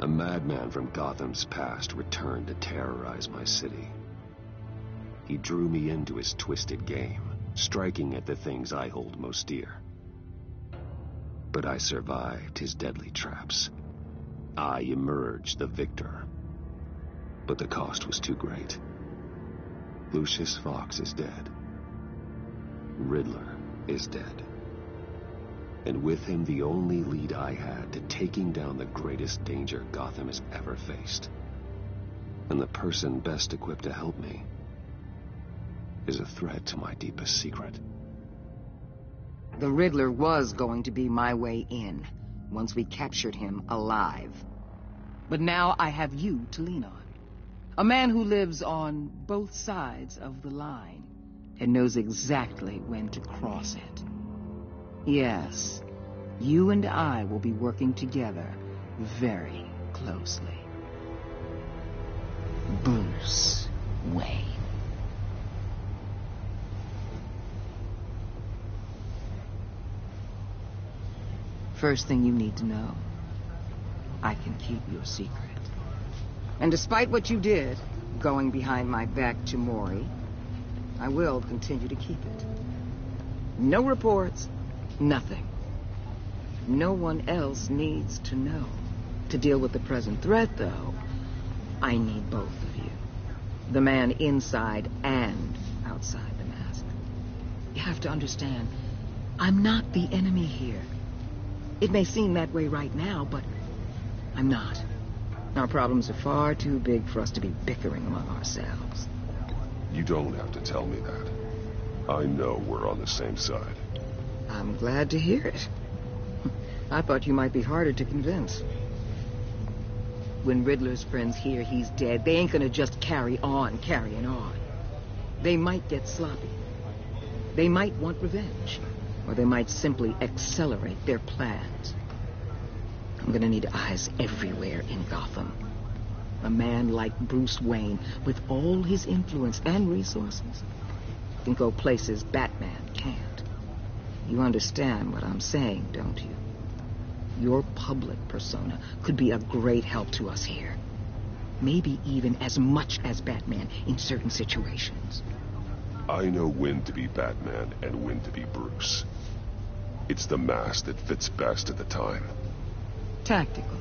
A madman from Gotham's past returned to terrorize my city. He drew me into his twisted game, striking at the things I hold most dear. But I survived his deadly traps. I emerged the victor. But the cost was too great. Lucius Fox is dead. Riddler is dead. And with him the only lead I had to taking down the greatest danger Gotham has ever faced. And the person best equipped to help me is a threat to my deepest secret. The Riddler was going to be my way in, once we captured him alive. But now I have you to lean on. A man who lives on both sides of the line and knows exactly when to cross it. Yes, you and I will be working together very closely. Bruce Wayne. First thing you need to know, I can keep your secret. And despite what you did, going behind my back to Mori, I will continue to keep it. No reports, nothing. No one else needs to know. To deal with the present threat, though, I need both of you. The man inside and outside the mask. You have to understand, I'm not the enemy here. It may seem that way right now, but I'm not. Our problems are far too big for us to be bickering among ourselves. You don't have to tell me that. I know we're on the same side. I'm glad to hear it. I thought you might be harder to convince. When Riddler's friends hear he's dead, they ain't gonna just carry on carrying on. They might get sloppy. They might want revenge. Or they might simply accelerate their plans. I'm gonna need eyes everywhere in Gotham. A man like Bruce Wayne, with all his influence and resources, can go places Batman can't. You understand what I'm saying, don't you? Your public persona could be a great help to us here. Maybe even as much as Batman in certain situations. I know when to be Batman and when to be Bruce. It's the mask that fits best at the time. Tactical.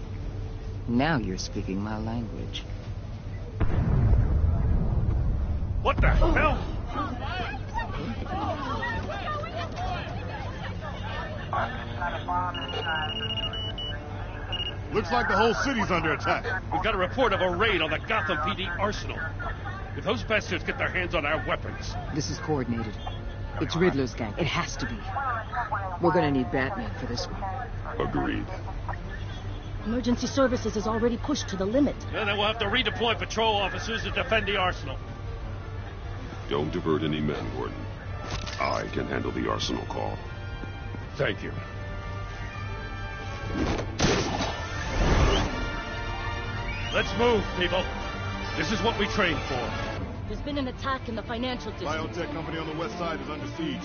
Now you're speaking my language. What the hell? Looks like the whole city's under attack. We've got a report of a raid on the Gotham PD arsenal. If those bastards get their hands on our weapons... This is coordinated. It's Riddler's gang. It has to be. We're gonna need Batman for this one. Agreed. Emergency services is already pushed to the limit. And then we'll have to redeploy patrol officers to defend the arsenal. Don't divert any men, Gordon. I can handle the arsenal call. Thank you. Let's move, people. This is what we trained for. There's been an attack in the financial district. Biotech company on the west side is under siege.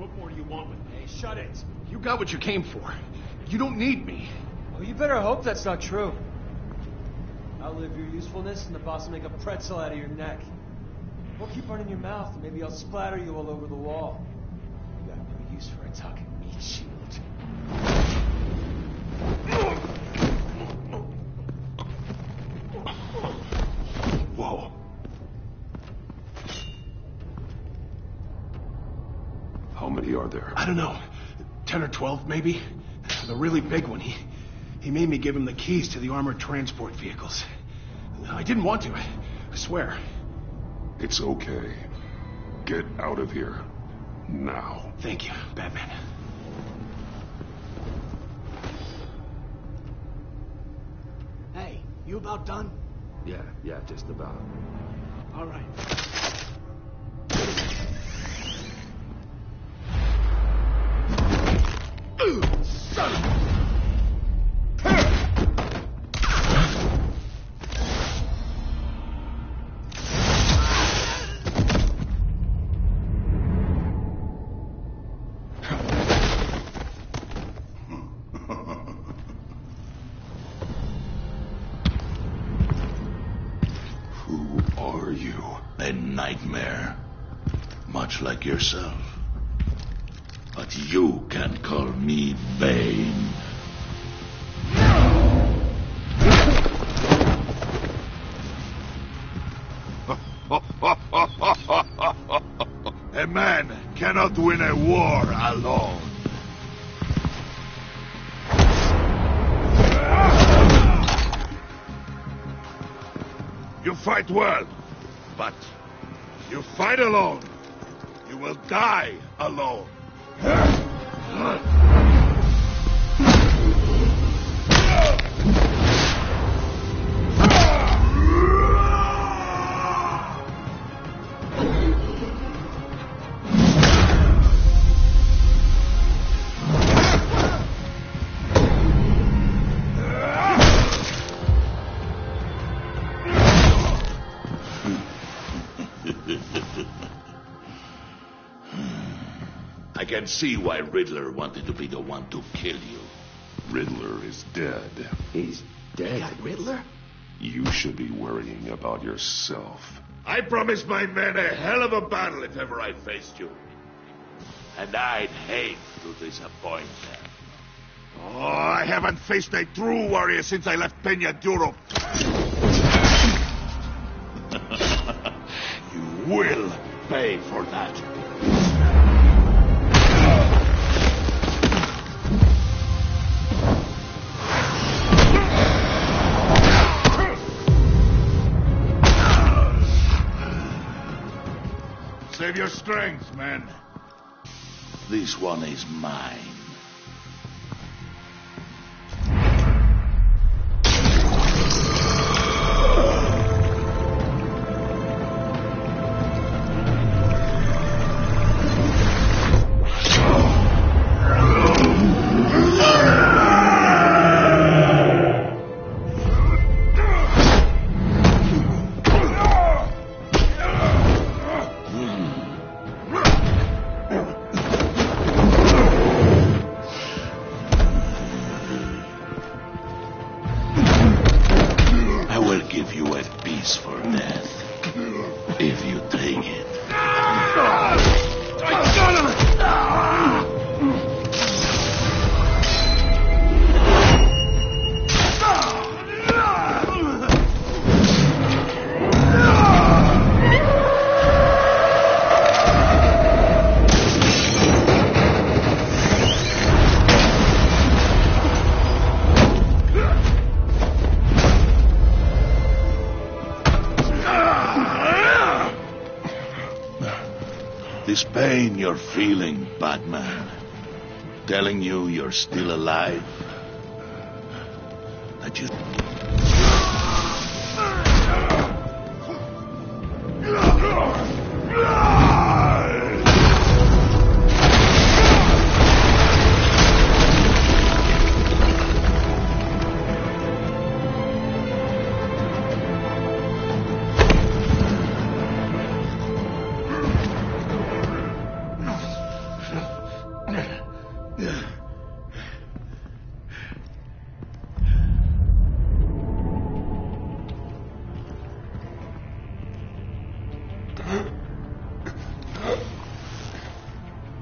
What more do you want with me? Hey, shut it. You got what you came for. You don't need me. Well, you better hope that's not true. Outlive your usefulness and the boss will make a pretzel out of your neck. Or keep running your mouth, and maybe I'll splatter you all over the wall. You got no use for a talking meat shield. Whoa. How many are there? I don't know. 10 or 12, maybe? The really big one, he made me give him the keys to the armored transport vehicles. I didn't want to, I swear. It's okay. Get out of here. Now. Thank you, Batman. Hey, you about done? Yeah, just about. All right. Son of a... Who are you? A nightmare. Much like yourself. But you can call me Bane. A man cannot win a war alone. You fight well, but you fight alone. You will die alone. I can see why Riddler wanted to be the one to kill you. Riddler is dead. He's dead. Riddler? You should be worrying about yourself. I promised my men a hell of a battle if ever I faced you. And I'd hate to disappoint them. Oh, I haven't faced a true warrior since I left Peña Duro. You will pay for that. Save your strength, man. This one is mine. Give you a piece for death, if you take it. I got him! This pain you're feeling, Batman, telling you you're still alive, that you...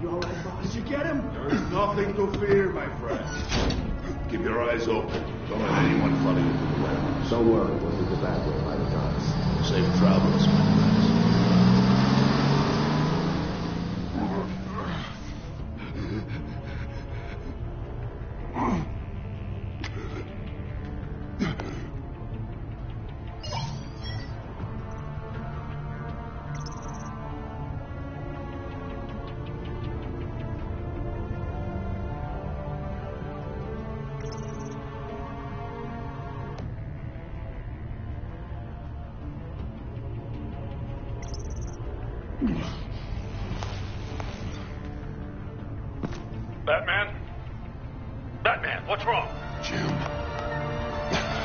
You all right, boss? Did you get him? There's nothing to fear, my friend. Keep your eyes open. Don't let anyone follow you to the warehouse. Don't worry, we'll take the back way by the docks. Safe travels, my friends. Batman? Batman, what's wrong? Jim.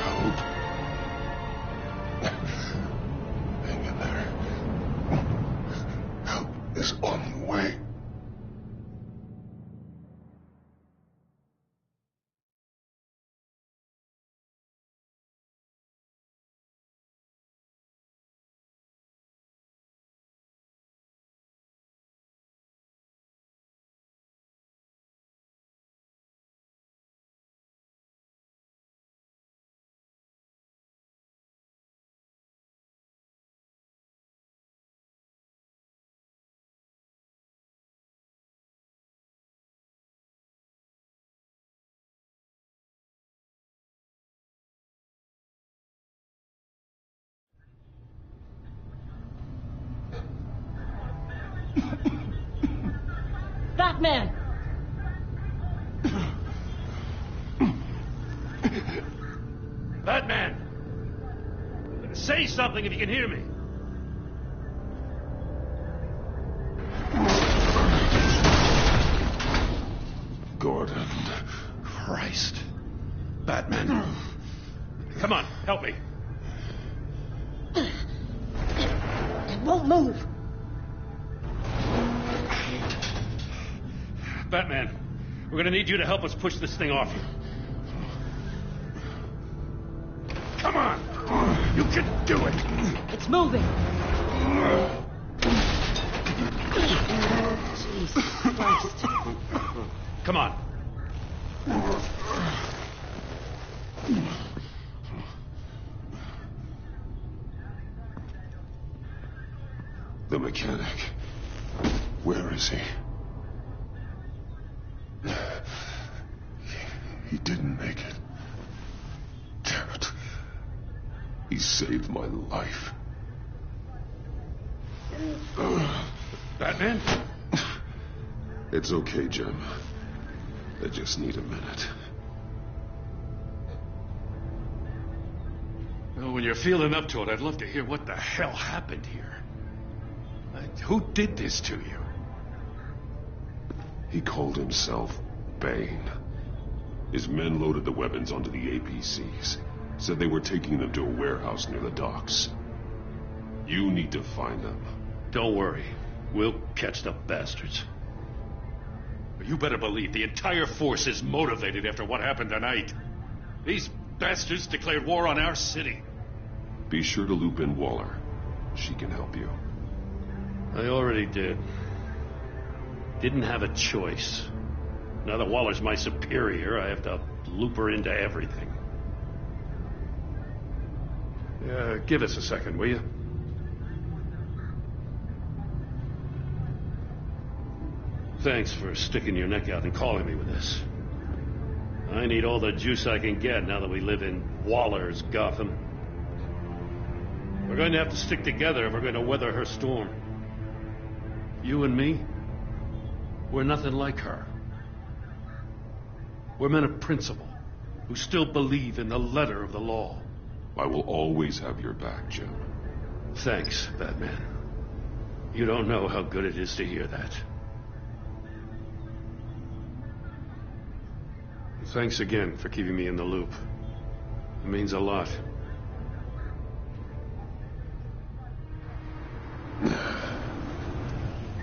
Help. Hang in there. Help is on the way. Batman! Batman! Say something if you can hear me. Gordon. Christ. Batman. Come on, help me. It won't move. Batman, we're gonna need you to help us push this thing off you. Come on! You can do it! It's moving. Jesus Christ. Come on. The mechanic. Where is he? He didn't make it. Damn it. He saved my life. Batman? It's okay, Jim. I just need a minute. Well, when you're feeling up to it, I'd love to hear what the hell happened here. Who did this to you? He called himself Bane. His men loaded the weapons onto the APCs. Said they were taking them to a warehouse near the docks. You need to find them. Don't worry. We'll catch the bastards. But you better believe the entire force is motivated after what happened tonight. These bastards declared war on our city. Be sure to loop in Waller. She can help you. I already did. Didn't have a choice. Now that Waller's my superior, I have to loop her into everything. Give us a second, will you? Thanks for sticking your neck out and calling me with this. I need all the juice I can get now that we live in Waller's Gotham. We're going to have to stick together if we're going to weather her storm. You and me, we're nothing like her. We're men of principle who still believe in the letter of the law. I will always have your back, Jim. Thanks, Batman. You don't know how good it is to hear that. Thanks again for keeping me in the loop. It means a lot.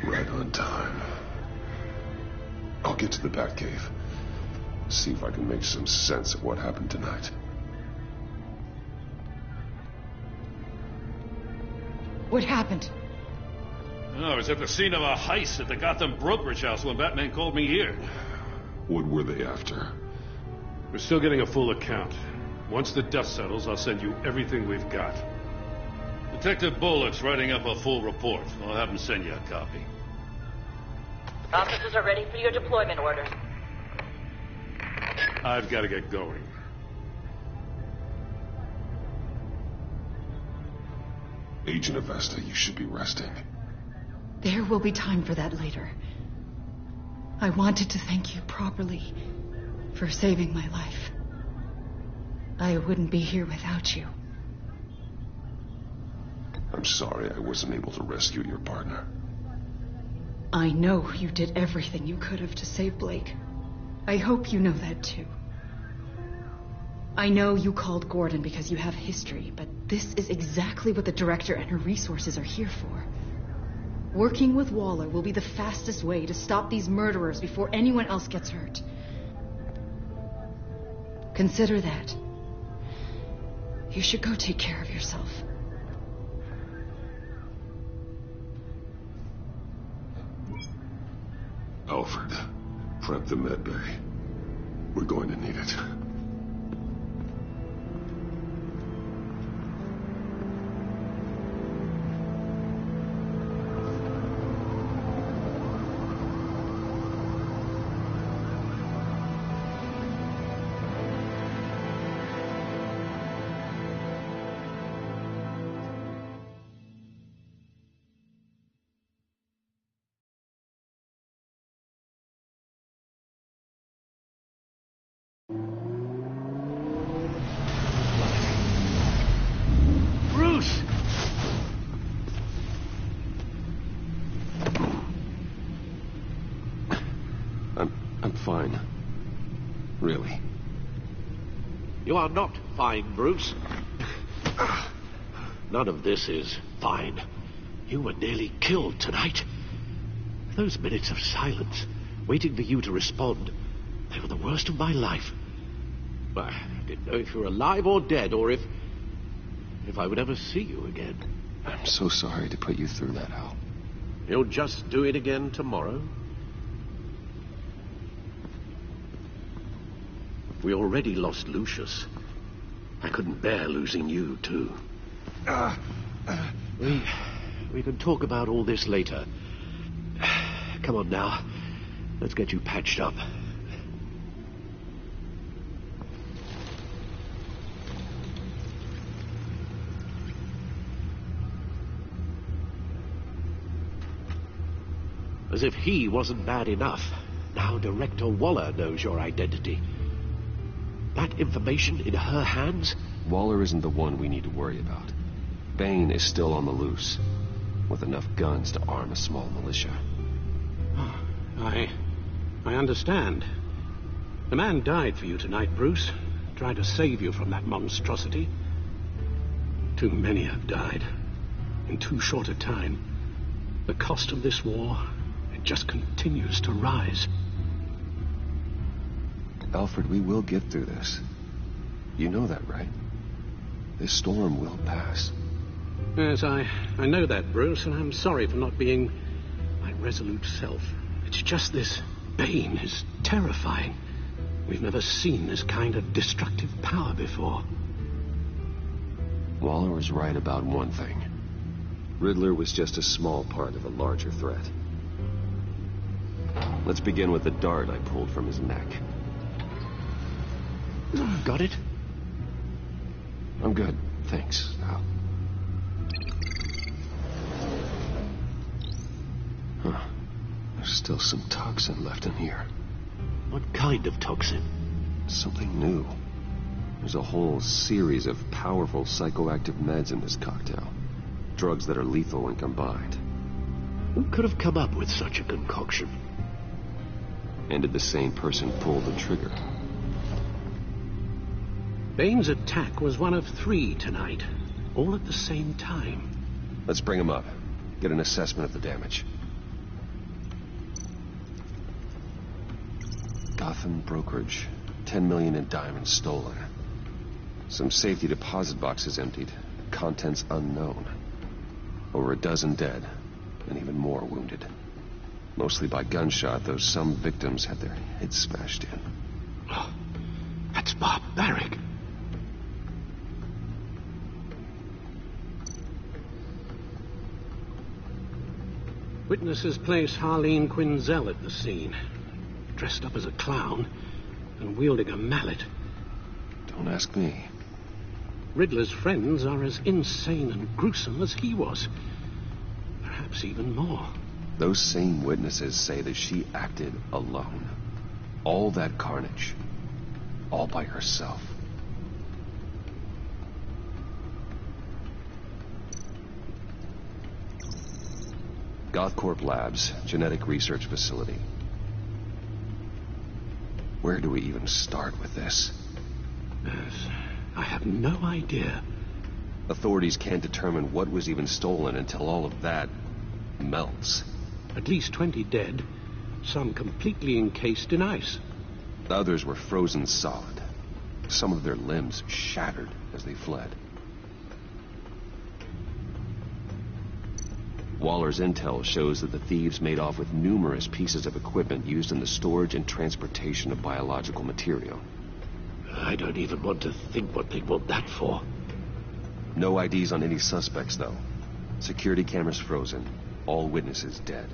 Right on time. I'll get to the Batcave. See if I can make some sense of what happened tonight. What happened? I was at the scene of a heist at the Gotham brokerage house when Batman called me here. What were they after? We're still getting a full account. Once the dust settles, I'll send you everything we've got. Detective Bullock's writing up a full report. I'll have him send you a copy. Officers are ready for your deployment orders. I've got to get going. Agent Avesta, you should be resting. There will be time for that later. I wanted to thank you properly for saving my life. I wouldn't be here without you. I'm sorry I wasn't able to rescue your partner. I know you did everything you could have to save Blake. I hope you know that too. I know you called Gordon because you have history, but this is exactly what the director and her resources are here for. Working with Waller will be the fastest way to stop these murderers before anyone else gets hurt. Consider that. You should go take care of yourself. Alfred, prep the med bay. We're going to need it. Bruce! I'm fine. Really. You are not fine, Bruce. None of this is fine. You were nearly killed tonight. Those minutes of silence, waiting for you to respond, they were the worst of my life. I didn't know if you were alive or dead, or if I would ever see you again. I'm so sorry to put you through that, Al. You'll just do it again tomorrow? We already lost Lucius. I couldn't bear losing you, too. We can talk about all this later. Come on now. Let's get you patched up. As if he wasn't bad enough, now Director Waller knows your identity. That information in her hands? Waller isn't the one we need to worry about. Bane is still on the loose, with enough guns to arm a small militia. I understand. The man died for you tonight, Bruce. Tried to save you from that monstrosity. Too many have died. In too short a time. The cost of this war, it just continues to rise. Alfred, we will get through this. You know that, right? This storm will pass. Yes, I know that, Bruce, and I'm sorry for not being my resolute self. It's just this Bane is terrifying. We've never seen this kind of destructive power before. Waller was right about one thing. Riddler was just a small part of a larger threat. Let's begin with the dart I pulled from his neck. Got it? I'm good, thanks, Al. Huh. There's still some toxin left in here. What kind of toxin? Something new. There's a whole series of powerful psychoactive meds in this cocktail. Drugs that are lethal when combined. Who could have come up with such a concoction? And did the same person pull the trigger? Bane's attack was one of 3 tonight, all at the same time. Let's bring him up. Get an assessment of the damage. Gotham brokerage. 10 million in diamonds stolen. Some safety deposit boxes emptied. Contents unknown. Over a dozen dead. and even more wounded. Mostly by gunshot, though some victims had their heads smashed in. Oh, that's barbaric. Witnesses place Harleen Quinzel at the scene, dressed up as a clown and wielding a mallet. Don't ask me. Riddler's friends are as insane and gruesome as he was. Perhaps even more. Those same witnesses say that she acted alone. All that carnage. All by herself. Gothcorp Labs, genetic research facility. Where do we even start with this? Yes, I have no idea. Authorities can't determine what was even stolen until all of that melts. At least 20 dead, some completely encased in ice. The others were frozen solid. Some of their limbs shattered as they fled. Waller's intel shows that the thieves made off with numerous pieces of equipment used in the storage and transportation of biological material. I don't even want to think what they'd want that for. No IDs on any suspects, though. Security cameras frozen. All witnesses dead.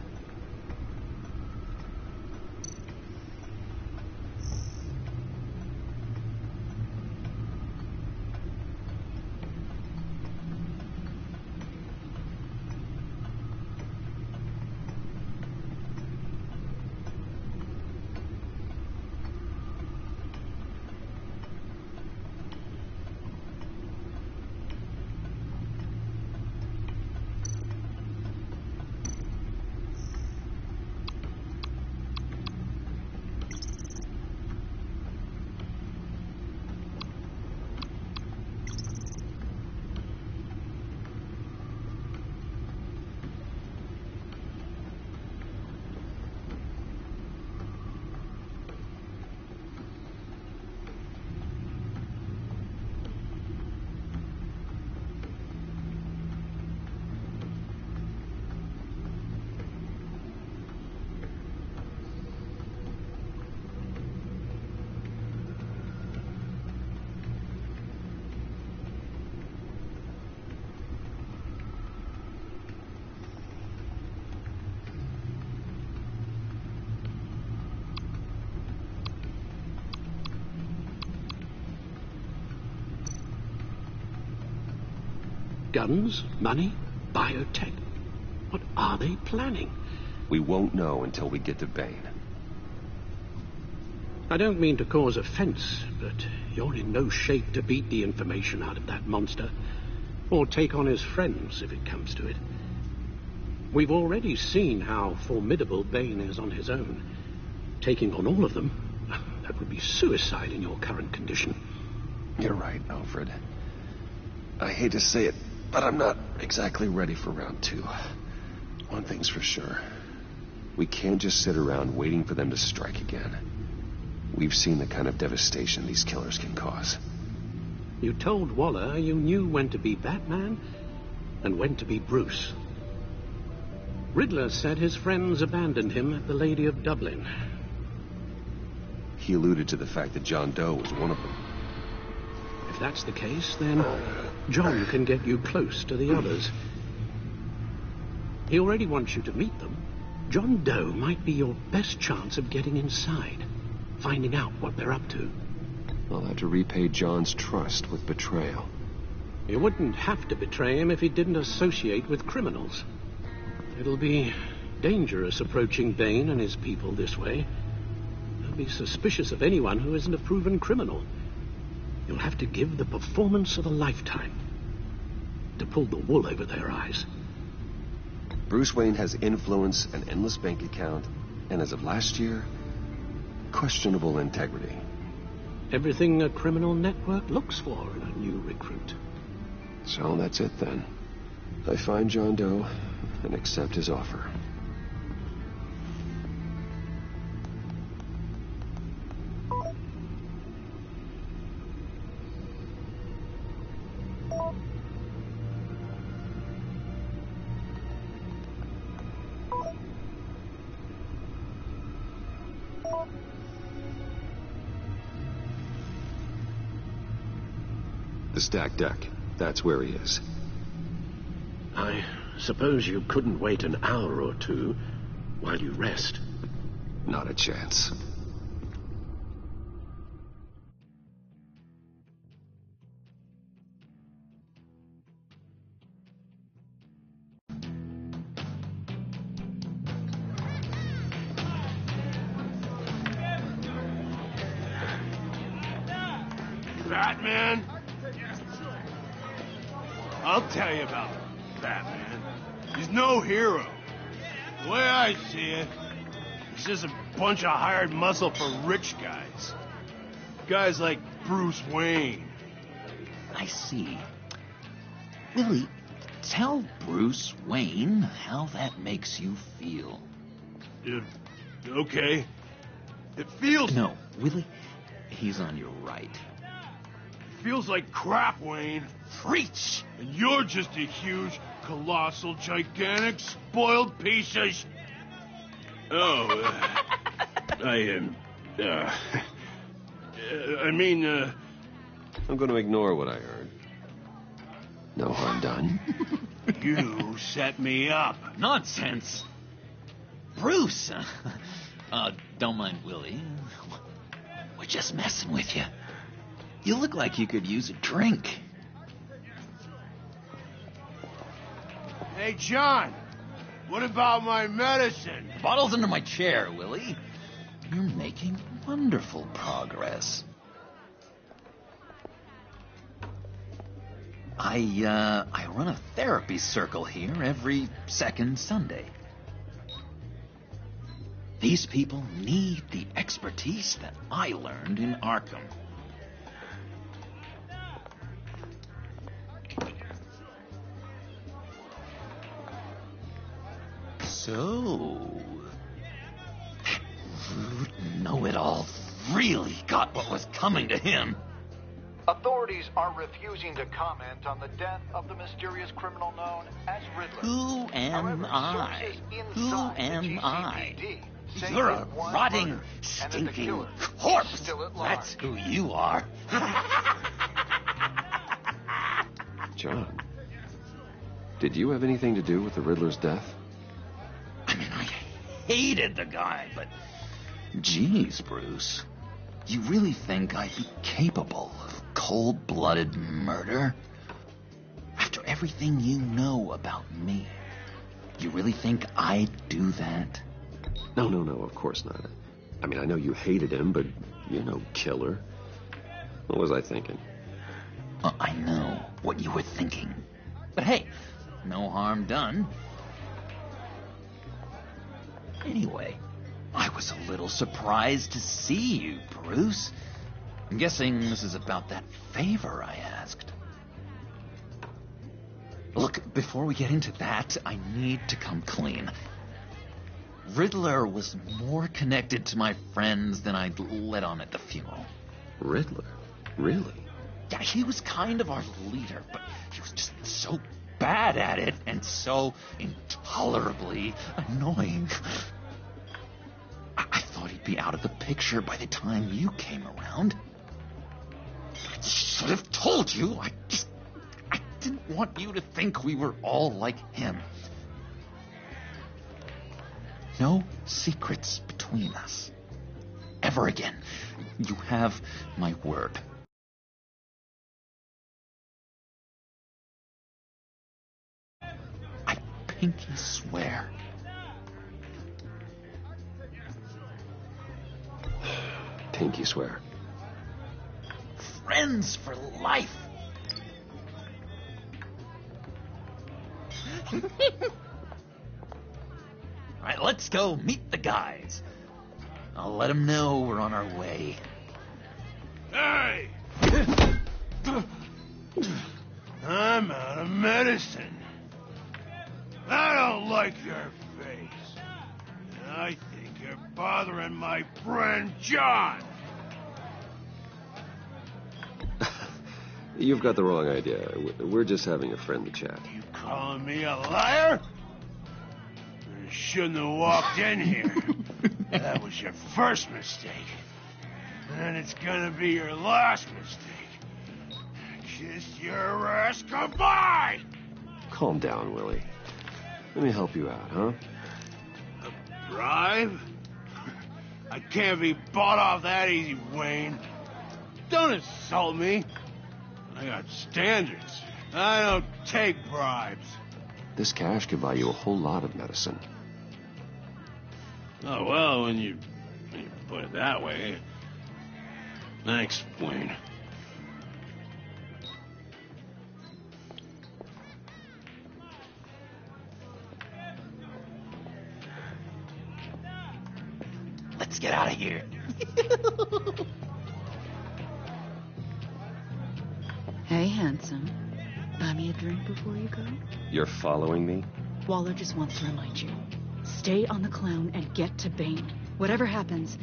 Guns, money, biotech. What are they planning? We won't know until we get to Bane. I don't mean to cause offense, but you're in no shape to beat the information out of that monster, or take on his friends if it comes to it. We've already seen how formidable Bane is on his own. Taking on all of them, that would be suicide in your current condition. You're right, Alfred. I hate to say it, but I'm not exactly ready for round 2. One thing's for sure. We can't just sit around waiting for them to strike again. We've seen the kind of devastation these killers can cause. You told Waller you knew when to be Batman and when to be Bruce. Riddler said his friends abandoned him at the Lady of Dublin. He alluded to the fact that John Doe was one of them. If that's the case, then John can get you close to the others. He already wants you to meet them. John Doe might be your best chance of getting inside, finding out what they're up to. I'll have to repay John's trust with betrayal. You wouldn't have to betray him if he didn't associate with criminals. It'll be dangerous approaching Bane and his people this way. They'll be suspicious of anyone who isn't a proven criminal. You'll have to give the performance of a lifetime to pull the wool over their eyes. Bruce Wayne has influence, an endless bank account, and as of last year, questionable integrity. Everything a criminal network looks for in a new recruit. So that's it then. I find John Doe and accept his offer. The stacked deck. That's where he is. I suppose you couldn't wait an hour or two while you rest? Not a chance. Batman? I'll tell you about Batman. He's no hero. The way I see it, he's just a bunch of hired muscle for rich guys. Guys like Bruce Wayne. I see. Willie, tell Bruce Wayne how that makes you feel. Okay. It feels... No, Willie, he's on your right. Feels like crap, Wayne. Preach! And you're just a huge, colossal, gigantic, spoiled piece of... I'm going to ignore what I heard. No harm done. You set me up. Nonsense! Bruce! Don't mind Willie. We're just messing with you. You look like you could use a drink. Hey, John. What about my medicine? The bottle's under my chair, Willie. You're making wonderful progress. I run a therapy circle here every second Sunday. These people need the expertise that I learned in Arkham. So, that rude know-it-all really got what was coming to him. Authorities are refusing to comment on the death of the mysterious criminal known as Riddler. Who am I? Who am I? You're a rotting, stinking corpse. That's who you are. John, did you have anything to do with the Riddler's death? I mean, I hated the guy, but... Geez, Bruce. You really think I'd be capable of cold-blooded murder? After everything you know about me, you really think I'd do that? No, of course not. I mean, I know you hated him, but you're no killer. What was I thinking? I know what you were thinking. But hey, no harm done. Anyway, I was a little surprised to see you, Bruce. I'm guessing this is about that favor I asked. Look, before we get into that, I need to come clean. Riddler was more connected to my friends than I'd let on at the funeral. Riddler? Really? Yeah, he was kind of our leader, but he was just so bad at it and so intolerably annoying. I thought he'd be out of the picture by the time you came around. I should have told you. I didn't want you to think we were all like him. No secrets between us. Ever again. You have my word. I pinky swear. Pinky swear. Friends for life. All right, let's go meet the guys. I'll let them know we're on our way. Hey! I'm out of medicine. I don't like your face. I think you're bothering my friend John. You've got the wrong idea. We're just having a friendly chat. You calling me a liar? You shouldn't have walked in here. That was It's your first mistake. And it's gonna be your last mistake. Kiss your ass goodbye! Calm down, Willie. Let me help you out, huh? A bribe? I can't be bought off that easy, Wayne. Don't insult me. I got standards. I don't take bribes. This cash could buy you a whole lot of medicine. Oh, well, when you put it that way. Thanks, Wayne. Let's get out of here. Hey, handsome. Buy me a drink before you go? You're following me? Waller just wants to remind you. Stay on the clown and get to Bane. Whatever happens,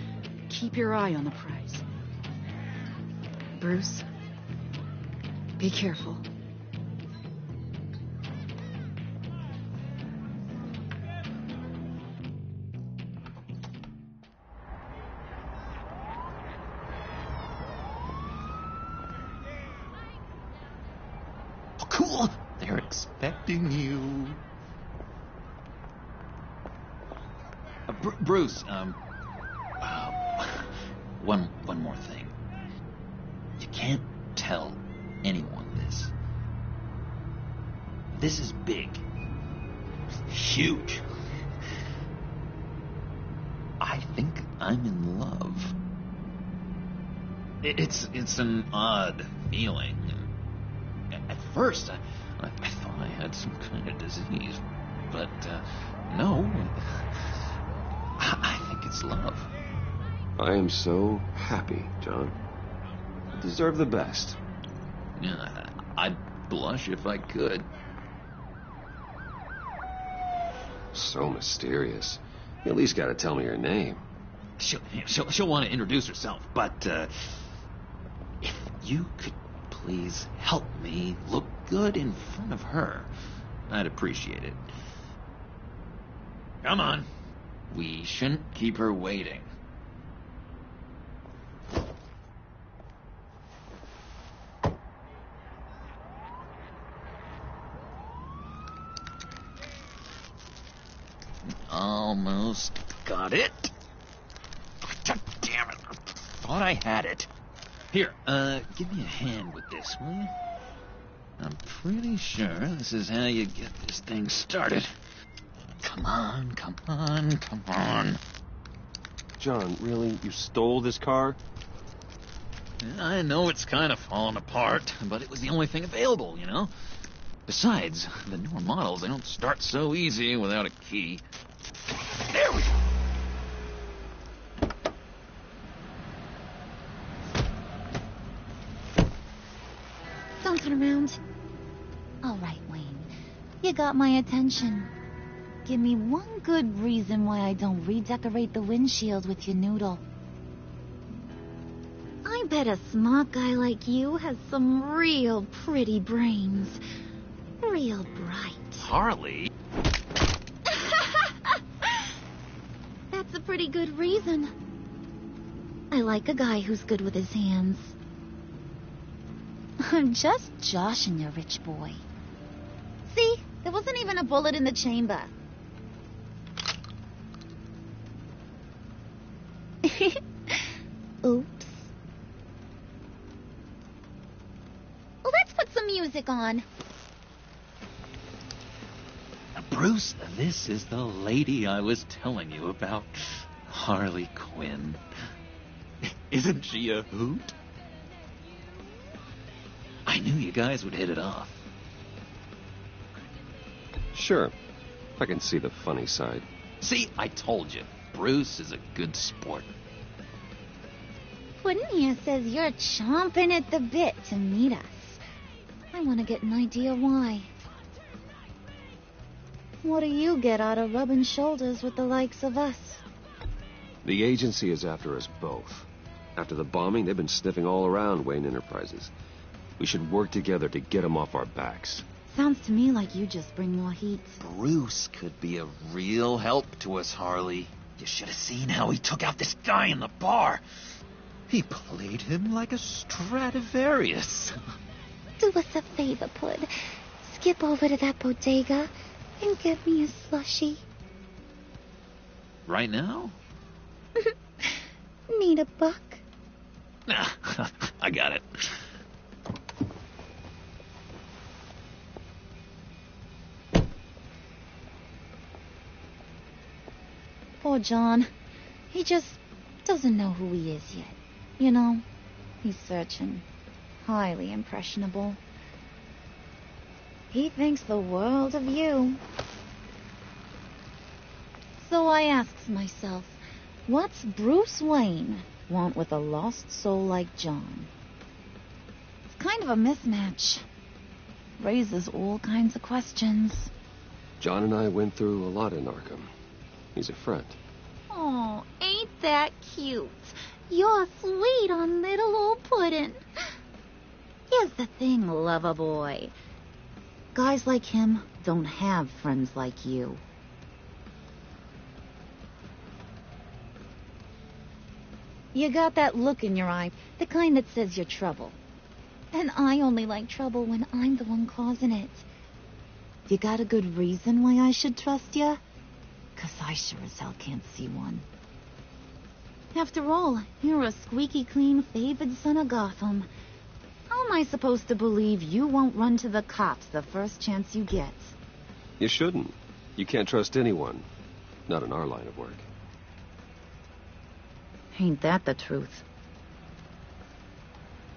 keep your eye on the prize. Bruce, be careful. Oh, cool. They're expecting you. Bruce, one more thing. You can't tell anyone this. This is big. Huge. I think I'm in love. It's an odd feeling. At first, I thought I had some kind of disease, but no. I think it's love. I am so happy, John. You deserve the best. Yeah, I'd blush if I could. So mysterious. You at least gotta tell me your name. She'll want to introduce herself, but if you could please help me look good in front of her, I'd appreciate it. Come on. We shouldn't keep her waiting. Almost got it. God damn it. I thought I had it. Here, give me a hand with this, will you? I'm pretty sure this is how you get this thing started. Come on, come on, come on. John, really? You stole this car? I know it's kind of falling apart, but it was the only thing available, you know? Besides, the newer models, they don't start so easy without a key. There we go. Don't turn around. All right, Wayne. You got my attention. Give me one good reason why I don't redecorate the windshield with your noodle. I bet a smart guy like you has some real pretty brains. Real bright. Harley? That's a pretty good reason. I like a guy who's good with his hands. I'm just joshing you, rich boy. See? There wasn't even a bullet in the chamber. Oops. Well, let's put some music on. Bruce, this is the lady I was telling you about. Harley Quinn. Isn't she a hoot? I knew you guys would hit it off. Sure. I can see the funny side. See, I told you. Bruce is a good sport. Puddin' here says you're chomping at the bit to meet us. I want to get an idea why. What do you get out of rubbing shoulders with the likes of us? The agency is after us both. After the bombing, they've been sniffing all around Wayne Enterprises. We should work together to get them off our backs. Sounds to me like you just bring more heat. Bruce could be a real help to us, Harley. You should have seen how he took out this guy in the bar. He played him like a Stradivarius. Do us a favor, Pud. Skip over to that bodega and get me a slushie. Right now? Need a buck? Nah, I got it. Poor John. He just doesn't know who he is yet. You know, he's searching. Highly impressionable. He thinks the world of you. So I asks myself, what's Bruce Wayne want with a lost soul like John? It's kind of a mismatch. Raises all kinds of questions. John and I went through a lot in Arkham. He's a friend. Oh, ain't that cute? You're sweet on little old Puddin'. Here's the thing, lover boy. Guys like him don't have friends like you. You got that look in your eye, the kind that says you're trouble. And I only like trouble when I'm the one causing it. You got a good reason why I should trust you? 'Cause I sure as hell can't see one. After all, you're a squeaky clean favored son of Gotham. How am I supposed to believe you won't run to the cops the first chance you get? You shouldn't. You can't trust anyone. Not in our line of work. Ain't that the truth?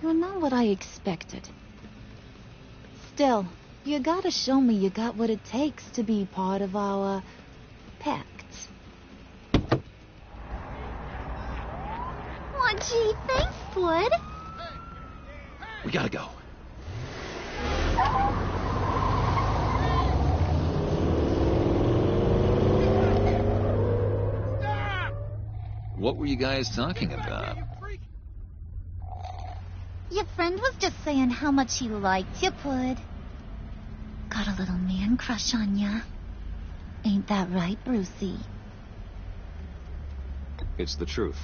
You're not what I expected. Still, you gotta show me you got what it takes to be part of our pact. Oh, gee, thanks, Bud. We gotta go. What were you guys talking about? Your friend was just saying how much he liked you, Pud. Got a little man crush on ya. Ain't that right, Brucey? It's the truth.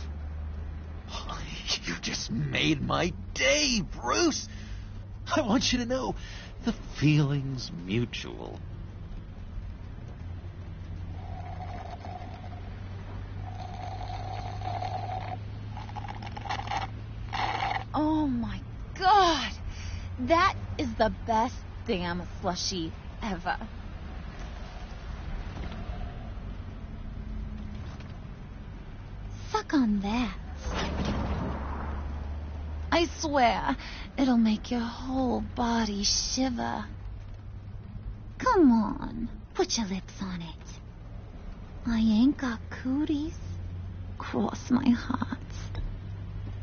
You just made my day, Bruce. I want you to know the feeling's mutual. Oh my God! That is the best damn slushie ever. Suck on that. I swear, it'll make your whole body shiver. Come on, put your lips on it. I ain't got cooties. Cross my heart.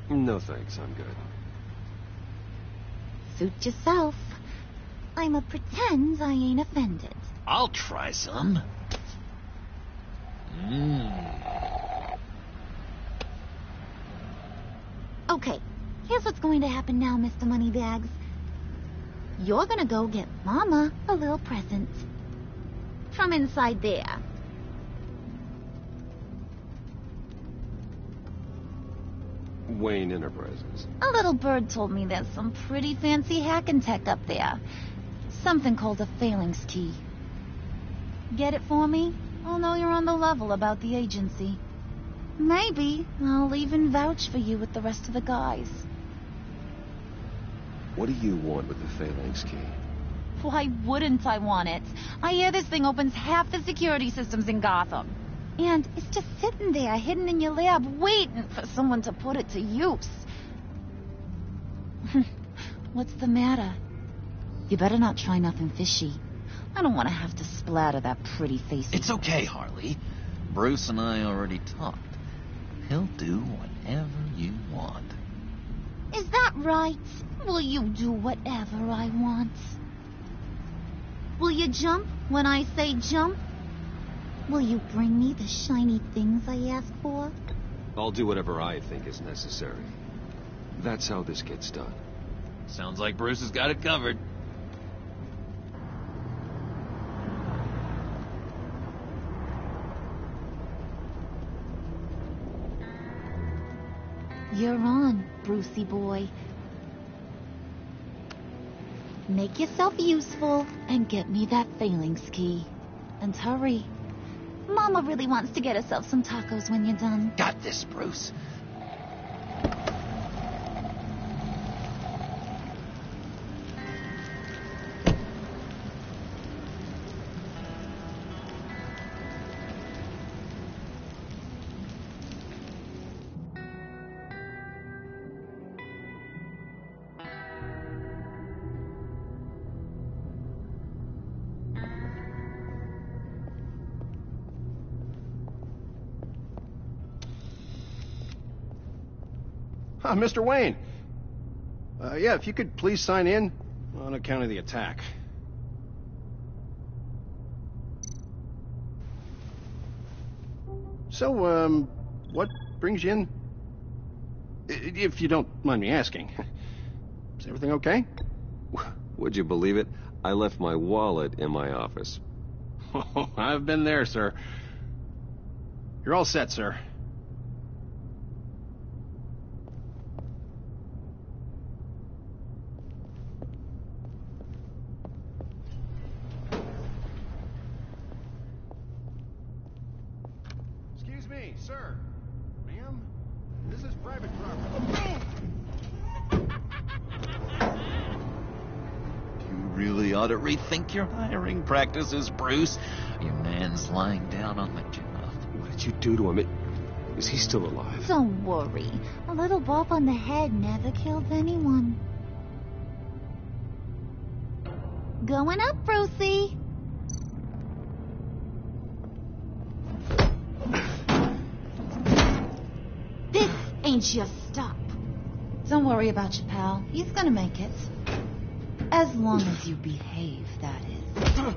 No thanks, I'm good. Suit yourself. I'ma pretend I ain't offended. I'll try some. Okay, here's what's going to happen now, Mr. Moneybags. You're gonna go get Mama a little present. From inside there. Wayne Enterprises. A little bird told me there's some pretty fancy hacking tech up there. Something called a phalanx key. Get it for me? I'll know you're on the level about the agency. Maybe I'll even vouch for you with the rest of the guys. What do you want with the phalanx key? Why wouldn't I want it? I hear this thing opens half the security systems in Gotham. And it's just sitting there, hidden in your lab, waiting for someone to put it to use. What's the matter? You better not try nothing fishy. I don't want to have to splatter that pretty face. It's okay, Harley. Bruce and I already talked. He'll do whatever you want. Is that right? Will you do whatever I want? Will you jump when I say jump? Will you bring me the shiny things I ask for? I'll do whatever I think is necessary. That's how this gets done. Sounds like Bruce has got it covered. You're on, Brucey boy. Make yourself useful and get me that Phalanx key. And hurry. Mama really wants to get herself some tacos when you're done. Got this, Bruce. Mr. Wayne. Yeah, if you could please sign in on account of the attack. So, what brings you in? If you don't mind me asking. Is everything okay? Would you believe it? I left my wallet in my office. Oh, I've been there, sir. You're all set, sir. Excuse me, sir. Ma'am? This is private property. You really ought to rethink your hiring practices, Bruce. Your man's lying down on the job. What did you do to him? Is he still alive? Don't worry. A little bump on the head never kills anyone. Going up, Brucey. This ain't your stop. Don't worry about your pal. He's gonna make it. As long as you behave, that is.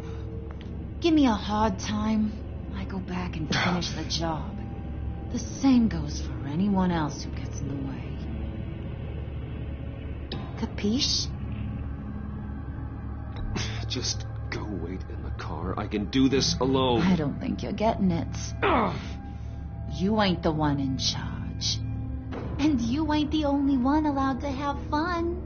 Give me a hard time, I go back and finish the job. The same goes for anyone else who gets in the way. Capiche? Just go wait in the car. I can do this alone. I don't think you're getting it. You ain't the one in charge. And you ain't the only one allowed to have fun.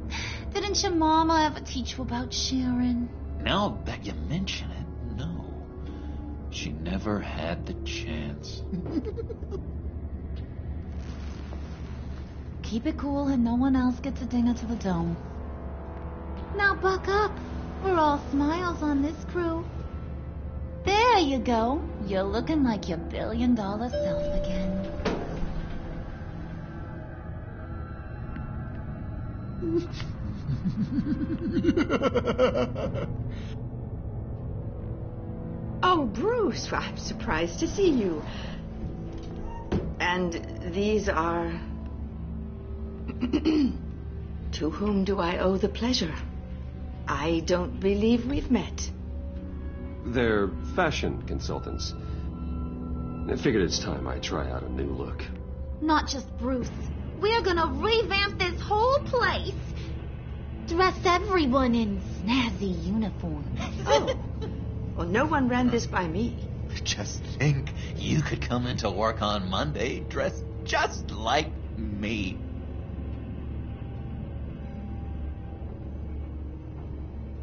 Didn't your mama ever teach you about sharing? Now that you mention it, no. She never had the chance. Keep it cool and no one else gets a dinger to the dome. Now buck up. We're all smiles on this crew. There you go. You're looking like your billion-dollar self again. Oh, Bruce, I'm surprised to see you. And these are... To whom do I owe the pleasure? I don't believe we've met. They're fashion consultants. I figured it's time I try out a new look. Not just Bruce. We're gonna revamp this whole place. Dress everyone in snazzy uniforms. Oh. Well, no one ran this by me. Just think, you could come into work on Monday dressed just like me.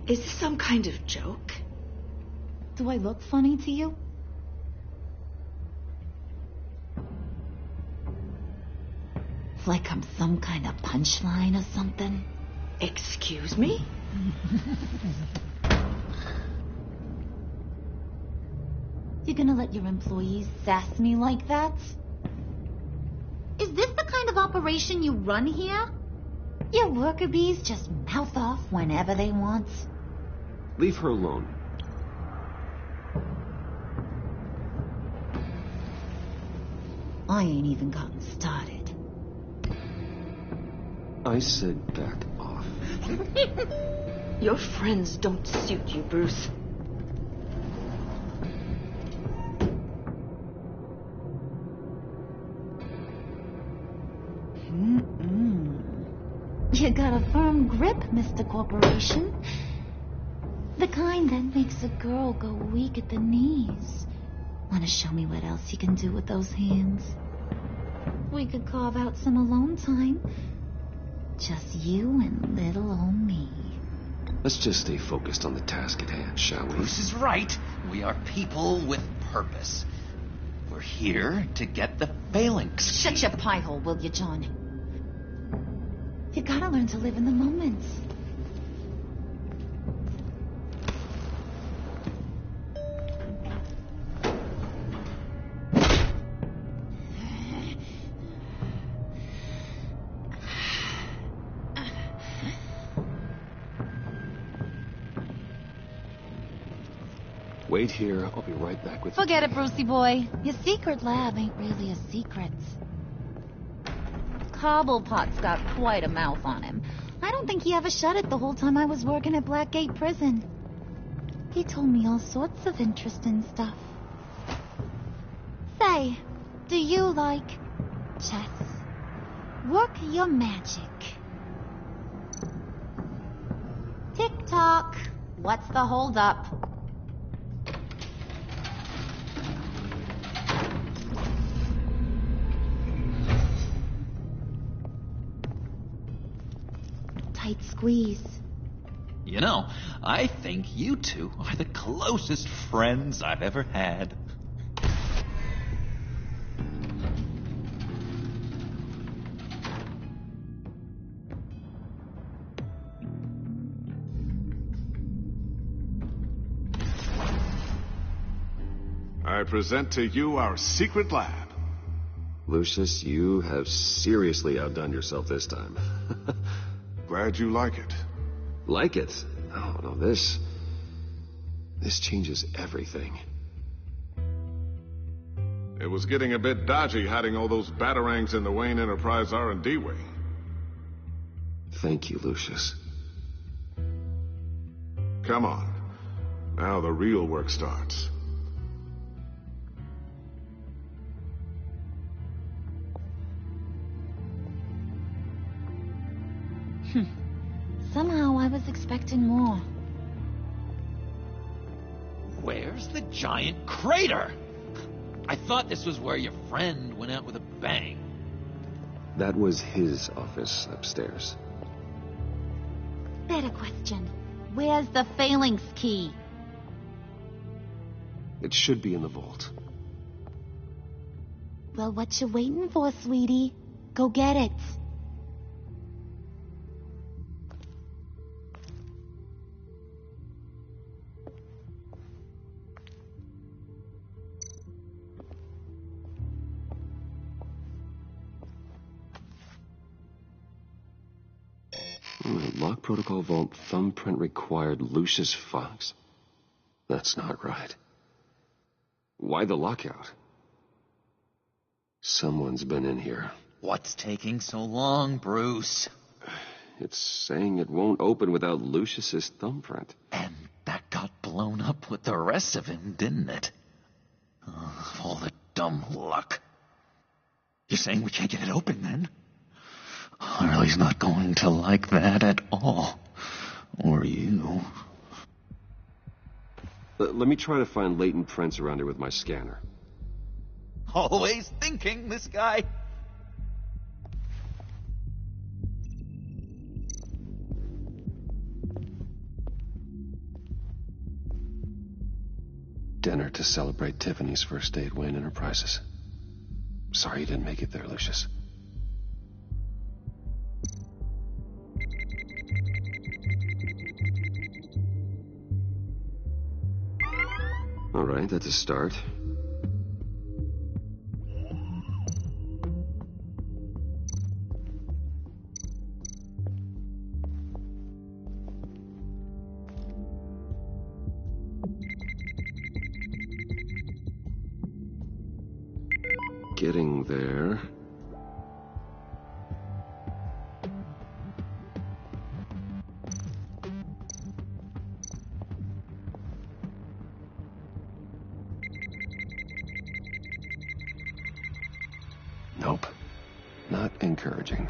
Is this some kind of joke? Do I look funny to you? Like I'm some kind of punchline or something? Excuse me? You gonna let your employees sass me like that? Is this the kind of operation you run here? Your worker bees just mouth off whenever they want? Leave her alone. I ain't even gotten started. I said back off. Your friends don't suit you, Bruce. You got a firm grip, Mr. Corporation. The kind that makes a girl go weak at the knees. Want to show me what else you can do with those hands? we could carve out some alone time. Just you and little old me. Let's just stay focused on the task at hand, shall we? Bruce is right. We are people with purpose. We're here to get the phalanx. Shut your pie hole, will you, John? You gotta learn to live in the moments. Wait here. I'll be right back with you. Forget it, Brucey boy. Your secret lab ain't really a secret. Cobblepot's got quite a mouth on him. I don't think he ever shut it the whole time I was working at Blackgate Prison. He told me all sorts of interesting stuff. Say, do you like chess? Work your magic. Tick-tock. What's the holdup? Tight squeeze. You know, I think you two are the closest friends I've ever had. I present to you our secret lab. Lucius, you have seriously outdone yourself this time. Glad you like it. Like it? Oh, no, this changes everything. It was getting a bit dodgy hiding all those batarangs in the Wayne Enterprise R&D wing. Thank you, Lucius. Come on. Now the real work starts. Somehow I was expecting more. Where's the giant crater? I thought this was where your friend went out with a bang. That was his office upstairs. Better question. Where's the phalanx key? It should be in the vault. Well, what you waiting for, sweetie? Go get it. Lock protocol vault thumbprint required Lucius Fox. That's not right. Why the lockout? Someone's been in here. What's taking so long, Bruce? It's saying it won't open without Lucius's thumbprint. And that got blown up with the rest of him, didn't it? All the dumb luck. You're saying we can't get it open, then? Harley's not going to like that at all. Or you. Let me try to find latent prints around here with my scanner. Always thinking, this guy. Dinner to celebrate Tiffany's first day at Wayne Enterprises. Sorry you didn't make it there, Lucius. All right, that's a start. Getting there. Nope. Not encouraging.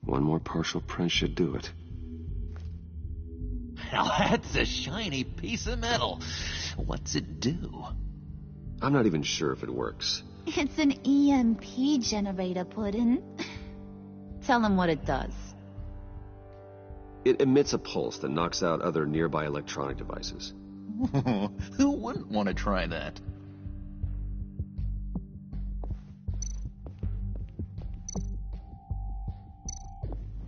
One more partial print should do it. Now that's a shiny piece of metal. What's it do? I'm not even sure if it works. It's an EMP generator, Puddin'. Tell him what it does. It emits a pulse that knocks out other nearby electronic devices. Who wouldn't want to try that?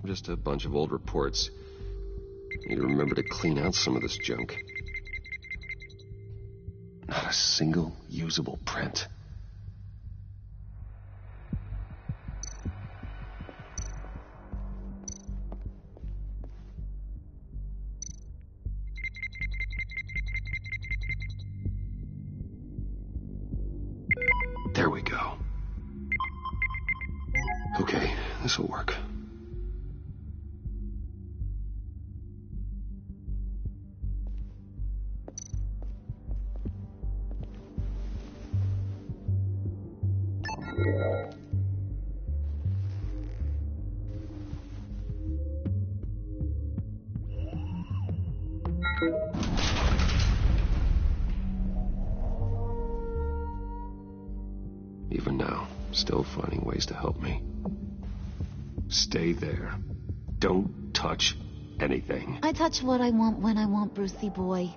Just a bunch of old reports. Need to remember to clean out some of this junk. Not a single usable print. There we go. Okay, this will work. Even now, still finding ways to help me. Stay there. Don't touch anything. I touch what I want when I want, Brucey boy.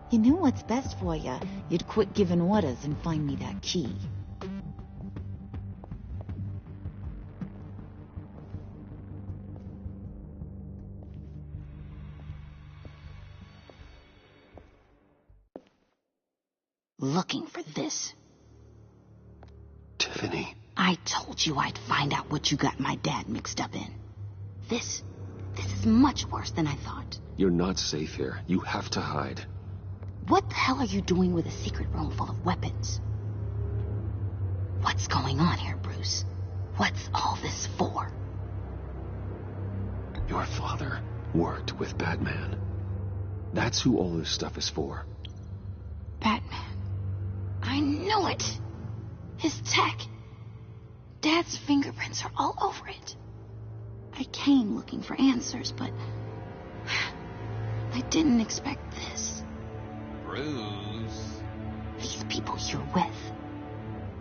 You knew what's best for you. You'd quit giving orders and find me that key. Looking for this. Tiffany. I told you I'd find out what you got my dad mixed up in. This is much worse than I thought. You're not safe here. You have to hide. What the hell are you doing with a secret room full of weapons? What's going on here, Bruce? What's all this for? Your father worked with Batman. That's who all this stuff is for. Batman. I knew it. His tech. Dad's fingerprints are all over it. I came looking for answers, but I didn't expect this. Bruce. These people you're with.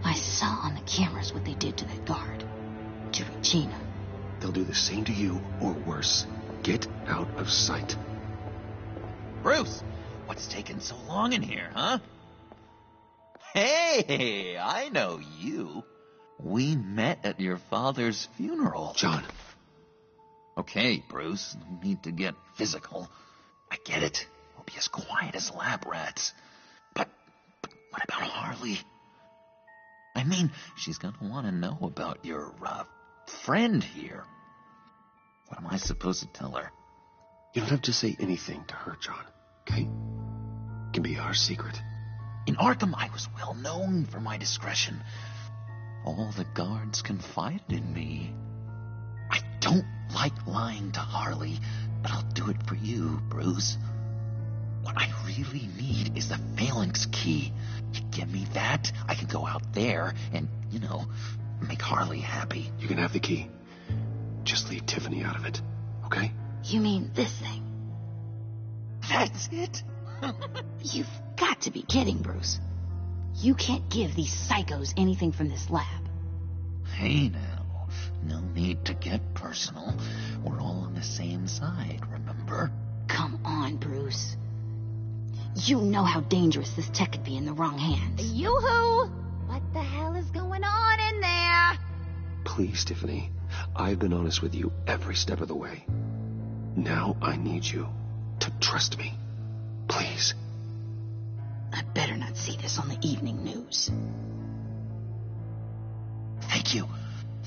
I saw on the cameras what they did to that guard. To Regina. They'll do the same to you, or worse. Get out of sight. Bruce, what's taking so long in here, huh? Hey, I know you. We met at your father's funeral. John. Okay, Bruce, no need to get physical. I get it. We'll be as quiet as lab rats. But what about Harley? I mean, she's gonna want to know about your, friend here. What am I supposed to tell her? You don't have to say anything to her, John, okay? It can be our secret. In Arkham, I was well known for my discretion. All the guards confided in me. I don't like lying to Harley, but I'll do it for you, Bruce. What I really need is the Phalanx key. You give me that, I can go out there and, make Harley happy. You can have the key. Just leave Tiffany out of it, okay? You mean this thing? That's it? You've got to be kidding, Bruce. You can't give these psychos anything from this lab. Hey now, no need to get personal. We're all on the same side, remember? Come on, Bruce. You know how dangerous this tech could be in the wrong hands. Yoo-hoo! What the hell is going on in there? Please, Tiffany. I've been honest with you every step of the way. Now I need you to trust me. Please. I better not see this on the evening news. Thank you.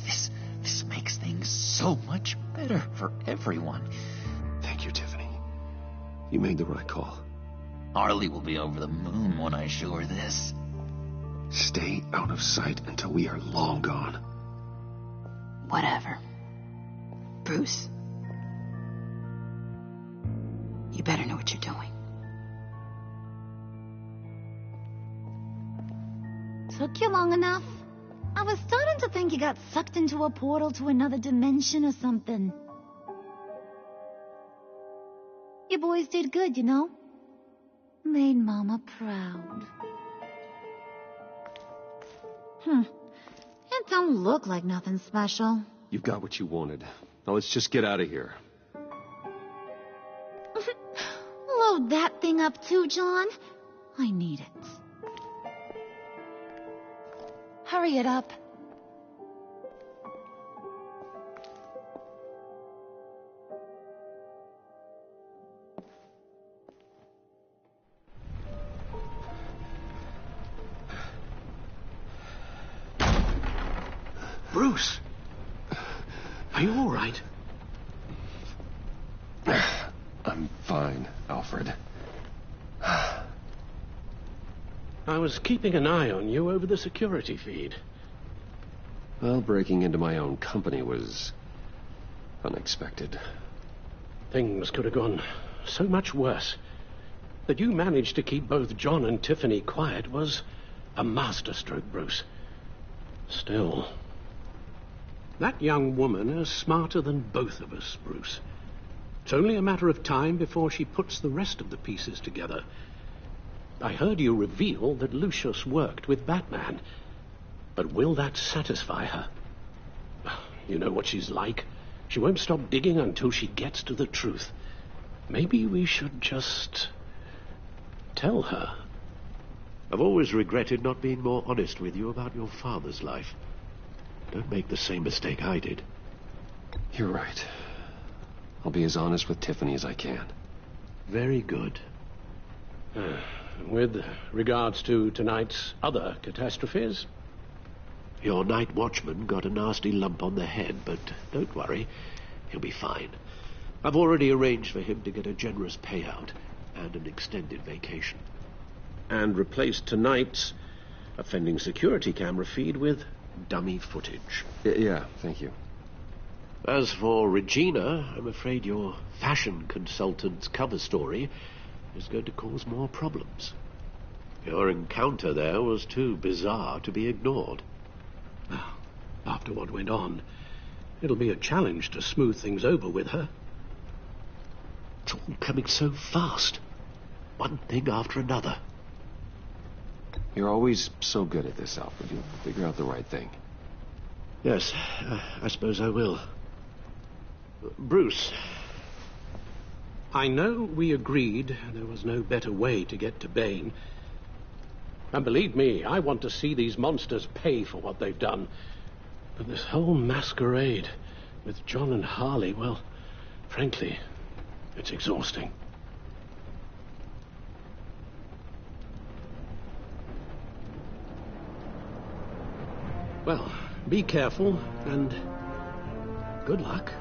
This makes things so much better for everyone. Thank you, Tiffany. You made the right call. Harley will be over the moon when I show her this. Stay out of sight until we are long gone. Whatever. Bruce. You better know what you're doing. Took you long enough? I was starting to think think you got sucked into a portal to another dimension or something. You boys did good, you know? Made Mama proud. It don't look like nothing special. You got what you wanted. Now let's just get out of here. Load that thing up too, John. I need it. Hurry it up. Bruce! Are you all right? I'm fine, Alfred. I was keeping an eye on you over the security feed. Well, breaking into my own company was unexpected. Things could have gone so much worse. That you managed to keep both John and Tiffany quiet was a masterstroke, Bruce. Still, that young woman is smarter than both of us, Bruce. It's only a matter of time before she puts the rest of the pieces together. I heard you reveal that Lucius worked with Batman. But will that satisfy her? You know what she's like. She won't stop digging until she gets to the truth. Maybe we should just tell her. I've always regretted not being more honest with you about your father's life. Don't make the same mistake I did. You're right. I'll be as honest with Tiffany as I can. Very good. With regards to tonight's other catastrophes? Your night watchman got a nasty lump on the head, but don't worry. He'll be fine. I've already arranged for him to get a generous payout and an extended vacation. And replaced tonight's offending security camera feed with dummy footage. Yeah, thank you. As for Regina, I'm afraid your fashion consultant's cover story is going to cause more problems. Your encounter there was too bizarre to be ignored. Well, after what went on, it'll be a challenge to smooth things over with her. It's all coming so fast. One thing after another. You're always so good at this, Alfred. You'll figure out the right thing. Yes, I suppose I will. Bruce. I know we agreed there was no better way to get to Bane. And believe me, I want to see these monsters pay for what they've done. But this whole masquerade with John and Harley, well, frankly, it's exhausting. Well, be careful, and good luck.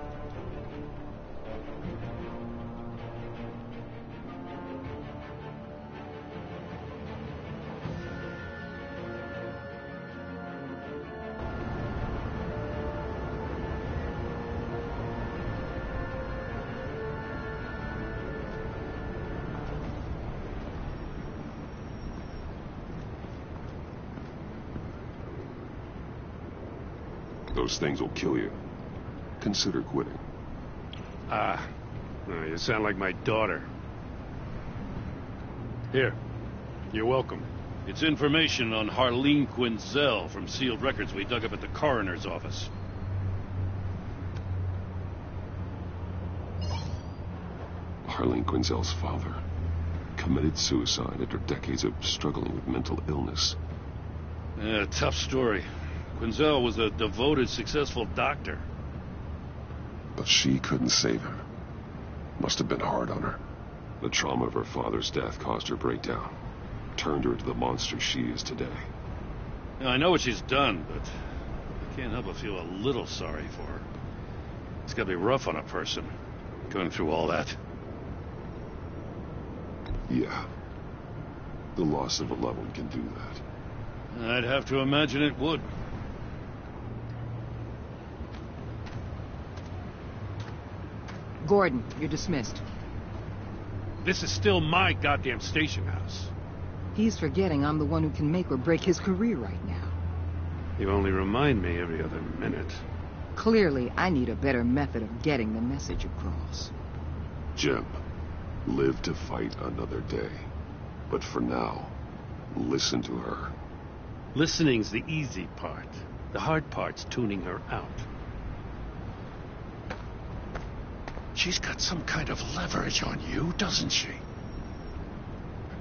Those things will kill you. Consider quitting. You sound like my daughter. Here, you're welcome. It's information on Harleen Quinzel from sealed records we dug up at the coroner's office. Harleen Quinzel's father committed suicide after decades of struggling with mental illness. Yeah, tough story. Quinzel was a devoted, successful doctor. But she couldn't save him. Must have been hard on her. The trauma of her father's death caused her breakdown. Turned her into the monster she is today. Now, I know what she's done, but I can't help but feel a little sorry for her. It's gotta be rough on a person, going through all that. Yeah. The loss of a loved one can do that. I'd have to imagine it would. Gordon, you're dismissed. This is still my goddamn station house. He's forgetting I'm the one who can make or break his career right now. You only remind me every other minute. Clearly, I need a better method of getting the message across. Jim, live to fight another day. But for now, listen to her. Listening's the easy part. The hard part's tuning her out. She's got some kind of leverage on you, doesn't she?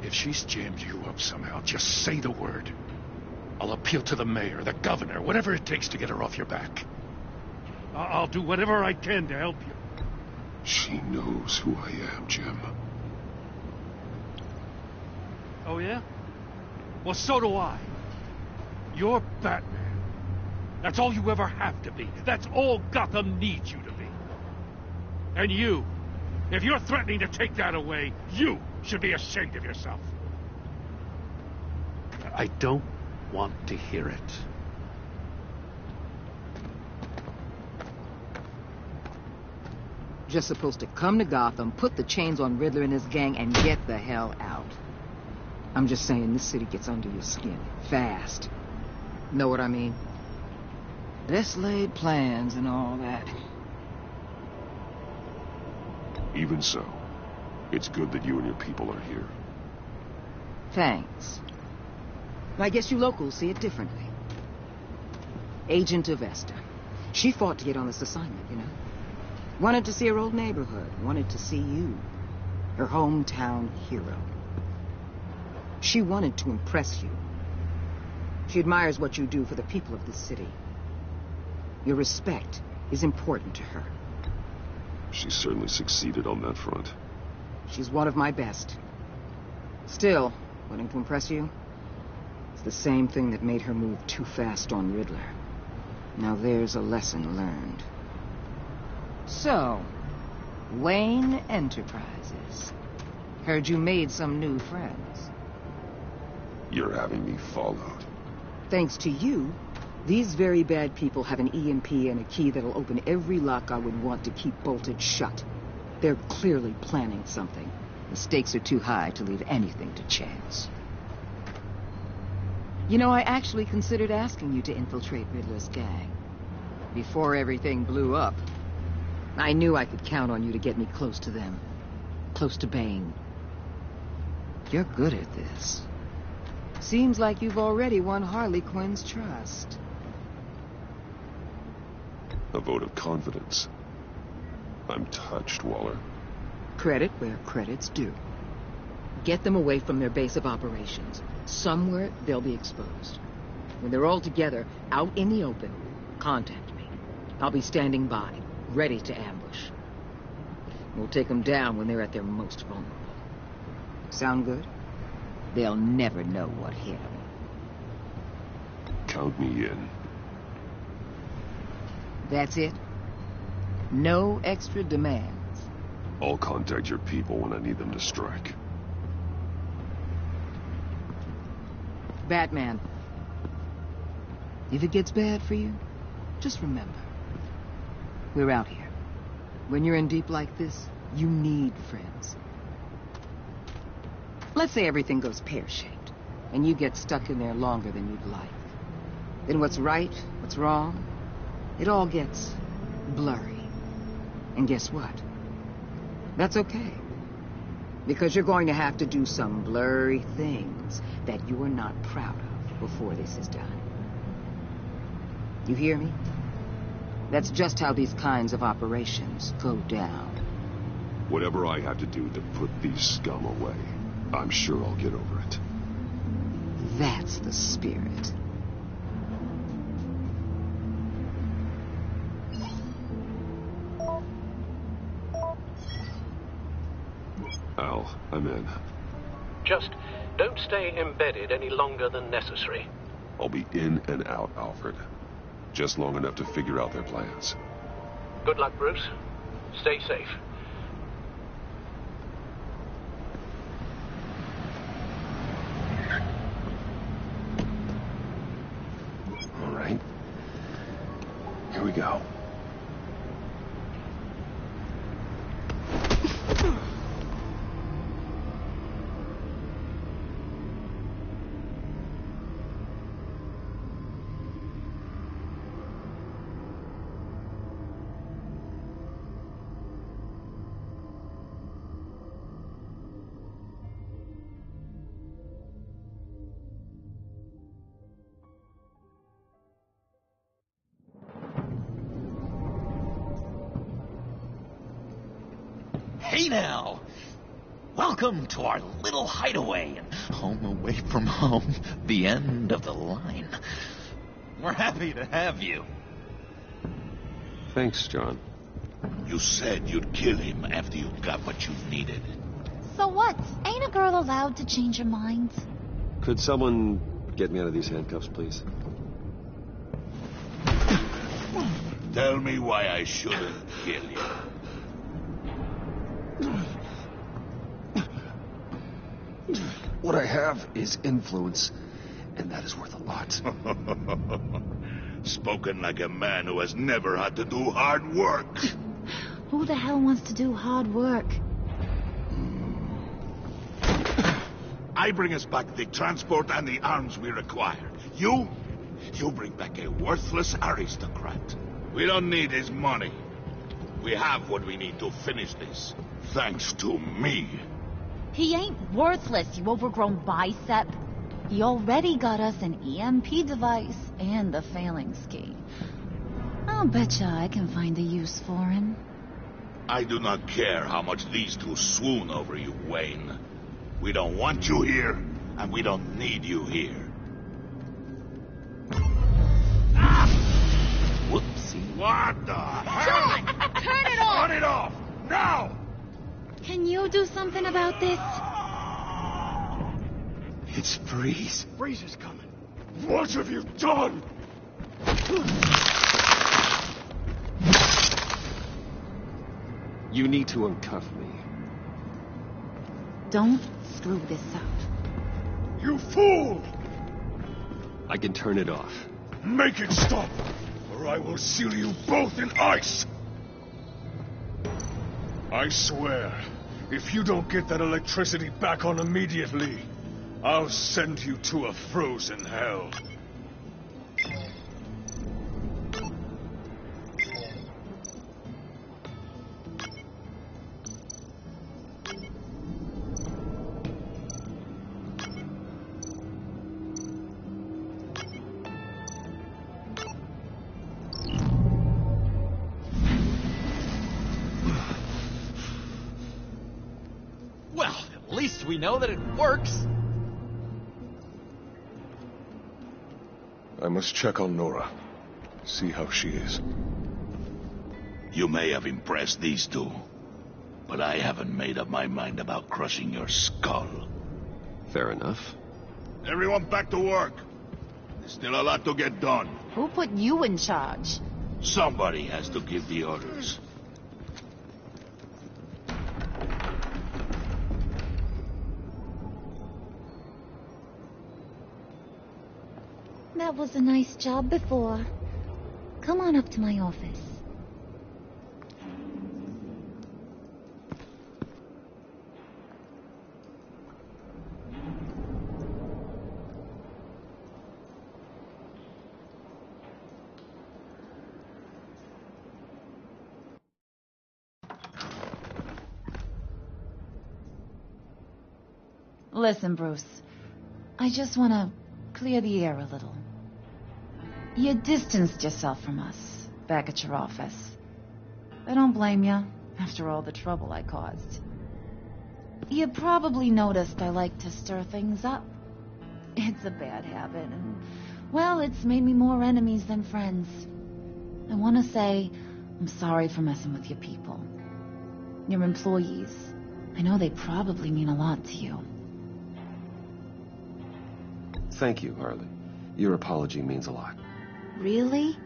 If she's jammed you up somehow, just say the word. I'll appeal to the mayor, the governor, whatever it takes to get her off your back. I'll do whatever I can to help you. She knows who I am, Jim. Oh, yeah? Well, so do I. You're Batman. That's all you ever have to be. That's all Gotham needs you to be. And you, if you're threatening to take that away, you should be ashamed of yourself. I don't want to hear it. Just supposed to come to Gotham, put the chains on Riddler and his gang, and get the hell out. I'm just saying, this city gets under your skin. Fast. Know what I mean? Best laid plans and all that. Even so, it's good that you and your people are here. Thanks. I guess you locals see it differently. Agent Avesta. She fought to get on this assignment, you know. Wanted to see her old neighborhood. Wanted to see you. Her hometown hero. She wanted to impress you. She admires what you do for the people of this city. Your respect is important to her. She certainly succeeded on that front. She's one of my best. Still, wanting to impress you? It's the same thing that made her move too fast on Riddler. Now there's a lesson learned. So, Wayne Enterprises. Heard you made some new friends. You're having me followed. Thanks to you, these very bad people have an EMP and a key that'll open every lock I would want to keep bolted shut. They're clearly planning something. The stakes are too high to leave anything to chance. You know, I actually considered asking you to infiltrate Riddler's gang. Before everything blew up, I knew I could count on you to get me close to them. Close to Bane. You're good at this. Seems like you've already won Harley Quinn's trust. A vote of confidence. I'm touched, Waller. Credit where credit's due. Get them away from their base of operations. Somewhere they'll be exposed. When they're all together, out in the open, contact me. I'll be standing by, ready to ambush. We'll take them down when they're at their most vulnerable. Sound good? They'll never know what hit them. Count me in. That's it? No extra demands? I'll contact your people when I need them to strike. Batman. If it gets bad for you, just remember. We're out here. When you're in deep like this, you need friends. Let's say everything goes pear-shaped, and you get stuck in there longer than you'd like. Then what's right, what's wrong, it all gets blurry. And guess what? That's okay. Because you're going to have to do some blurry things that you are not proud of before this is done. You hear me? That's just how these kinds of operations go down. Whatever I have to do to put these scum away, I'm sure I'll get over it. That's the spirit. Al, I'm in. Just don't stay embedded any longer than necessary. I'll be in and out, Alfred. Just long enough to figure out their plans. Good luck, Bruce. Stay safe. All right. Here we go. Hey now! Welcome to our little hideaway and home away from home, the end of the line. We're happy to have you. Thanks, John. You said you'd kill him after you got what you needed. So what? Ain't a girl allowed to change her mind? Could someone get me out of these handcuffs, please? Tell me why I shouldn't kill you. What I have is influence, and that is worth a lot. Spoken like a man who has never had to do hard work. Who the hell wants to do hard work? I bring us back the transport and the arms we require. You bring back a worthless aristocrat. We don't need his money. We have what we need to finish this. Thanks to me. He ain't worthless, you overgrown bicep. He already got us an EMP device and the failing ski. I'll betcha I can find a use for him. I do not care how much these two swoon over you, Wayne. We don't want you here, and we don't need you here. Whoopsie. What the hell? John! Turn it off! Turn it off! Now! Can you do something about this? It's Freeze. Freeze is coming. What have you done? You need to uncuff me. Don't screw this up. You fool! I can turn it off. Make it stop, or I will seal you both in ice! I swear, if you don't get that electricity back on immediately, I'll send you to a frozen hell. Well, at least we know that it works. I must check on Nora. See how she is. You may have impressed these two, but I haven't made up my mind about crushing your skull. Fair enough. Everyone back to work. There's still a lot to get done. Who put you in charge? Somebody has to give the orders. That was a nice job before. Come on up to my office. Listen, Bruce. I just want to clear the air a little. You distanced yourself from us back at your office. I don't blame you, after all the trouble I caused. You probably noticed I like to stir things up. It's a bad habit, and, well, it's made me more enemies than friends. I want to say I'm sorry for messing with your people. Your employees. I know they probably mean a lot to you. Thank you, Harley. Your apology means a lot. Really?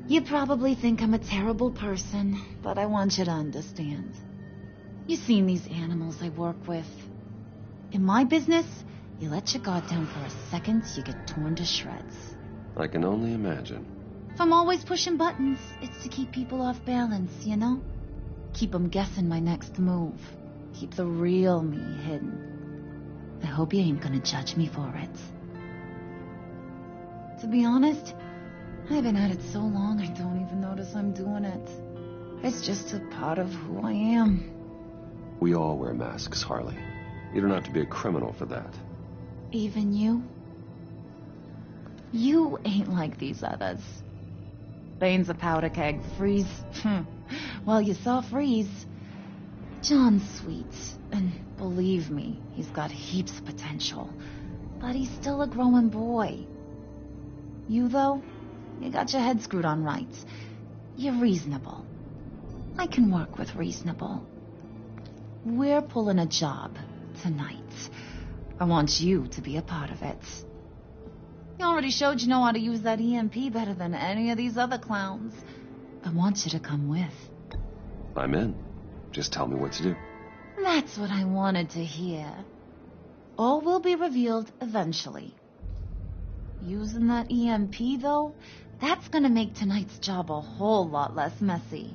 You probably think I'm a terrible person, but I want you to understand. You've seen these animals I work with. In my business, you let your guard down for a second, you get torn to shreds. I can only imagine. If I'm always pushing buttons, it's to keep people off balance, you know? Keep them guessing my next move. Keep the real me hidden. I hope you ain't gonna judge me for it. To be honest, I've been at it so long I don't even notice I'm doing it. It's just a part of who I am. We all wear masks, Harley. You don't have to be a criminal for that. Even you? You ain't like these others. Bane's a powder keg. Freeze. Well, you saw Freeze. John's sweet, and believe me, he's got heaps of potential. But he's still a growing boy. You, though, you got your head screwed on right. You're reasonable. I can work with reasonable. We're pulling a job tonight. I want you to be a part of it. You already showed you know how to use that EMP better than any of these other clowns. I want you to come with. I'm in. Just tell me what to do. That's what I wanted to hear. All will be revealed eventually. Using that EMP, though, that's gonna make tonight's job a whole lot less messy.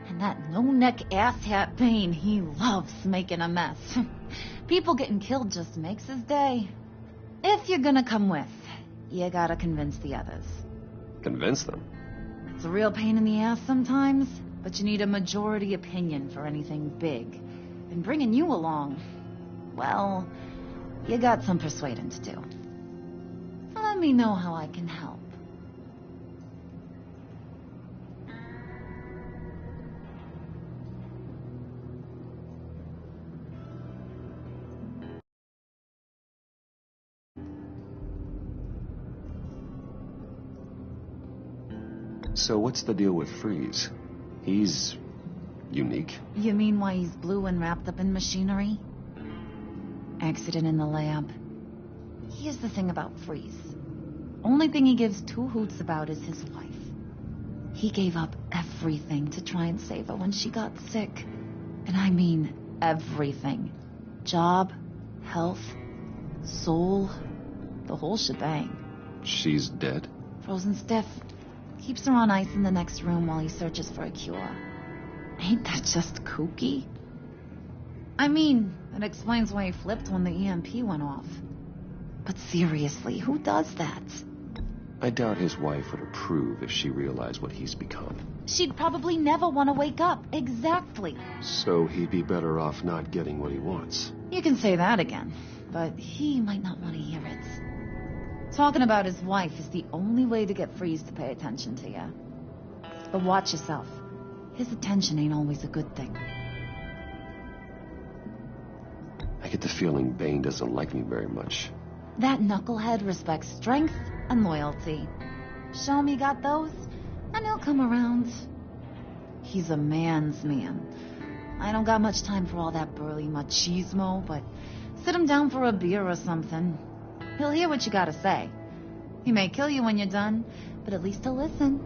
And that no-neck asshat Bane, he loves making a mess. People getting killed just makes his day. If you're gonna come with, you gotta convince the others. Convince them? It's a real pain in the ass sometimes, but you need a majority opinion for anything big. And bringing you along, well, you got some persuading to do. So let me know how I can help. So what's the deal with Freeze? He's unique. You mean why he's blue and wrapped up in machinery? Accident in the lab. Here's the thing about Freeze. Only thing he gives two hoots about is his wife. He gave up everything to try and save her when she got sick. And I mean everything. Job, health, soul, the whole shebang. She's dead? Frozen stiff. Keeps her on ice in the next room while he searches for a cure. Ain't that just kooky? I mean, it explains why he flipped when the EMP went off. But seriously, who does that? I doubt his wife would approve if she realized what he's become. She'd probably never want to wake up. Exactly. So he'd be better off not getting what he wants. You can say that again, but he might not want to hear it. Talking about his wife is the only way to get Freeze to pay attention to you. But watch yourself. His attention ain't always a good thing. I get the feeling Bane doesn't like me very much. That knucklehead respects strength and loyalty. Show me got those, and he'll come around. He's a man's man. I don't got much time for all that burly machismo, but sit him down for a beer or something. He'll hear what you gotta say. He may kill you when you're done, but at least he'll listen.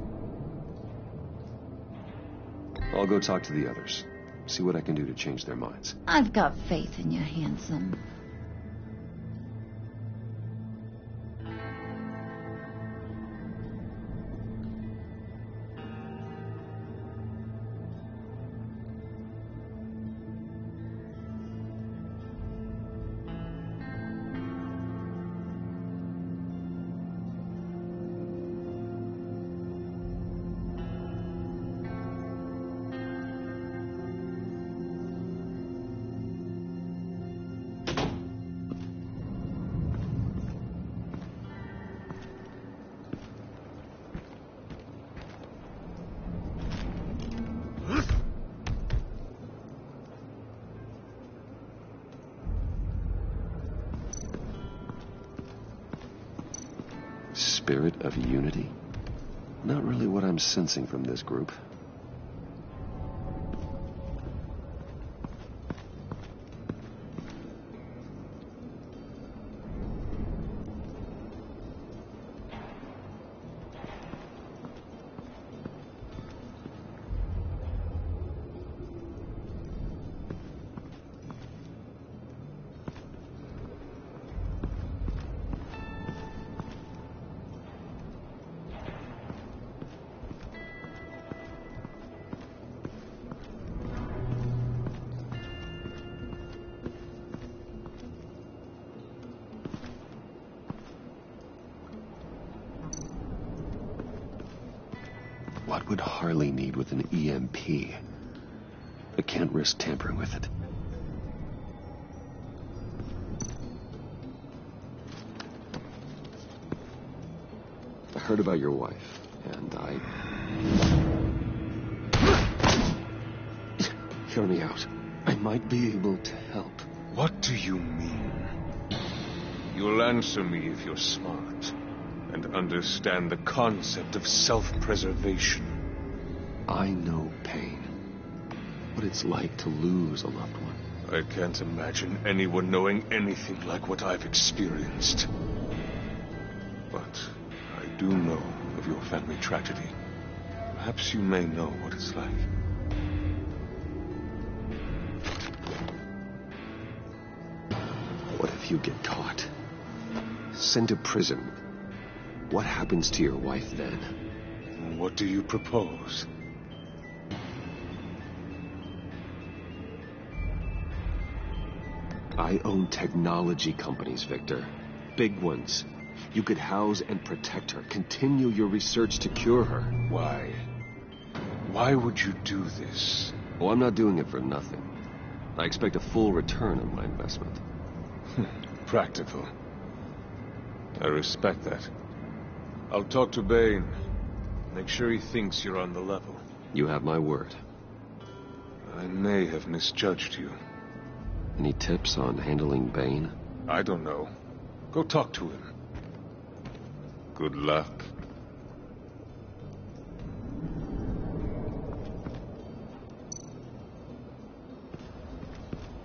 I'll go talk to the others. See what I can do to change their minds. I've got faith in you, handsome. Spirit of unity? Not really what I'm sensing from this group. What would Harley need with an EMP? I can't risk tampering with it. I heard about your wife, and Hear me out. I might be able to help. What do you mean? You'll answer me if you're smart and understand the concept of self-preservation. I know pain. What it's like to lose a loved one. I can't imagine anyone knowing anything like what I've experienced. But I do know of your family tragedy. Perhaps you may know what it's like. What if you get caught? Sent to prison? What happens to your wife then? What do you propose? I own technology companies, Victor. Big ones. You could house and protect her. Continue your research to cure her. Why? Why would you do this? Oh, I'm not doing it for nothing. I expect a full return on my investment. Practical. I respect that. I'll talk to Bane. Make sure he thinks you're on the level. You have my word. I may have misjudged you. Any tips on handling Bane? I don't know. Go talk to him. Good luck.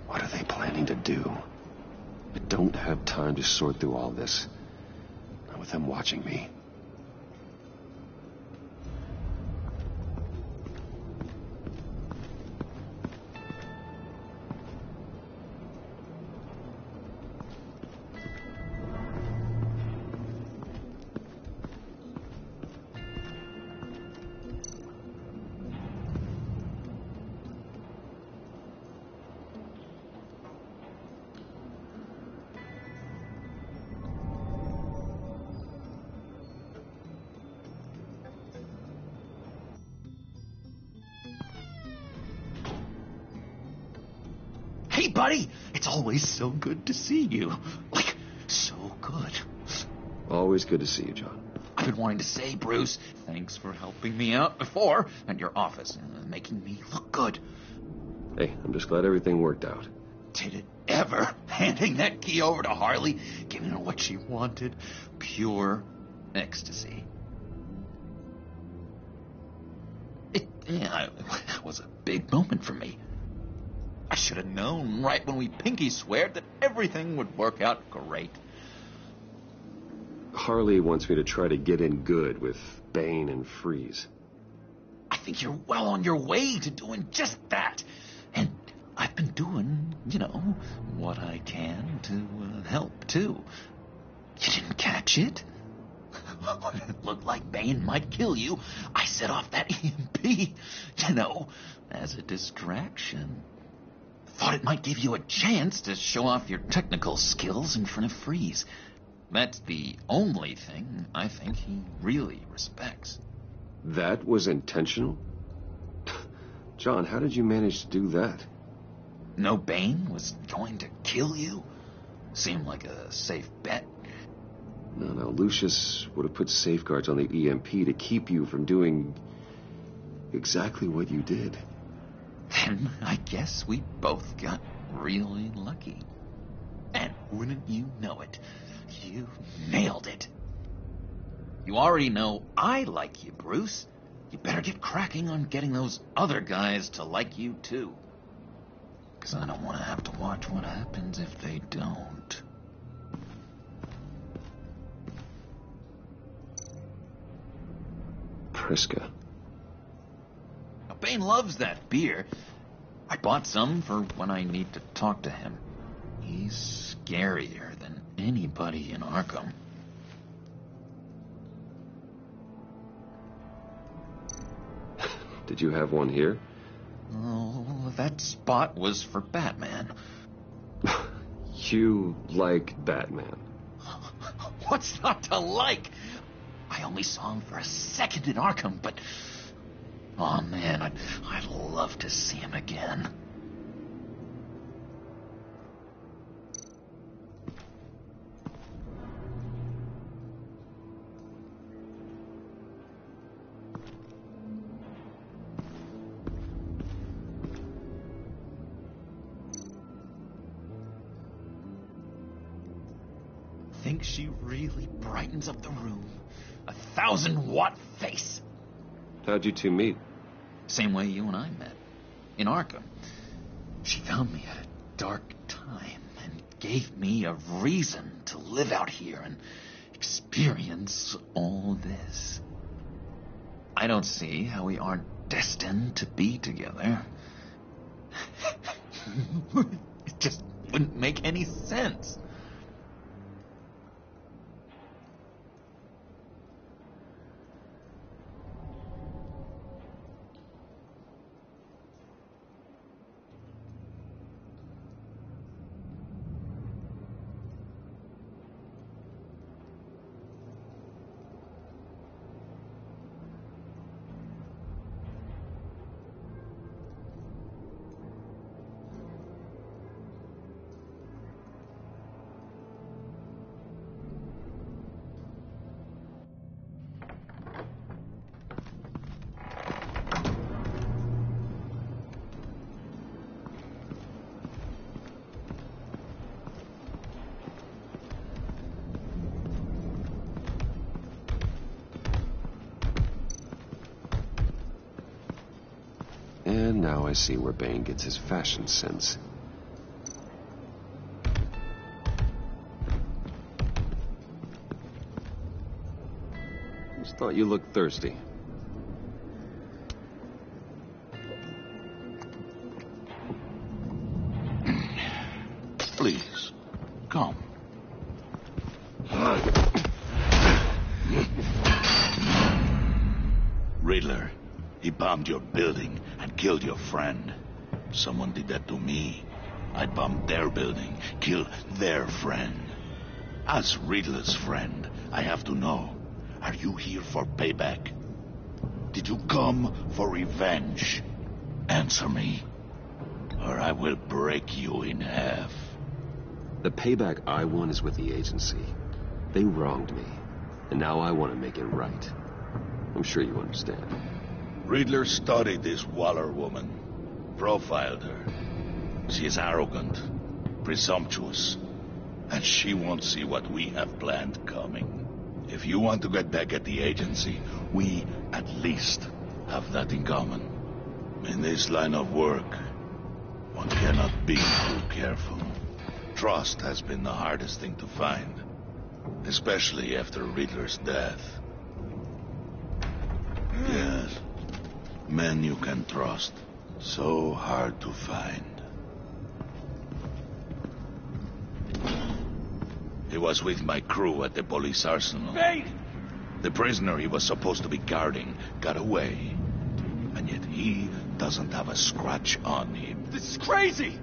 What are they planning to do? I don't have time to sort through all this. Not with them watching me. Hey, buddy! It's always so good to see you. Like, so good. Always good to see you, John. I've been wanting to say, Bruce, thanks for helping me out before, and your office, making me look good. Hey, I'm just glad everything worked out. Did it ever? Handing that key over to Harley, giving her what she wanted. Pure ecstasy. It was a big moment for me. I should have known right when we pinky sweared that everything would work out great. Harley wants me to try to get in good with Bane and Freeze. I think you're well on your way to doing just that. And I've been doing, what I can to help, too. You didn't catch it? When it looked like Bane might kill you, I set off that EMP, as a distraction. Thought it might give you a chance to show off your technical skills in front of Freeze. That's the only thing I think he really respects. That was intentional? John, how did you manage to do that? No Bane was going to kill you? Seemed like a safe bet. No, Lucius would have put safeguards on the EMP to keep you from doing exactly what you did. Then I guess we both got really lucky. And wouldn't you know it, you nailed it. You already know I like you, Bruce. You better get cracking on getting those other guys to like you, too. 'Cause I don't want to have to watch what happens if they don't. Priska. Now, Bane loves that beer. I bought some for when I need to talk to him. He's scarier than anybody in Arkham. Did you have one here? Oh, that spot was for Batman. You like Batman? What's not to like? I only saw him for a second in Arkham, but... oh, man, I'd love to see him again. think she really brightens up the room. 1,000-watt face. How'd you two meet? Same way you and I met. In Arkham. She found me at a dark time and gave me a reason to live out here and experience all this. I don't see how we aren't destined to be together. It just wouldn't make any sense. And now I see where Bane gets his fashion sense. Just thought you looked thirsty. Please, come. Riddler, he bombed your building and killed your friend. Someone did that to me. I bombed their building, killed their friend. As Riddler's friend, I have to know, are you here for payback? Did you come for revenge? Answer me, or I will break you in half. The payback I want is with the agency. They wronged me, and now I want to make it right. I'm sure you understand. Riddler studied this Waller woman, profiled her. She is arrogant, presumptuous, and she won't see what we have planned coming. If you want to get back at the agency, we at least have that in common. In this line of work, one cannot be too careful. Trust has been the hardest thing to find, especially after Riddler's death. Yes, men you can trust, so hard to find. He was with my crew at the police arsenal. Bane! The prisoner he was supposed to be guarding got away. And yet he doesn't have a scratch on him. This is crazy!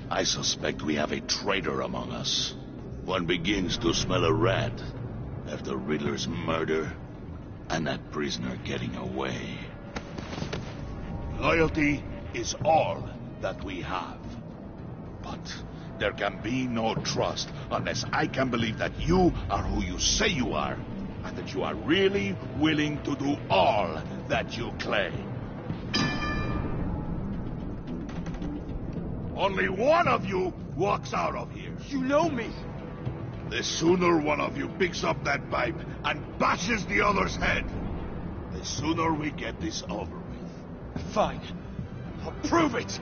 I suspect we have a traitor among us. One begins to smell a rat after Riddler's murder and that prisoner getting away. Loyalty is all that we have. But there can be no trust unless I can believe that you are who you say you are, and that you are really willing to do all that you claim. Only one of you walks out of here. You know me. The sooner one of you picks up that pipe and bashes the other's head, the sooner we get this over with. Fine. I'll prove it.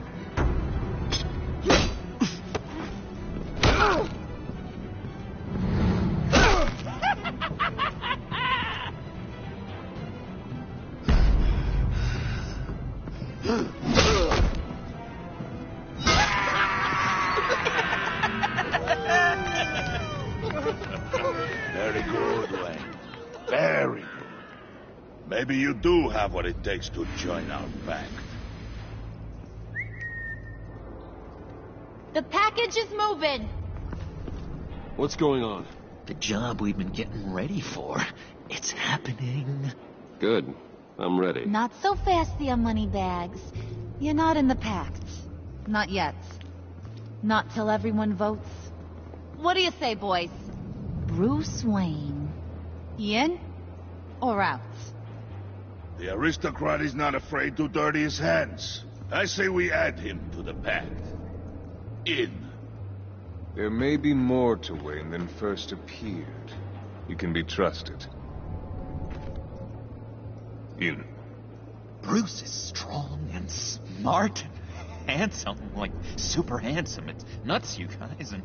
Very good, Wayne. Very good. Maybe you do have what it takes to join our pact. The package is moving. What's going on? The job we've been getting ready for. It's happening. Good. I'm ready. Not so fast, the Moneybags. You're not in the pact. Not yet. Not till everyone votes. What do you say, boys? Bruce Wayne. In or out? The aristocrat is not afraid to dirty his hands. I say we add him to the pact. In. There may be more to Wayne than first appeared. You can be trusted. In. Bruce is strong and smart and handsome, like super handsome. It's nuts, you guys. And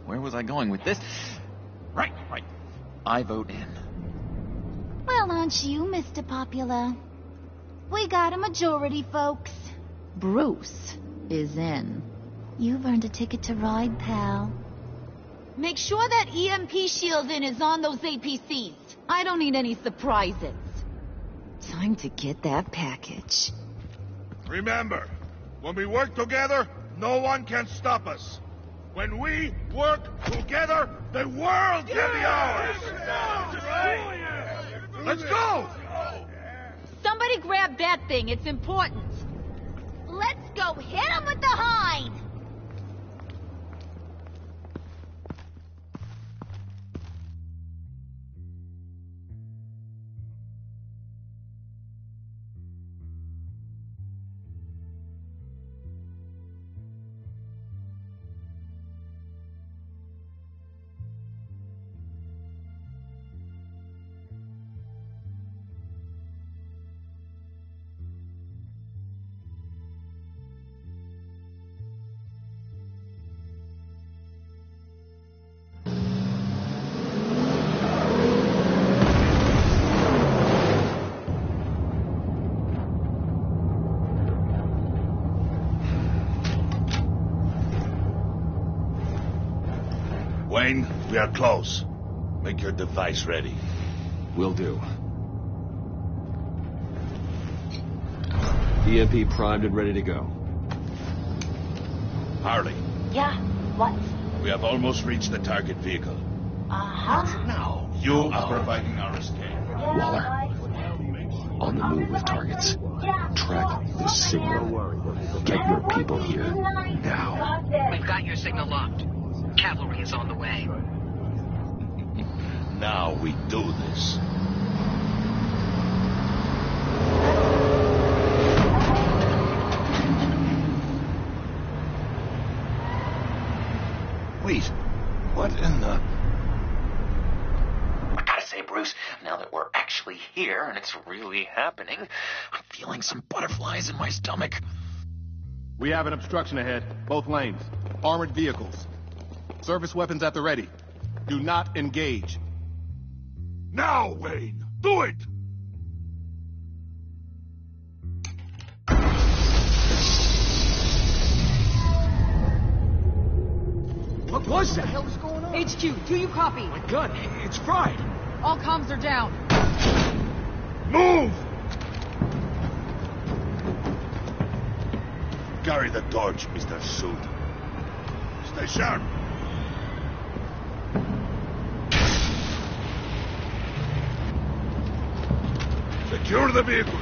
where was I going with this? Right. I vote in. Well, aren't you, Mr. Popular? We got a majority, folks. Bruce is in. You've earned a ticket to ride, pal. Make sure that EMP shielding is on those APCs. I don't need any surprises. Time to get that package. Remember, when we work together, no one can stop us. When we work together, the world can be ours! Let's go! Somebody grab that thing. It's important. Let's go hit him with the hind. Wayne, we are close. Make your device ready. Will do. EMP primed and ready to go. Harley, Yeah, what? we have almost reached the target vehicle. Uh-huh. Now, you are providing our escape. Waller, on the move with targets. Track this signal. Get your people here now. We've got your signal locked. Cavalry is on the way. Now we do this. Wait, what in the... I gotta say, Bruce, now that we're actually here and it's really happening, I'm feeling some butterflies in my stomach. We have an obstruction ahead, both lanes. Armored vehicles. Service weapons at the ready. Do not engage. Now, Wayne! Do it! What was that? What the hell is going on? HQ, do you copy? My gun, it's fried. All comms are down. Move! Carry the torch, Mr. Suit. Stay sharp. Secure the vehicle.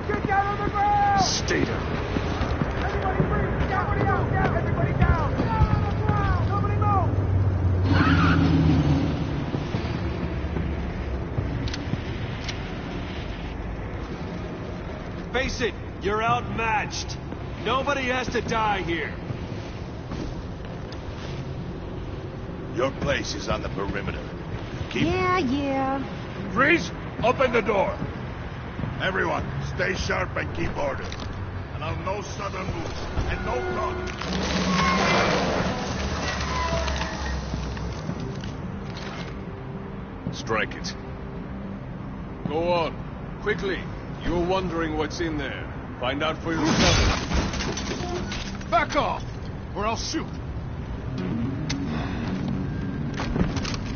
Get down on the ground! Stay down. Everybody breathe! Everybody out! Down! Everybody down! Down on the ground! Nobody move! Face it, you're outmatched. Nobody has to die here. Your place is on the perimeter. Keep... Yeah. Freeze! Open the door. Everyone, stay sharp and keep order. Allow no sudden moves and no talk. Strike it. Go on. Quickly. You're wondering what's in there. Find out for yourself. Back off, or I'll shoot.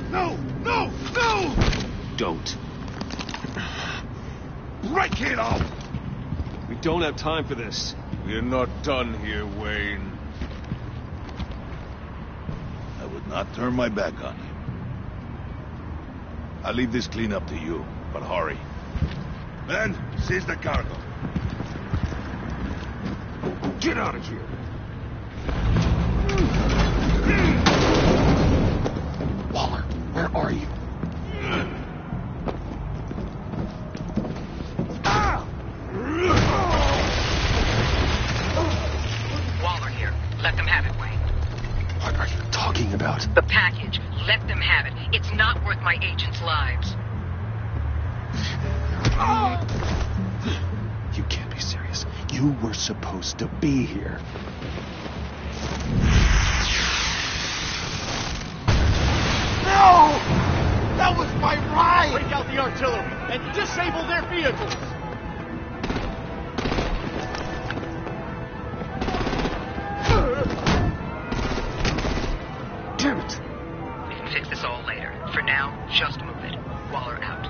No! No! No! Don't. Break it off! We don't have time for this. We're not done here, Wayne. I would not turn my back on you. I'll leave this clean up to you, but hurry. Then, seize the cargo. Get out of here. Waller, where are you? What are you talking about? The package. Let them have it. It's not worth my agents' lives. You can't be serious. You were supposed to be here. No! That was my ride! Break out the artillery and disable their vehicles! Damn it! We can fix this all later. For now, just move it. Waller out.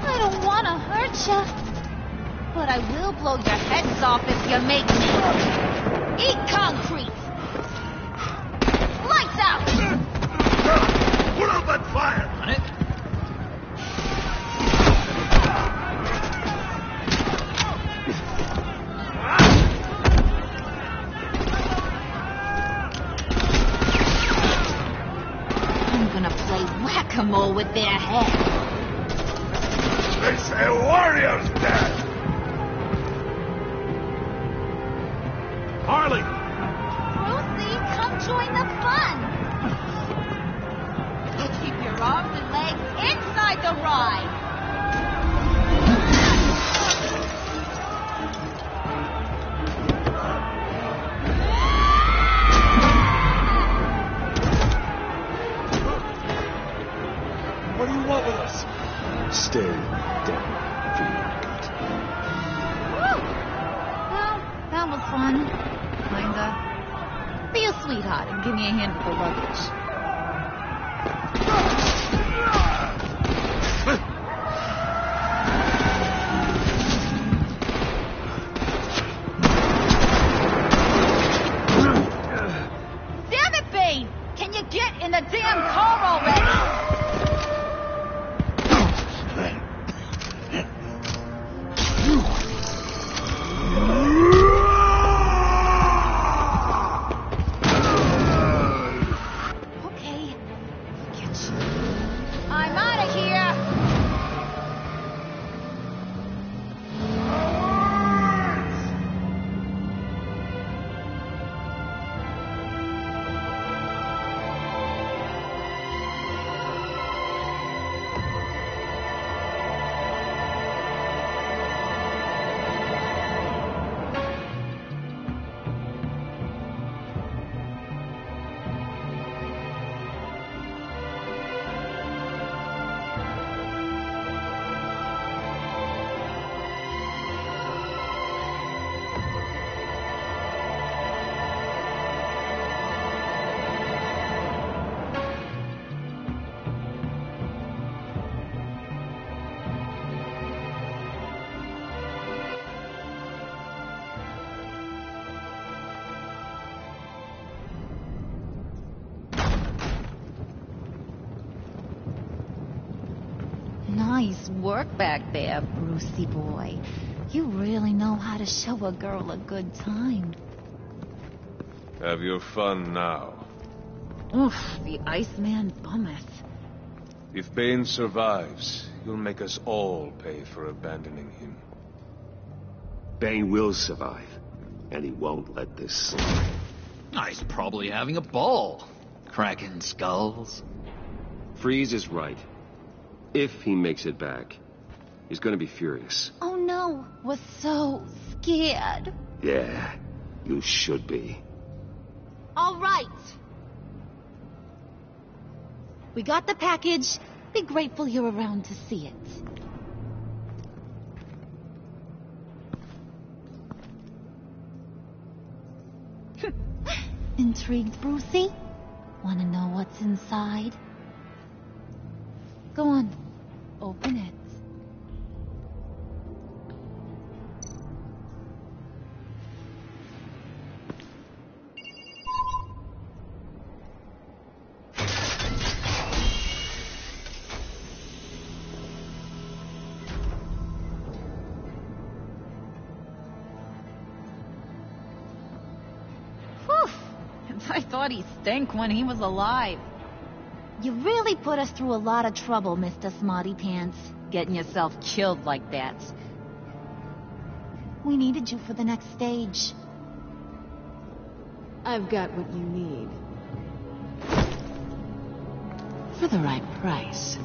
I don't want to hurt you, but I will blow your heads off if you make me. Eat concrete! Lights out! Put out that fire! On it? I'm gonna play whack-a-mole with their head. They say warrior's dead! Harley! Brucey, come join the fun! Keep your arms and legs inside the ride! What do you want with us? Stay down. Woo! Well, that was fun. Kinda. Be a sweetheart and give me a hand with the luggage. Damn it, Bane! Can you get in the damn car already? Okay. Get you. I'm out of here! Nice work back there, Brucey boy. You really know how to show a girl a good time. Have your fun now. Oof, the Iceman bummeth. If Bane survives, you'll make us all pay for abandoning him. Bane will survive, and he won't let this slide. He's probably having a ball. Cracking skulls. Freeze is right. If he makes it back, he's gonna be furious. Oh no, we're so scared. Yeah, you should be. All right. We got the package. Be grateful you're around to see it. Intrigued, Brucey? Want to know what's inside? Go on, open it. I thought he stank when he was alive. You really put us through a lot of trouble, Mr. Smarty Pants, getting yourself killed like that. We needed you for the next stage. I've got what you need. For the right price.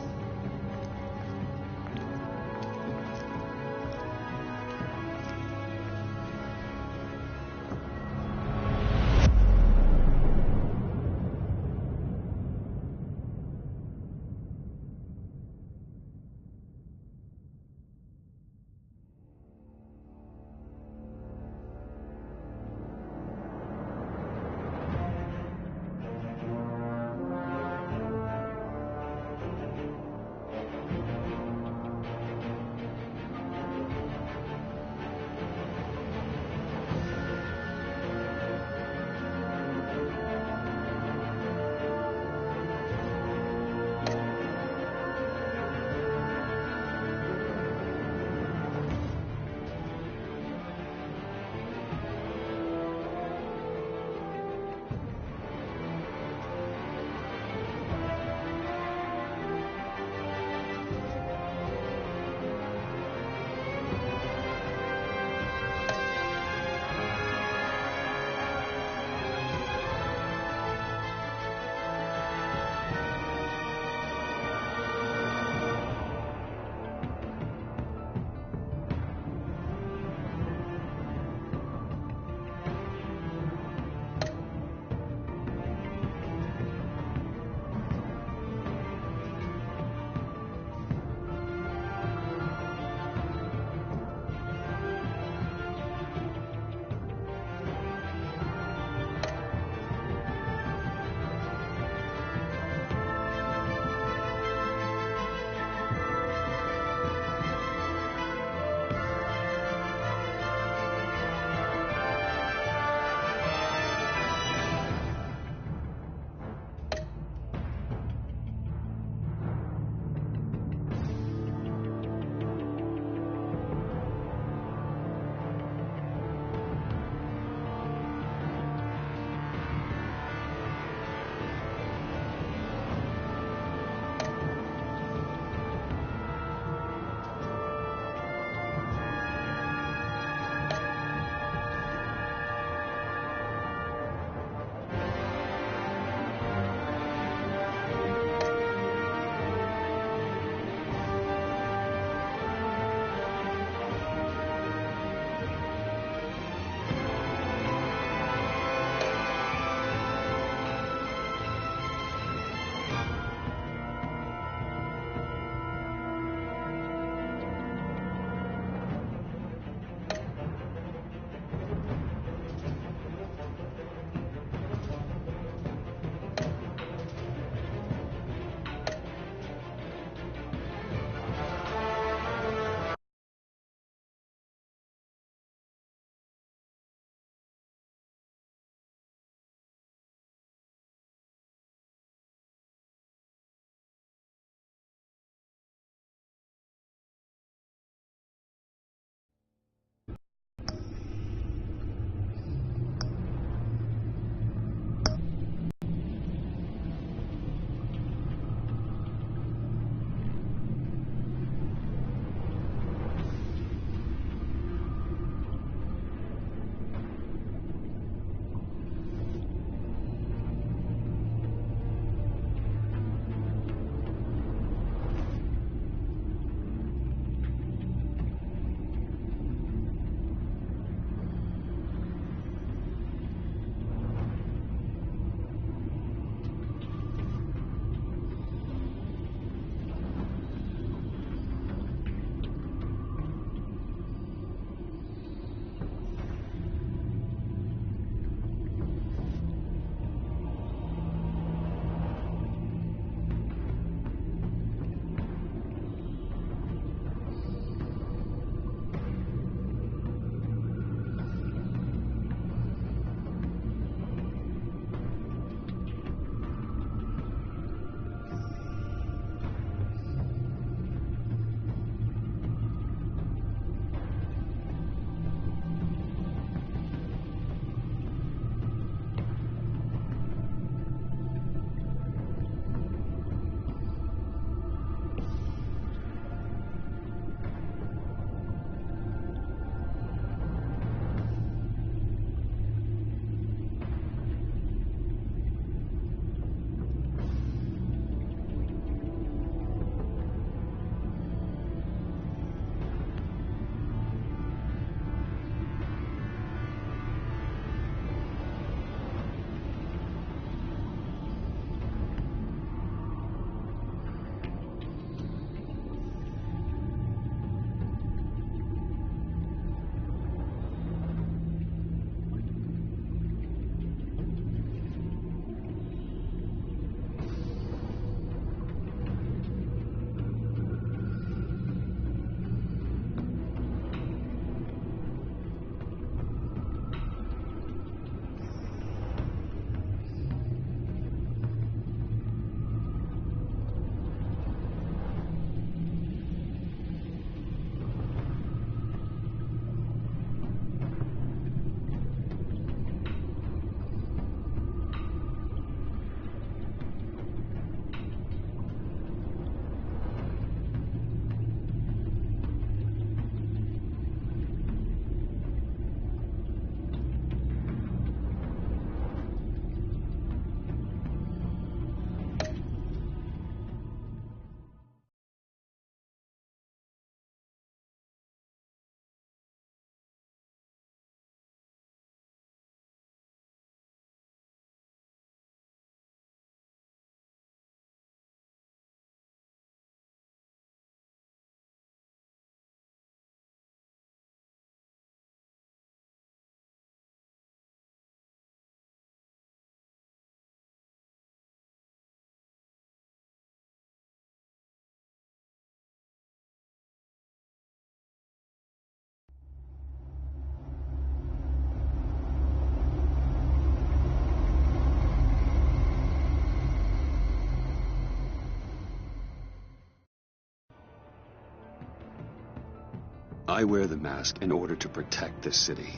I wear the mask in order to protect this city.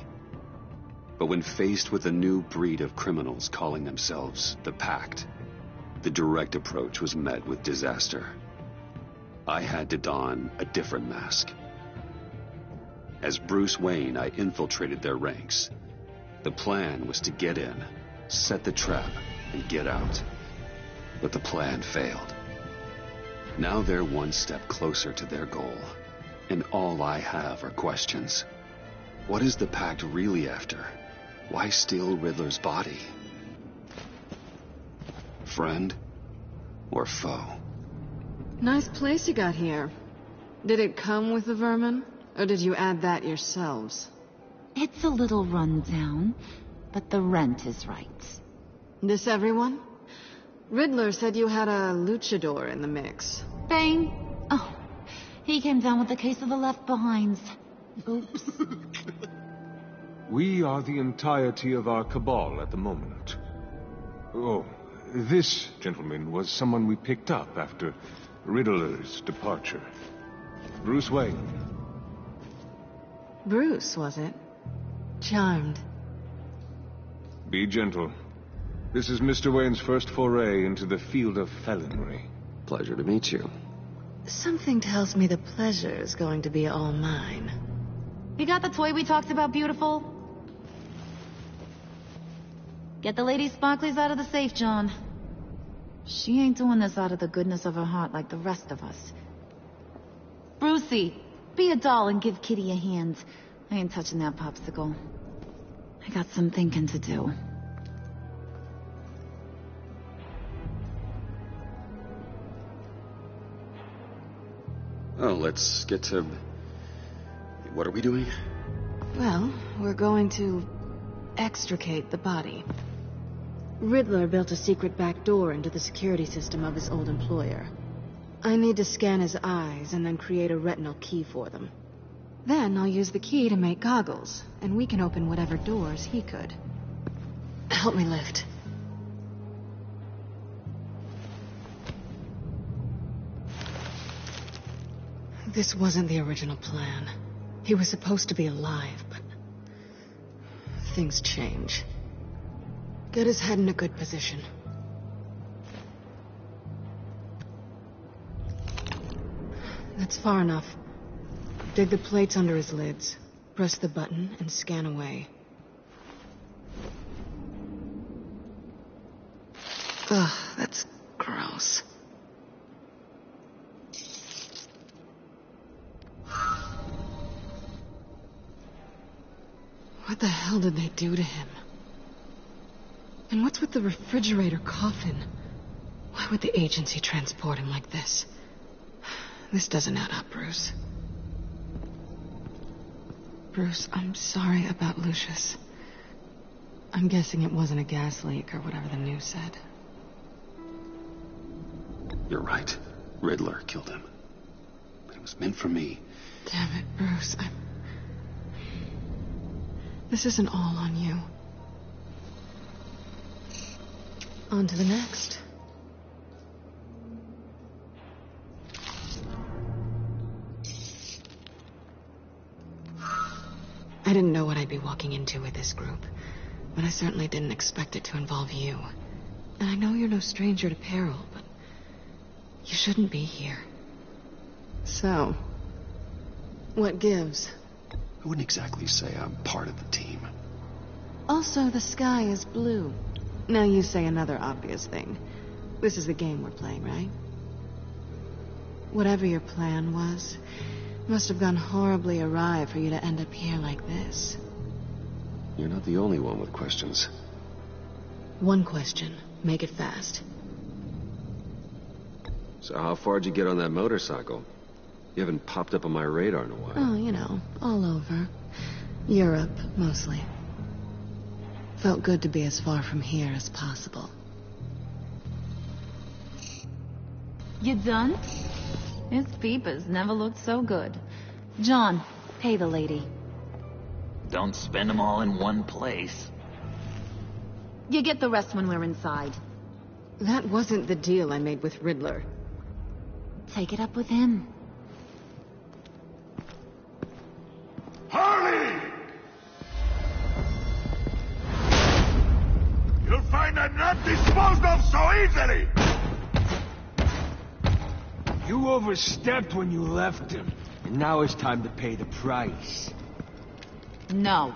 But when faced with a new breed of criminals calling themselves the Pact, the direct approach was met with disaster. I had to don a different mask. As Bruce Wayne, I infiltrated their ranks. The plan was to get in, set the trap, and get out. But the plan failed. Now they're one step closer to their goal, and all I have are questions. What is the Pact really after? Why steal Riddler's body? Friend or foe? Nice place you got here. Did it come with the vermin, or did you add that yourselves? It's a little run down, but the rent is right. This everyone? Riddler said you had a luchador in the mix. Bane? Oh, he came down with a case of the left behinds. Oops. We are the entirety of our cabal at the moment. Oh, this gentleman was someone we picked up after Riddler's departure. Bruce Wayne. Bruce, was it? Charmed. Be gentle. This is Mr. Wayne's first foray into the field of felonry. Pleasure to meet you. Something tells me the pleasure is going to be all mine. You got the toy we talked about, beautiful? Get the lady sparklies out of the safe, John. She ain't doing this out of the goodness of her heart like the rest of us. Brucey, be a doll and give Kitty a hand. I ain't touching that popsicle. I got some thinking to do. Oh, let's get to... What are we doing? Well, we're going to extricate the body. Riddler built a secret back door into the security system of his old employer. I need to scan his eyes and then create a retinal key for them. Then I'll use the key to make goggles, and we can open whatever doors he could. Help me lift. This wasn't the original plan. He was supposed to be alive, but things change. Get his head in a good position. That's far enough. Dig the plates under his lids, press the button, and scan away. Ugh, that's gross. What the hell did they do to him? And what's with the refrigerator coffin? Why would the agency transport him like this? This doesn't add up, Bruce. Bruce, I'm sorry about Lucius. I'm guessing it wasn't a gas leak or whatever the news said. You're right. Riddler killed him. But it was meant for me. Damn it, Bruce. This isn't all on you. On to the next. I didn't know what I'd be walking into with this group, but I certainly didn't expect it to involve you. And I know you're no stranger to peril, but you shouldn't be here. So, what gives? I wouldn't exactly say I'm part of the team. Also, the sky is blue. Now you say another obvious thing. This is the game we're playing, right? Whatever your plan was, must have gone horribly awry for you to end up here like this. You're not the only one with questions. One question. Make it fast. So how far'd you get on that motorcycle? You haven't popped up on my radar in a while. Oh, you know, all over. Europe, mostly. Felt good to be as far from here as possible. You done? His peepers never looked so good. John, pay the lady. Don't spend them all in one place. You get the rest when we're inside. That wasn't the deal I made with Riddler. Take it up with him. are not disposed of so easily! You overstepped when you left him, and now it's time to pay the price. No.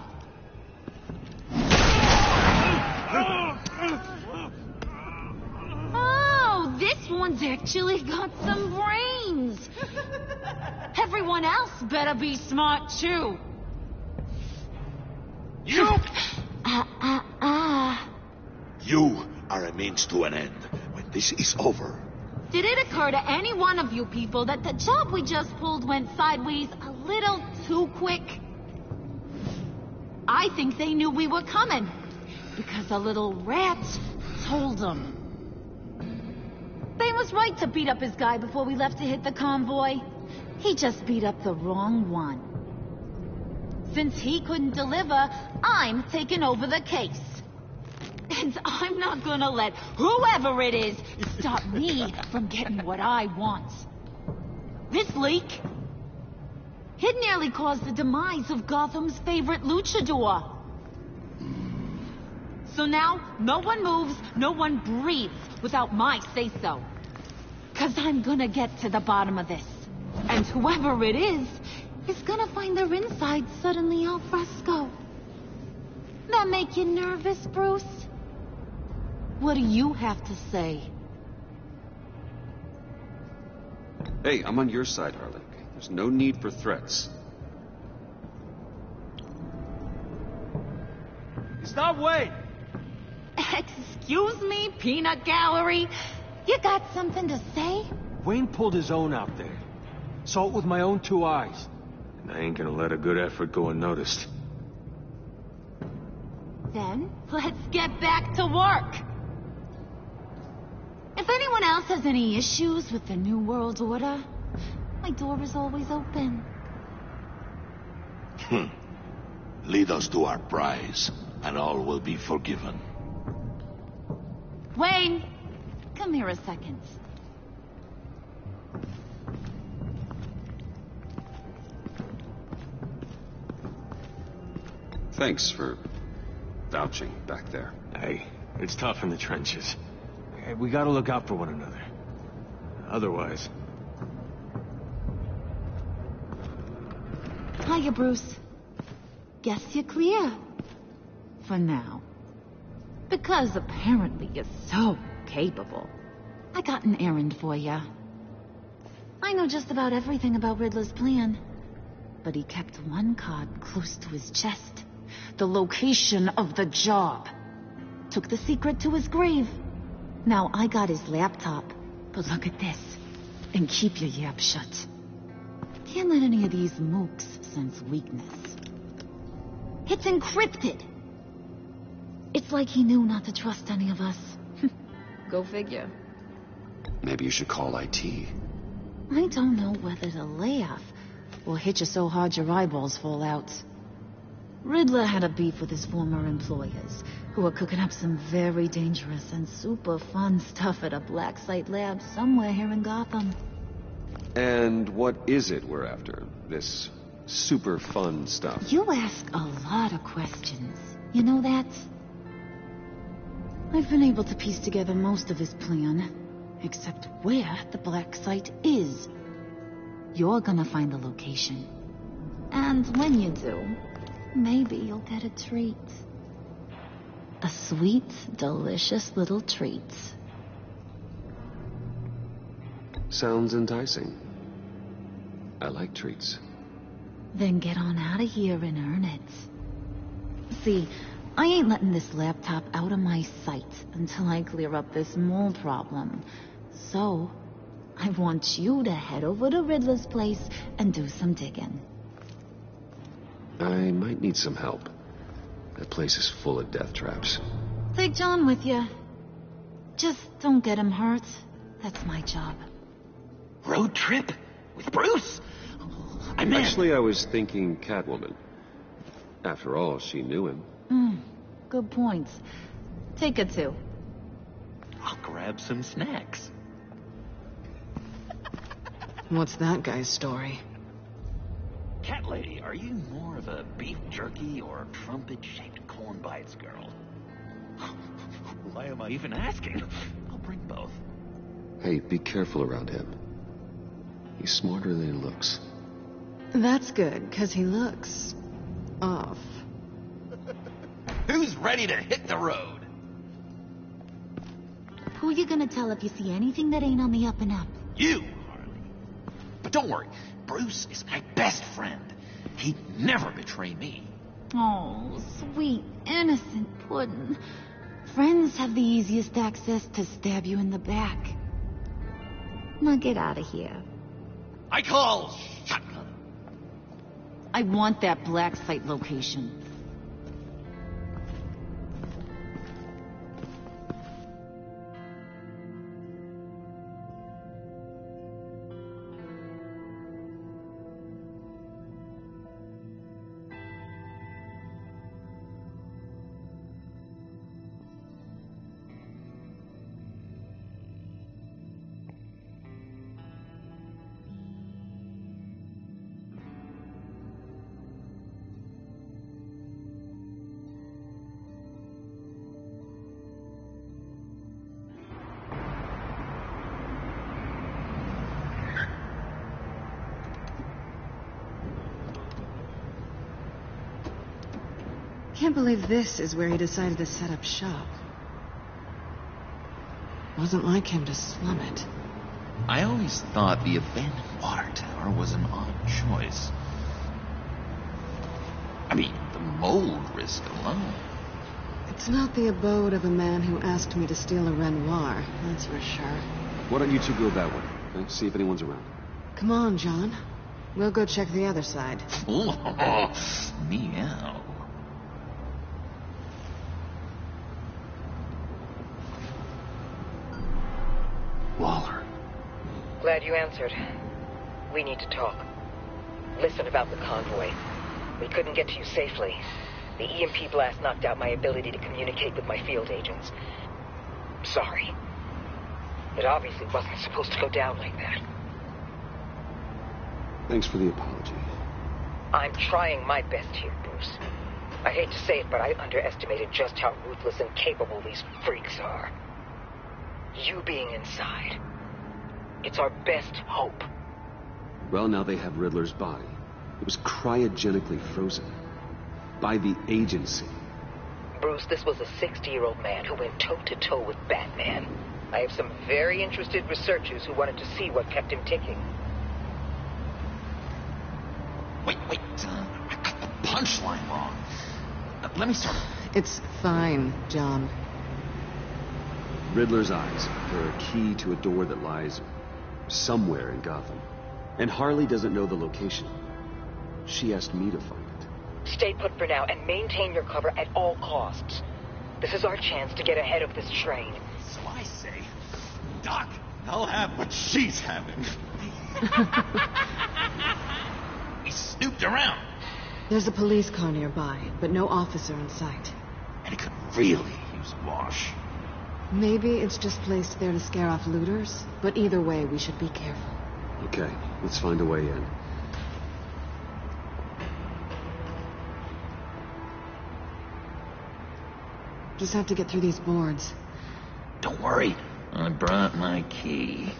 Oh, this one's actually got some brains. Everyone else better be smart too. You! You are a means to an end. When this is over, Did it occur to any one of you people that the job we just pulled went sideways a little too quick? I think they knew we were coming, because a little rat told them. They was right to beat up his guy before we left to hit the convoy. He just beat up the wrong one. Since he couldn't deliver, I'm taking over the case. And I'm not gonna let whoever it is stop me from getting what I want. This leak, it nearly caused the demise of Gotham's favorite luchador. So now, no one moves, no one breathes without my say-so. 'Cause I'm gonna get to the bottom of this. And whoever it is gonna find their inside suddenly al fresco. That make you nervous, Bruce? What do you have to say? Hey, I'm on your side, Harley. There's no need for threats. Stop waiting! Excuse me, peanut gallery? You got something to say? Wayne pulled his own out there. Saw it with my own 2 eyes. And I ain't gonna let a good effort go unnoticed. Then, let's get back to work. If anyone else has any issues with the New World Order, my door is always open. Lead us to our prize, and all will be forgiven. Wayne, come here a second. Thanks for vouching back there. Hey, it's tough in the trenches. Hey, we gotta look out for one another. Otherwise... Hiya, Bruce. Guess you're clear. For now. Because apparently you're so capable. I got an errand for ya. I know just about everything about Riddler's plan. But he kept one card close to his chest. The location of the job. Took the secret to his grave. Now I got his laptop. But look at this. And keep your yap shut. Can't let any of these mooks sense weakness. It's encrypted. It's like he knew not to trust any of us. Go figure. Maybe you should call IT. I don't know whether to laugh or hit you so hard your eyeballs fall out. Riddler had a beef with his former employers, who were cooking up some very dangerous and super fun stuff at a black site lab somewhere here in Gotham. And what is it we're after? This super fun stuff? You ask a lot of questions. You know that? I've been able to piece together most of his plan, except where the black site is. You're gonna find the location. And when you do, maybe you'll get a treat. A sweet, delicious little treat. Sounds enticing. I like treats. Then get on out of here and earn it. See, I ain't letting this laptop out of my sight until I clear up this mole problem. So, I want you to head over to Riddler's place and do some digging. I might need some help. That place is full of death traps. Take John with you. Just don't get him hurt. That's my job. Road trip? With Bruce? I'm in. Actually, I was thinking Catwoman. After all, she knew him. Good point. Take it too. I'll grab some snacks. What's that guy's story? Cat lady, are you more of a beef jerky or trumpet-shaped corn bites girl? Why am I even asking? I'll bring both. Hey, be careful around him. He's smarter than he looks. That's good, because he looks... off. Who's ready to hit the road? Who you gonna tell if you see anything that ain't on the up and up? You, Harley. But don't worry, Bruce is my best friend. He'd never betray me. Oh, sweet, innocent Puddin'. Friends have the easiest access to stab you in the back. Now get out of here. I call shotgun. I want that black site location. Can't believe this is where he decided to set up shop. Wasn't like him to slum it. I always thought the abandoned water tower was an odd choice. I mean, the mold risk alone. It's not the abode of a man who asked me to steal a Renoir, that's for sure. Why don't you two go that way? Okay? See if anyone's around. Come on, John. We'll go check the other side. Meow. Waller. Glad you answered. We need to talk. Listen about the convoy. We couldn't get to you safely. The EMP blast knocked out my ability to communicate with my field agents. Sorry. It obviously wasn't supposed to go down like that. Thanks for the apology. I'm trying my best here, Bruce. I hate to say it, but I underestimated just how ruthless and capable these freaks are. You being inside. It's our best hope. Well, now they have Riddler's body. It was cryogenically frozen. By the agency. Bruce, this was a 60-year-old man who went toe-to-toe with Batman. I have some very interested researchers who wanted to see what kept him ticking. Wait, I got the punchline wrong. Let me start. It's fine, John. Riddler's eyes. They're a key to a door that lies somewhere in Gotham. And Harley doesn't know the location. She asked me to find it. Stay put for now and maintain your cover at all costs. This is our chance to get ahead of this train. So I say, Doc, I'll have what she's having. We snooped around. There's a police car nearby, but no officer in sight. And it could really use a wash. Maybe it's just placed there to scare off looters, but either way, we should be careful. Okay, let's find a way in. Just have to get through these boards. Don't worry, I brought my key.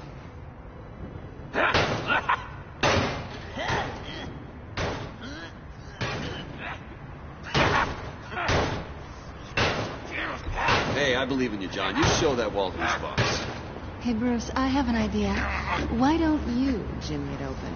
Hey, I believe in you, John. You show that wall who's boss. Hey, Bruce, I have an idea. Why don't you jimmy it open?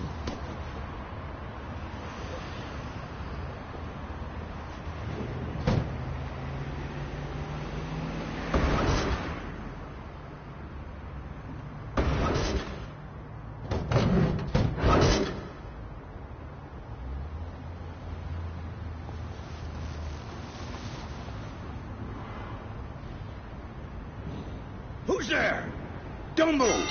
Who's there? Don't move!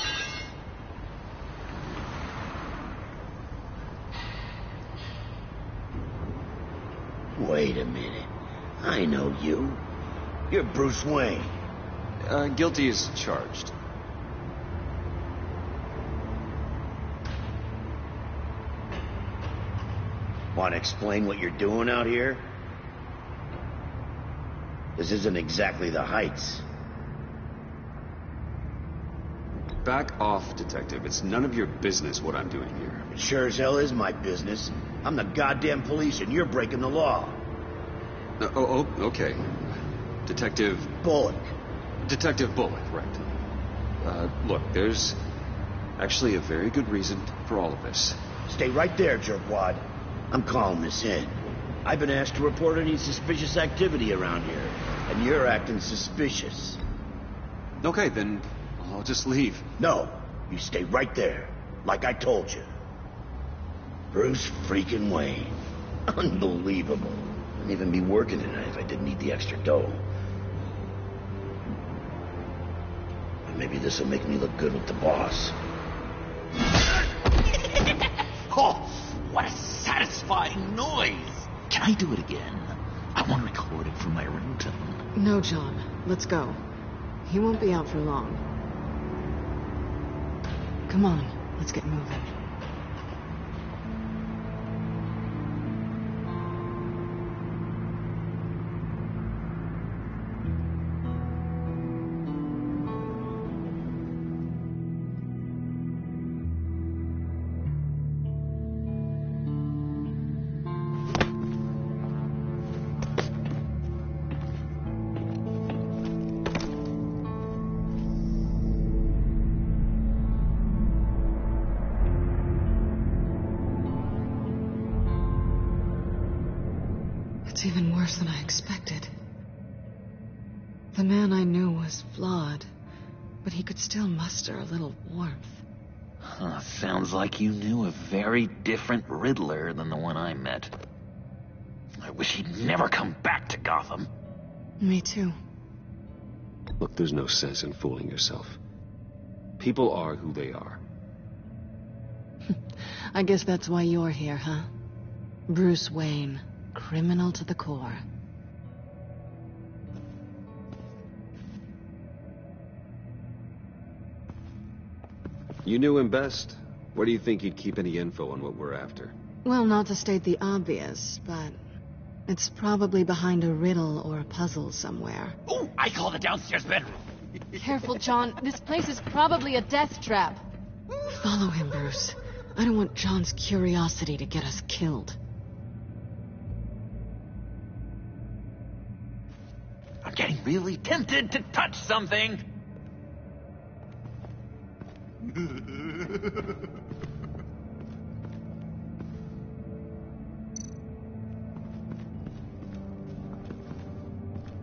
Wait a minute. I know you. You're Bruce Wayne. Guilty as charged. Want to explain what you're doing out here? This isn't exactly the Heights. Back off, Detective. It's none of your business what I'm doing here. It sure as hell is my business. I'm the goddamn police and you're breaking the law. Okay. Detective... Bullock. Detective Bullock, right. Look, there's actually a very good reason for all of this. Stay right there, jerkwad. I'm calling this in. I've been asked to report any suspicious activity around here, and you're acting suspicious. Okay, then I'll just leave. No, you stay right there, like I told you. Bruce freaking Wayne. Unbelievable. Wouldn't even be working tonight if I didn't need the extra dough. And maybe this will make me look good with the boss. Oh, what a satisfying noise! Can I do it again? I want to record it for my ringtone. No, John. Let's go. He won't be out for long. Come on, let's get moving. It's even worse than I expected. The man I knew was flawed, but he could still muster a little warmth. Sounds like you knew a very different Riddler than the one I met. I wish he'd never come back to Gotham. Me too. Look, there's no sense in fooling yourself. People are who they are. I guess that's why you're here, huh? Bruce Wayne. Criminal to the core. You knew him best. Where do you think he'd keep any info on what we're after? Well, not to state the obvious, but it's probably behind a riddle or a puzzle somewhere. Oh, I call the downstairs bedroom. Careful, John. This place is probably a death trap. Follow him, Bruce. I don't want John's curiosity to get us killed. I'm getting really tempted to touch something.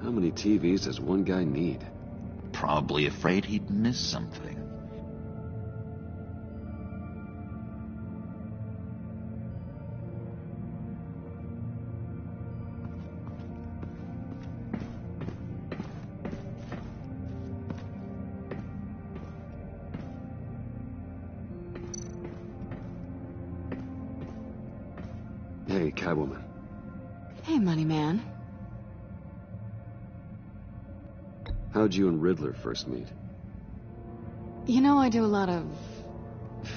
How many TVs does one guy need? Probably afraid he'd miss something. Hey, Catwoman. Hey, Money Man. How'd you and Riddler first meet? You know, I do a lot of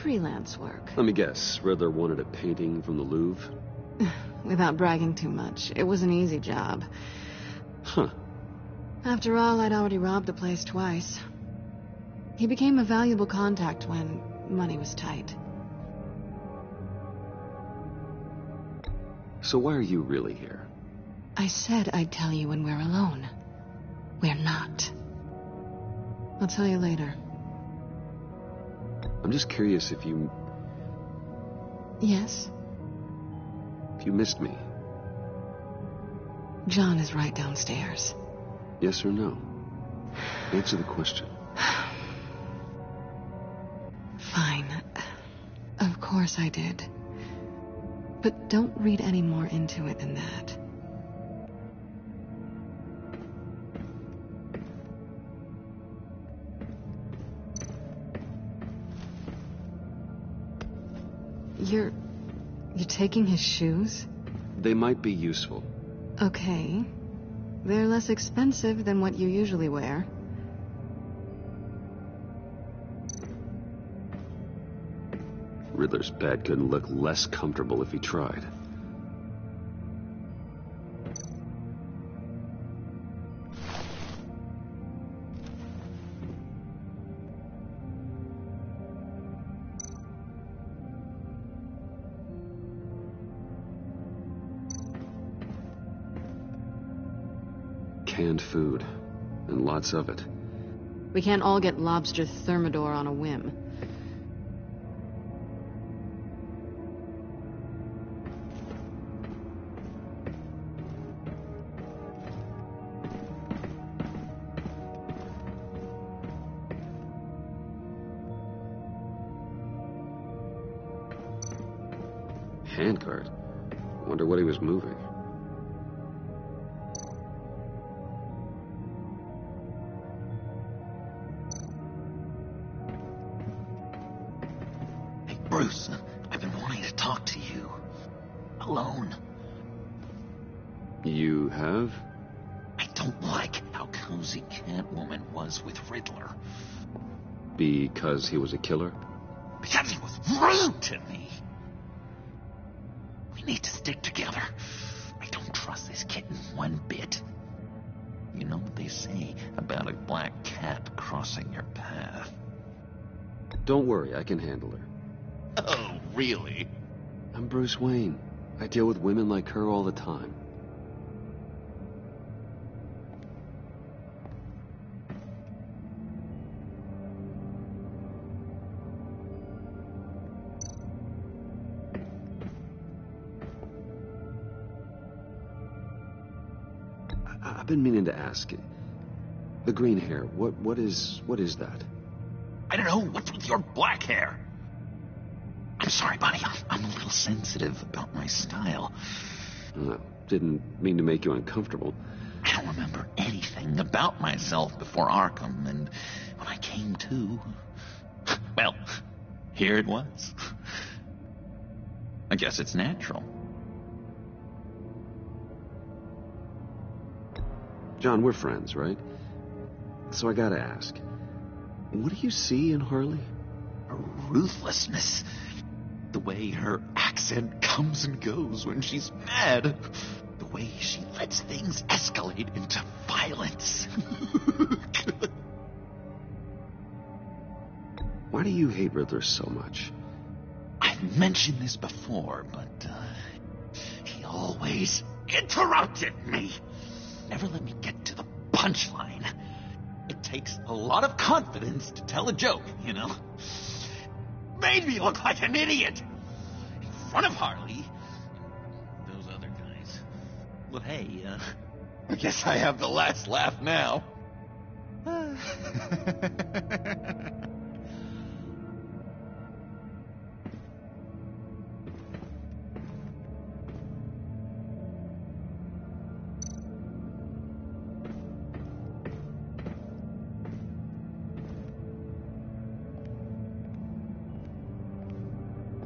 freelance work. Let me guess, Riddler wanted a painting from the Louvre? Without bragging too much, it was an easy job. Huh. After all, I'd already robbed the place twice. He became a valuable contact when money was tight. So why are you really here? I said I'd tell you when we're alone. We're not. I'll tell you later. I'm just curious if you... Yes? If you missed me. John is right downstairs. Yes or no? Answer the question. Fine. Of course I did. But don't read any more into it than that. You're taking his shoes? They might be useful. Okay. They're less expensive than what you usually wear. Riddler's bed couldn't look less comfortable if he tried. canned food, and lots of it. We can't all get lobster thermidor on a whim. Handcart? Wonder what he was moving. Hey, Bruce, I've been wanting to talk to you. Alone. You have? I don't like how cozy Catwoman was with Riddler. Because he was a killer? Because he was rude to me. We need to stick together. I don't trust this kitten one bit. You know what they say about a black cat crossing your path? Don't worry, I can handle her. Oh, really? I'm Bruce Wayne. I deal with women like her all the time. I've been meaning to ask. The green hair, what is that? I don't know. What's with your black hair? I'm sorry, buddy. I'm a little sensitive about my style. Didn't mean to make you uncomfortable. I don't remember anything about myself before Arkham, and when I came to, well, here it was. I guess it's natural. John, we're friends, right? So I gotta ask, what do you see in Harley? Her ruthlessness. The way her accent comes and goes when she's mad. The way she lets things escalate into violence. Why do you hate Riddler so much? I've mentioned this before, but he always interrupted me. Never let me get to the punchline. It takes a lot of confidence to tell a joke, you know? Made me look like an idiot in front of Harley and those other guys. Well, hey, I guess I have the last laugh now.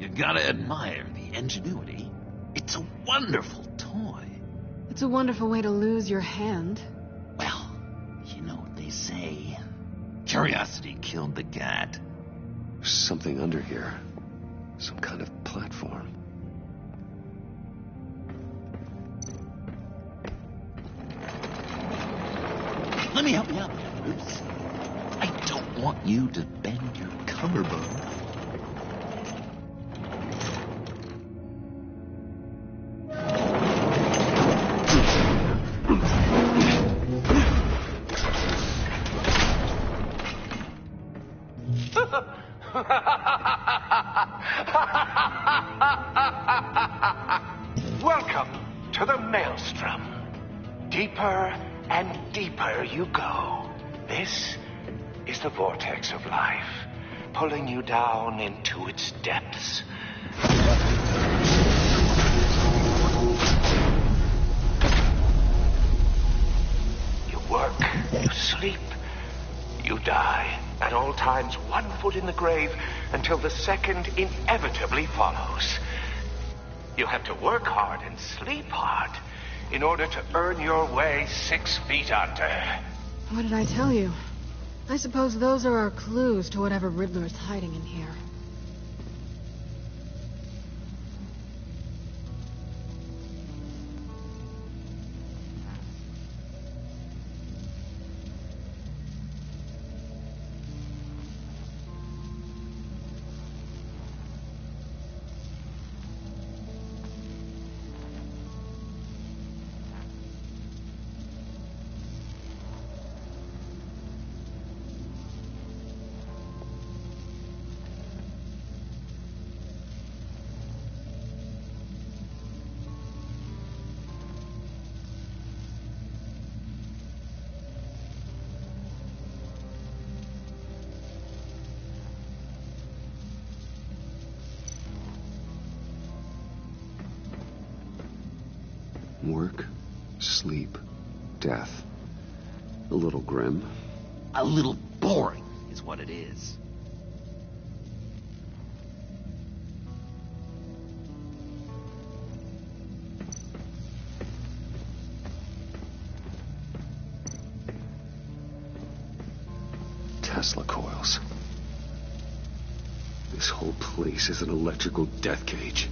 You gotta admire the ingenuity. It's a wonderful toy. It's a wonderful way to lose your hand. Well, you know what they say. Curiosity killed the cat. There's something under here. Some kind of platform. Let me help you out there, Bruce. I don't want you to bend your collarbone. Welcome to the Maelstrom. Deeper and deeper you go. This is the vortex of life, pulling you down into its depths. You work, you sleep, you die. At all times, 1 foot in the grave until the second inevitably follows. You have to work hard and sleep hard in order to earn your way 6 feet under. What did I tell you? I suppose those are our clues to whatever Riddler is hiding in here. Work, sleep, death. A little grim. A little boring is what it is. Tesla coils. This whole place is an electrical death cage.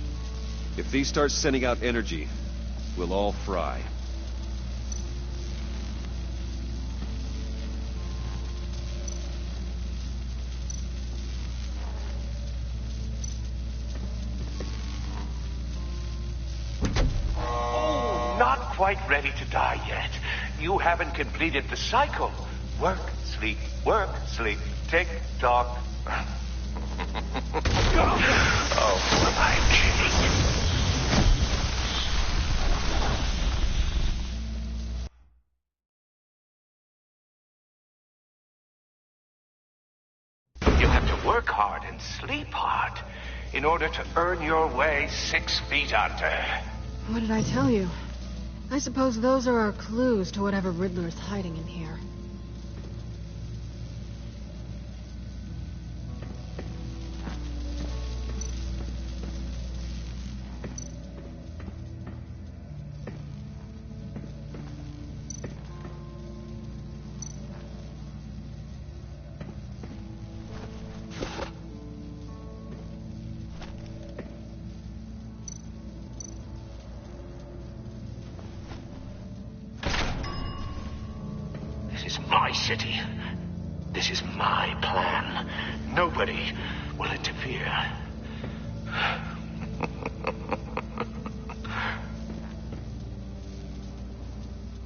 If these start sending out energy, we'll all fry. Oh, not quite ready to die yet. You haven't completed the cycle. Work, sleep, tick, tock. Oh, am I kidding? You have to work hard and sleep hard in order to earn your way 6 feet under. What did I tell you? I suppose those are our clues to whatever Riddler's hiding in here. This is my city. This is my plan. Nobody will interfere.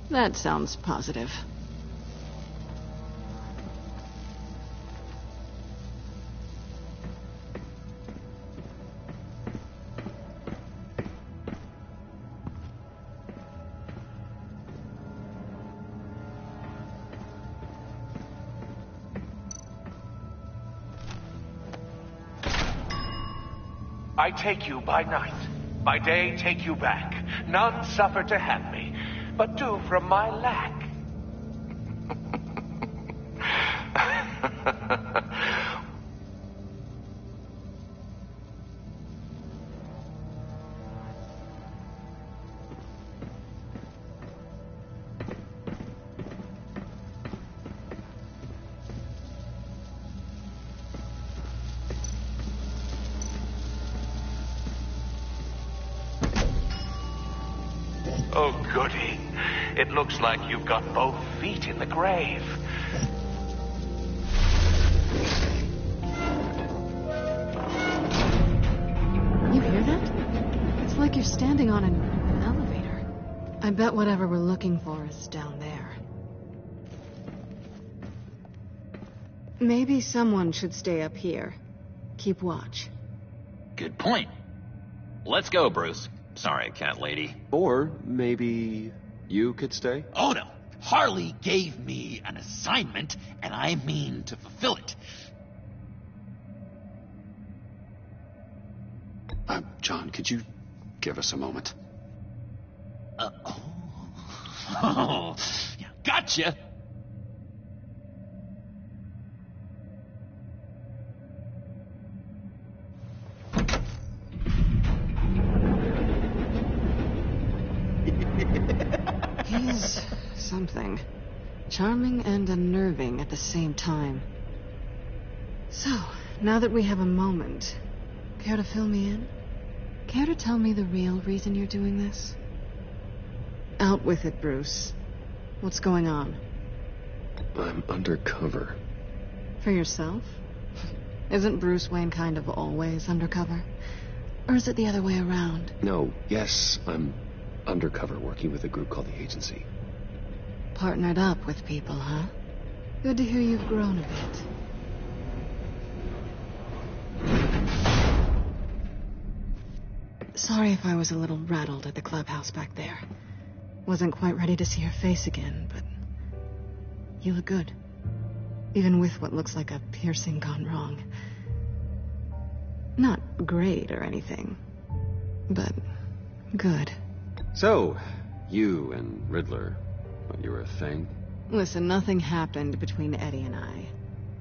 That sounds positive. I take you by night. By day, take you back. None suffer to have me, but do from my lack. Oh, goody. It looks like you've got both feet in the grave. You hear that? It's like you're standing on an elevator. I bet whatever we're looking for is down there. Maybe someone should stay up here. Keep watch. Good point. Let's go, Bruce. Sorry, cat lady. Or maybe you could stay? Oh, no. Harley gave me an assignment, and I mean to fulfill it. John, could you give us a moment? Oh, yeah, gotcha. He's something. Charming and unnerving at the same time. So, now that we have a moment, care to fill me in? Care to tell me the real reason you're doing this? Out with it, Bruce. What's going on? I'm undercover. For yourself? Isn't Bruce Wayne kind of always undercover? Or is it the other way around? No, yes, I'm undercover working with a group called the Agency. Partnered up with people, huh? Good to hear you've grown a bit. Sorry if I was a little rattled at the clubhouse back there. Wasn't quite ready to see your face again, but you look good. Even with what looks like a piercing gone wrong. Not great or anything, but good. So, You and Riddler, what, you were a thing? Listen, nothing happened between Eddie and I.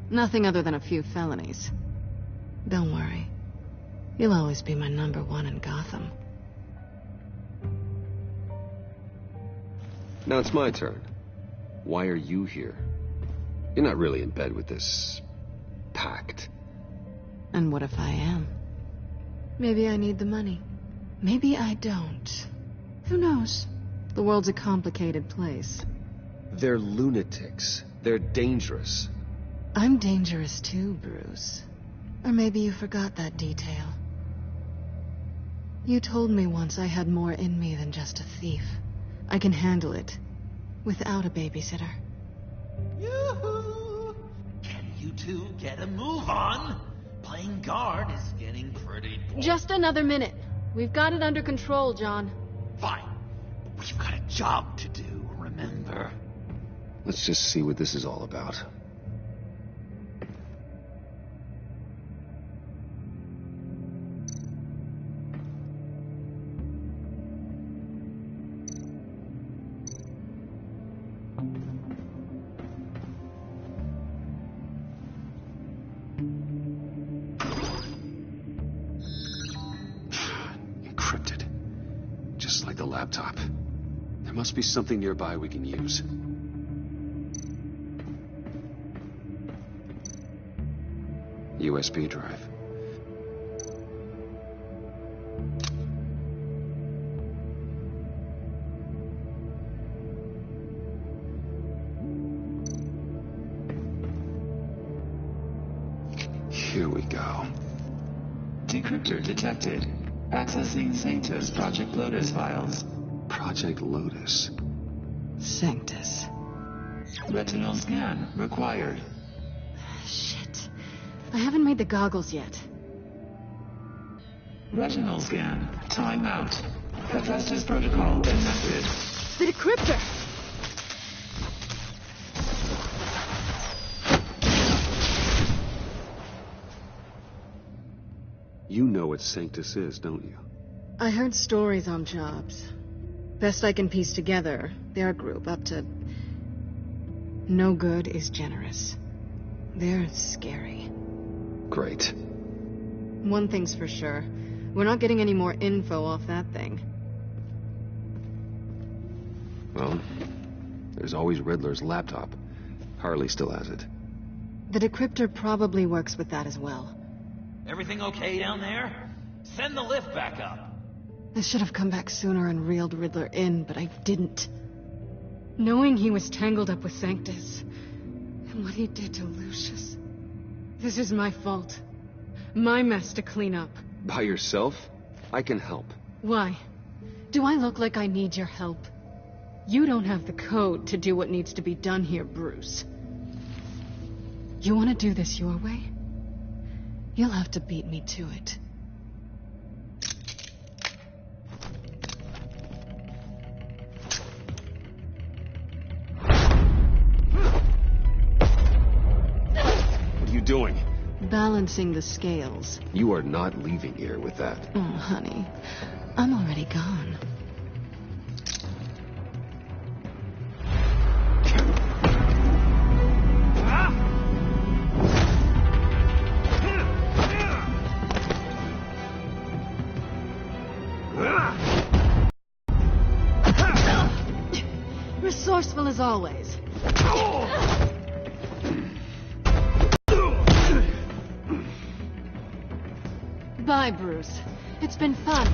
Nothing other than a few felonies. Don't worry. You'll always be my #1 in Gotham. Now it's my turn. Why are you here? You're not really in bed with this pact. And what if I am? Maybe I need the money. Maybe I don't. Who knows? The world's a complicated place. They're lunatics. They're dangerous. I'm dangerous too, Bruce. Or maybe you forgot that detail. You told me once I had more in me than just a thief. I can handle it. Without a babysitter. Yoo-hoo! Can you two get a move on? Playing guard is getting pretty boring. Just another minute. We've got it under control, John. Fine. We've got a job to do, remember? Let's just see what this is all about. Encrypted. Just like the laptop. There must be something nearby we can use. USB drive. Here we go. Decryptor detected. Accessing Sanctus Project Lotus files. Project Lotus. Sanctus. Retinal scan required. Shit. I haven't made the goggles yet. Retinal scan. Timeout. Hephaestus protocol enacted. The decryptor! You know what Sanctus is, don't you? I heard stories on jobs. Best I can piece together, they're a group up to... No good is generous. They're scary. Great. One thing's for sure. We're not getting any more info off that thing. Well, there's always Riddler's laptop. Harley still has it. The decryptor probably works with that as well. Everything okay down there? Send the lift back up. I should have come back sooner and reeled Riddler in, but I didn't. Knowing he was tangled up with Sanctus, and what he did to Lucius. This is my fault. My mess to clean up. By yourself? I can help. Why? Do I look like I need your help? You don't have the code to do what needs to be done here, Bruce. You want to do this your way? You'll have to beat me to it. What are you doing? Balancing the scales. You are not leaving here with that. Oh, honey. I'm already gone. Resourceful as always. Bye, Bruce. It's been fun.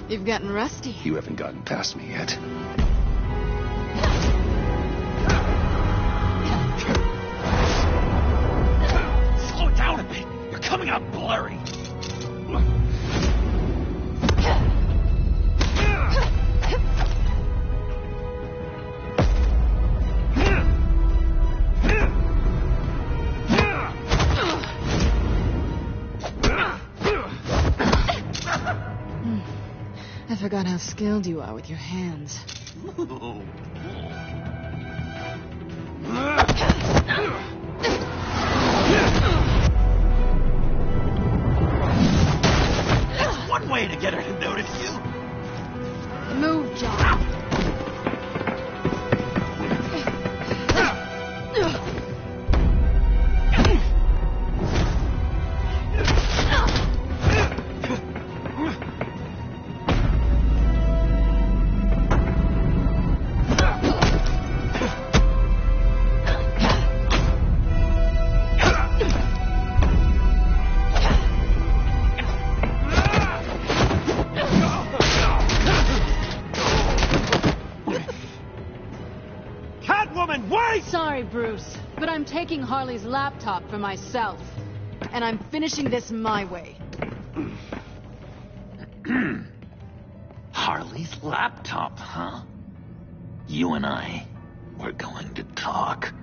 You've gotten rusty. You haven't gotten past me yet. Slow it down a bit. You're coming out blurry. forgot how skilled you are with your hands. That's one way to get her to notice you. Move, John. Sorry, Bruce, but I'm taking Harley's laptop for myself. And I'm finishing this my way. Harley's laptop, huh? You and I, we're going to talk.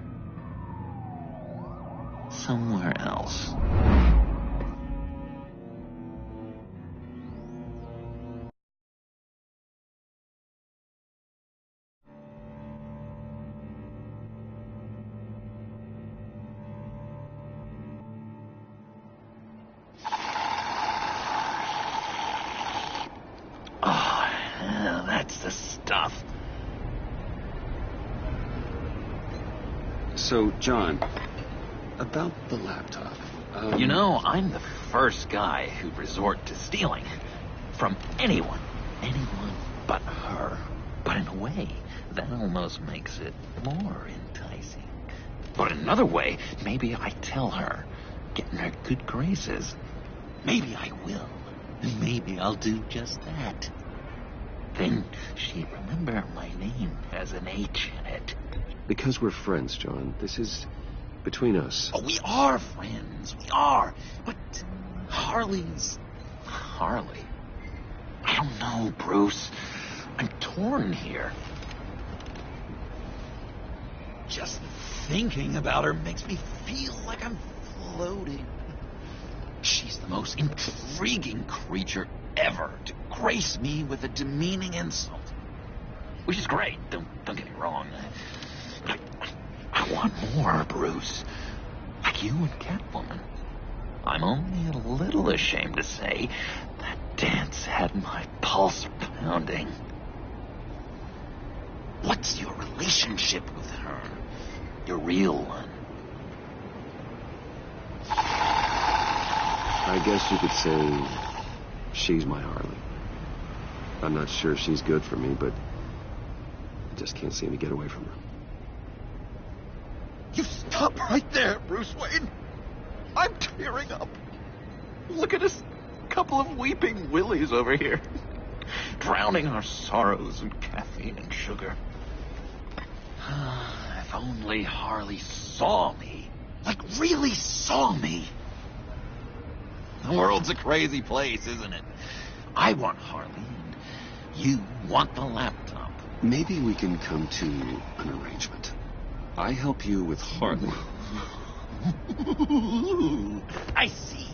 Somewhere else. So, John, about the laptop. You know, I'm the first guy who'd resort to stealing. From anyone. Anyone but her. But in a way, that almost makes it more enticing. But in another way, maybe I tell her, get in her good graces. Maybe I will. And maybe I'll do just that. Then she'd remember my name has an H in it. Because we're friends, John. This is between us. Oh, we are friends. We are. But Harley's Harley. I don't know, Bruce. I'm torn here. Just thinking about her makes me feel like I'm floating. She's the most intriguing creature ever to grace me with a demeaning insult. Which is great, don't get me wrong. I want more, Bruce. Like you and Catwoman. I'm only a little ashamed to say that dance had my pulse pounding. What's your relationship with her? Your real one? I guess you could say she's my Harley. I'm not sure she's good for me, but I just can't seem to get away from her. You stop right there, Bruce Wayne. I'm tearing up. Look at us, couple of weeping willies over here. Drowning our sorrows in caffeine and sugar. If only Harley saw me. Like, really saw me. The world's a crazy place, isn't it? I want Harley, and you want the laptop. Maybe we can come to an arrangement. I help you with Harley. I see.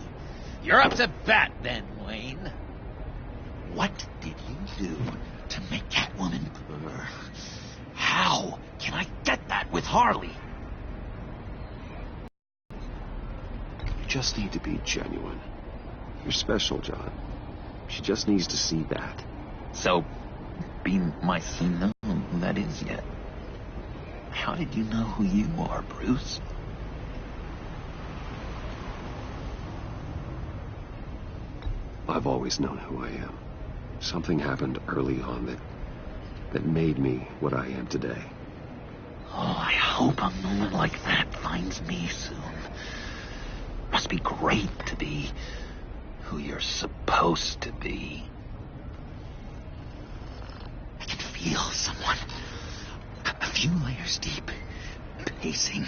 You're up to bat then, Wayne. What did you do to make Catwoman purr? How can I get that with Harley? You just need to be genuine. You're special, John. She just needs to see that. So, be my son know who that is yet. How did you know who you are, Bruce? I've always known who I am. Something happened early on that made me what I am today. Oh, I hope a moment like that finds me soon. Must be great to be who you're supposed to be. I can feel someone a few layers deep, pacing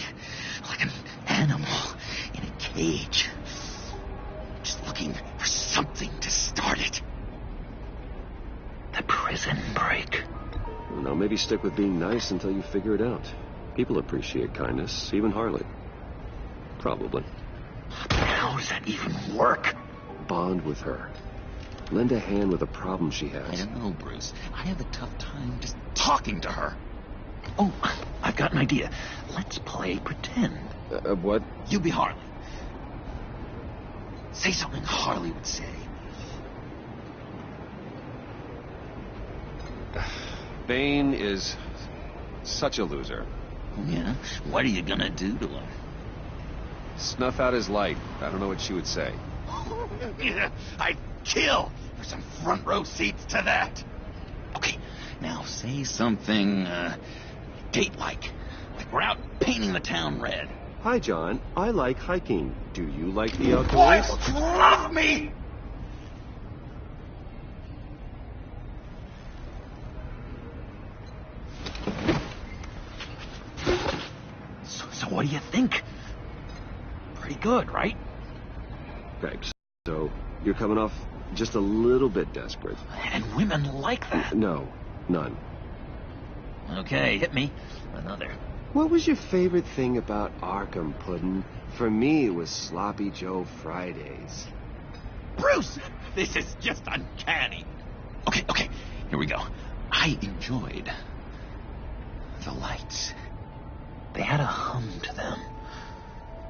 like an animal in a cage, just looking for something to start it. The prison break. Well, now maybe stick with being nice until you figure it out. People appreciate kindness, even Harley. Probably. How does that even work? Bond with her. Lend a hand with a problem she has. I don't know, Bruce. I have a tough time just talking to her. Oh, I've got an idea. Let's play pretend. What? You be Harley. Say something Harley would say. Bane is such a loser. Yeah? What are you gonna do to him? Snuff out his light. I don't know what she would say. I'd kill for some front row seats to that. Okay, now say something, date-like. Like we're out painting the town red. Hi, John. I like hiking. Do you like the outdoors? Boys, love me! So what do you think? Pretty good, right? Thanks. So, you're coming off just a little bit desperate. And women like that. No, none. Okay, hit me. Another. What was your favorite thing about Arkham, Puddin'? For me, it was Sloppy Joe Fridays. Bruce! This is just uncanny. Okay, here we go. I enjoyed the lights. They had a hum to them.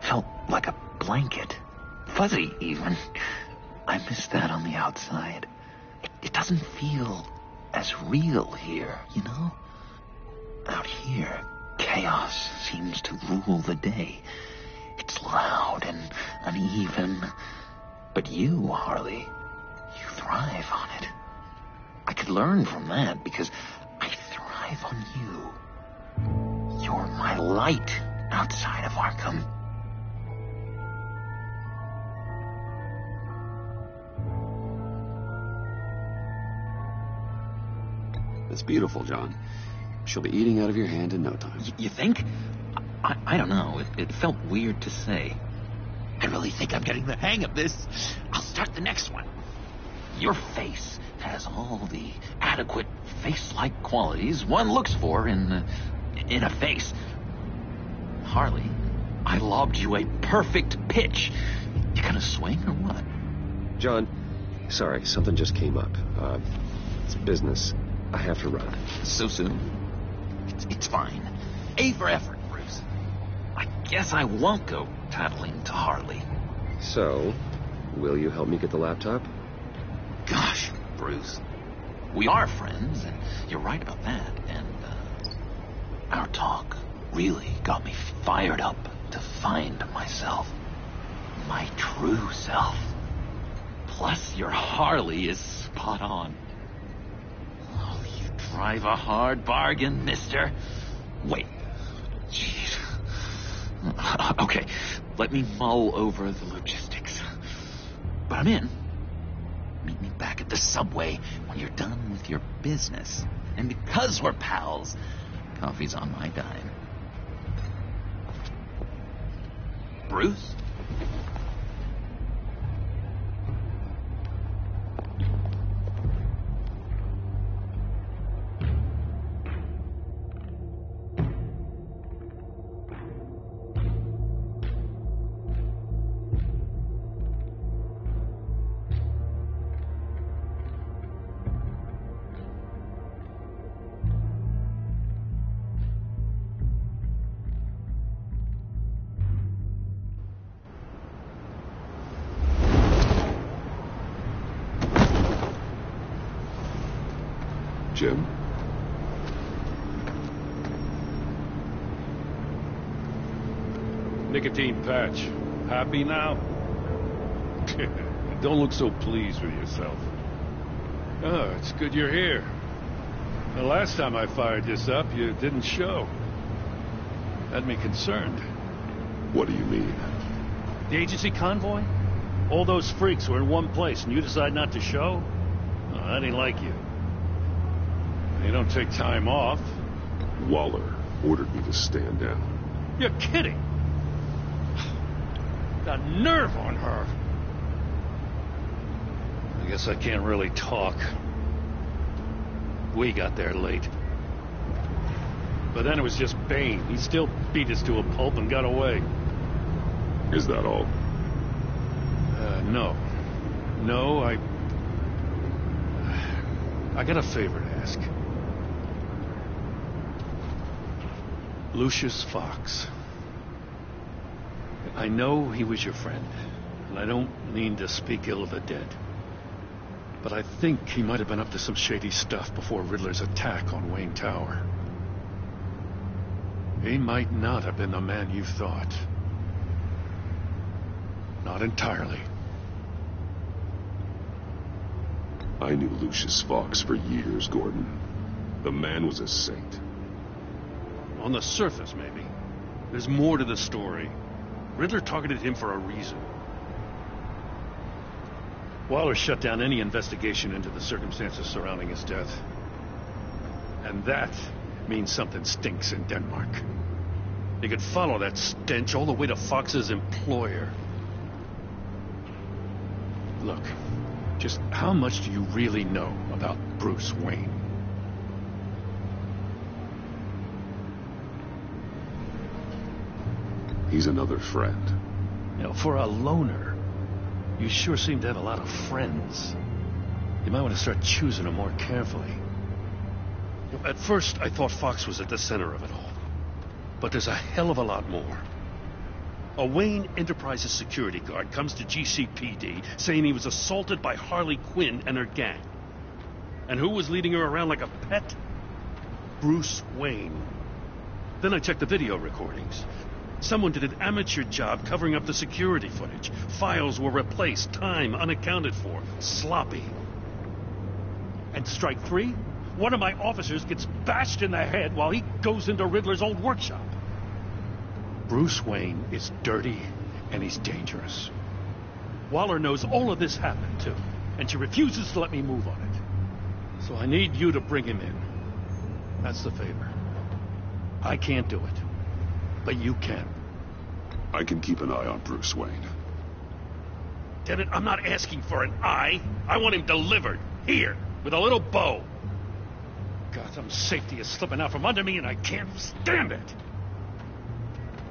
Felt like a blanket. Fuzzy, even. I miss that on the outside. It doesn't feel as real here, you know? Out here, chaos seems to rule the day. It's loud and uneven. But you, Harley, you thrive on it. I could learn from that because I thrive on you. You're my light outside of Arkham. It's beautiful, John. She'll be eating out of your hand in no time. You think? I don't know. It felt weird to say. I really think I'm getting the hang of this. I'll start the next one. Your face has all the adequate face-like qualities one looks for in a face. Harley, I lobbed you a perfect pitch. You gonna swing or what? John, sorry, something just came up. It's business. I have to run. So soon? It's fine. A for effort, Bruce. I guess I won't go tattling to Harley. So, will you help me get the laptop? Gosh, Bruce. We are friends, and you're right about that. And, our talk really got me fired up to find myself. My true self. Plus, your Harley is spot on. Oh, you drive a hard bargain, mister. Wait. Jeez. Okay, let me mull over the logistics. But I'm in. Meet me back at the subway when you're done with your business. And because we're pals, coffee's on my dime. Bruce? Jim? Nicotine patch. Happy now? Don't look so pleased with yourself. Oh, it's good you're here. The last time I fired this up, you didn't show. Had me concerned. What do you mean? The agency convoy? All those freaks were in one place, and you decide not to show? Oh, that ain't like you. You don't take time off. Waller ordered me to stand down. You're kidding. The nerve on her. I guess I can't really talk. We got there late. But then it was just Bane. He still beat us to a pulp and got away. Is that all? No. No, I got a favor to ask. Lucius Fox. I know he was your friend, and I don't mean to speak ill of the dead. But I think he might have been up to some shady stuff before Riddler's attack on Wayne Tower. He might not have been the man you thought. Not entirely. I knew Lucius Fox for years, Gordon. The man was a saint. On the surface, maybe. There's more to the story. Riddler targeted him for a reason. Waller shut down any investigation into the circumstances surrounding his death. And that means something stinks in Denmark. You could follow that stench all the way to Fox's employer. Look, just how much do you really know about Bruce Wayne? He's another friend. You know, for a loner, you sure seem to have a lot of friends. You might want to start choosing them more carefully. You know, at first, I thought Fox was at the center of it all. But there's a hell of a lot more. A Wayne Enterprises security guard comes to GCPD saying he was assaulted by Harley Quinn and her gang. And who was leading her around like a pet? Bruce Wayne. Then I checked the video recordings. Someone did an amateur job covering up the security footage. Files were replaced, time unaccounted for, sloppy. And strike three? One of my officers gets bashed in the head while he goes into Riddler's old workshop. Bruce Wayne is dirty and he's dangerous. Waller knows all of this happened too, and she refuses to let me move on it. So I need you to bring him in. That's the favor. I can't do it. But you can. I can keep an eye on Bruce Wayne. Damn it, I'm not asking for an eye. I want him delivered. Here, with a little bow. Gotham's safety is slipping out from under me and I can't stand it.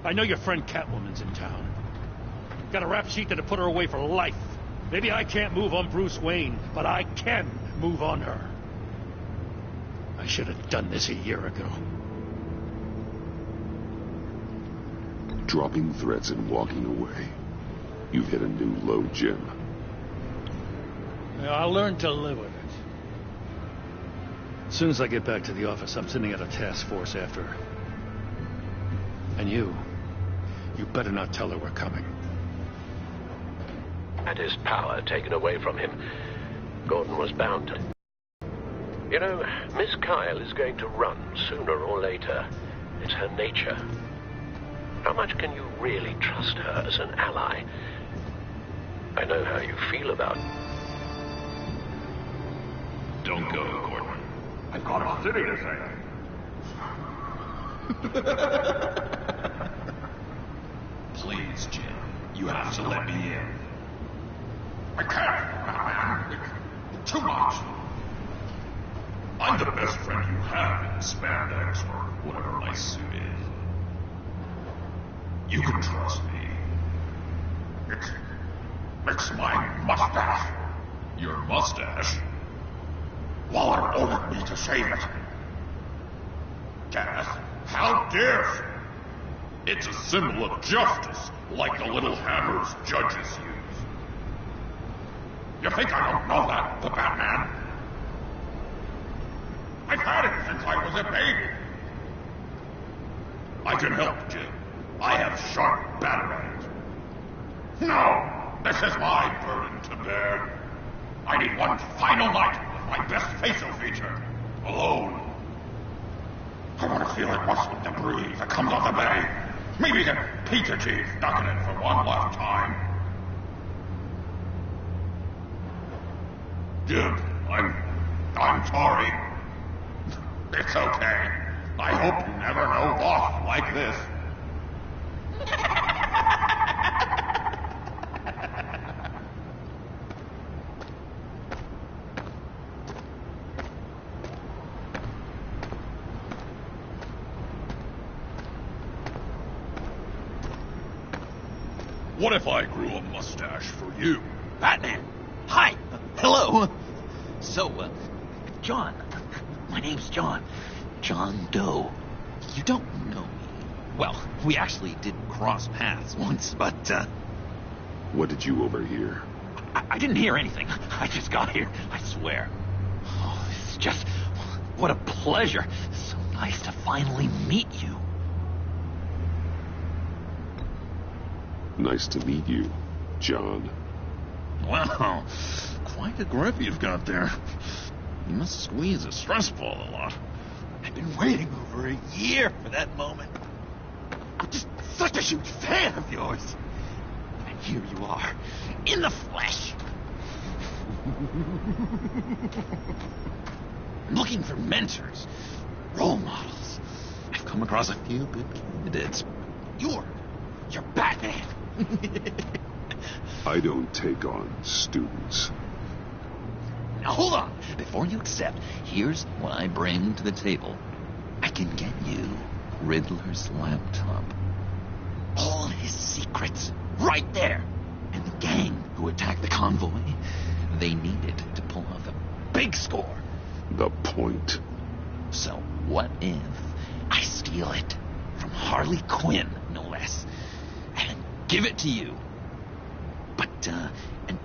I know your friend Catwoman's in town. Got a rap sheet that'll put her away for life. Maybe I can't move on Bruce Wayne, but I can move on her. I should have done this a year ago. Dropping threats and walking away. You've hit a new low, Jim. Yeah, I'll learn to live with it. As soon as I get back to the office, I'm sending out a task force after her. And you better not tell her we're coming. Had his power taken away from him, Gordon was bound to. You know, Miss Kyle is going to run sooner or later. It's her nature. How much can you really trust her as an ally? I know how you feel about it. Don't go, Gordon. I've got a city to save. Please, Jim. You have to let me in. I can't, Batman. It's too much. I'm the best friend you have in spandex or whatever my suit is. You can trust me. It's my mustache. Your mustache? Waller ordered me to save it. Death? How dare she? It's a symbol of justice, like the little hammers judges use. You think I don't know that, the Batman? I've had it since I was a baby. I can help, Jim. I have sharp batarangs. No! This is my burden to bear. I need one final night with my best facial feature. Alone. I want to feel it rustle with the breeze that comes off the bay. Maybe get pizza cheese stuck in it for one last time. Jim, I'm sorry. It's okay. I hope you never know loss like this. What if I grew a mustache for you? Batman! Hi! Hello! So, John. My name's John. John Doe. You don't know me. Well, we actually did cross paths once, but, What did you overhear? I didn't hear anything. I just got here, I swear. Oh, it's just... What a pleasure. So nice to finally meet you. Nice to meet you, John. Wow, quite a grip you've got there. You must squeeze a stress ball a lot. I've been waiting over a year for that moment. I'm just such a huge fan of yours. And here you are, in the flesh. I'm looking for mentors, role models. I've come across a few good candidates. You're Batman. I don't take on students. Now hold on. Before you accept, here's what I bring to the table. I can get you Riddler's laptop. All his secrets, right there. And the gang who attacked the convoy, they needed to pull off a big score. The point. So what if I steal it from Harley Quinn, no less, and give it to you? But, and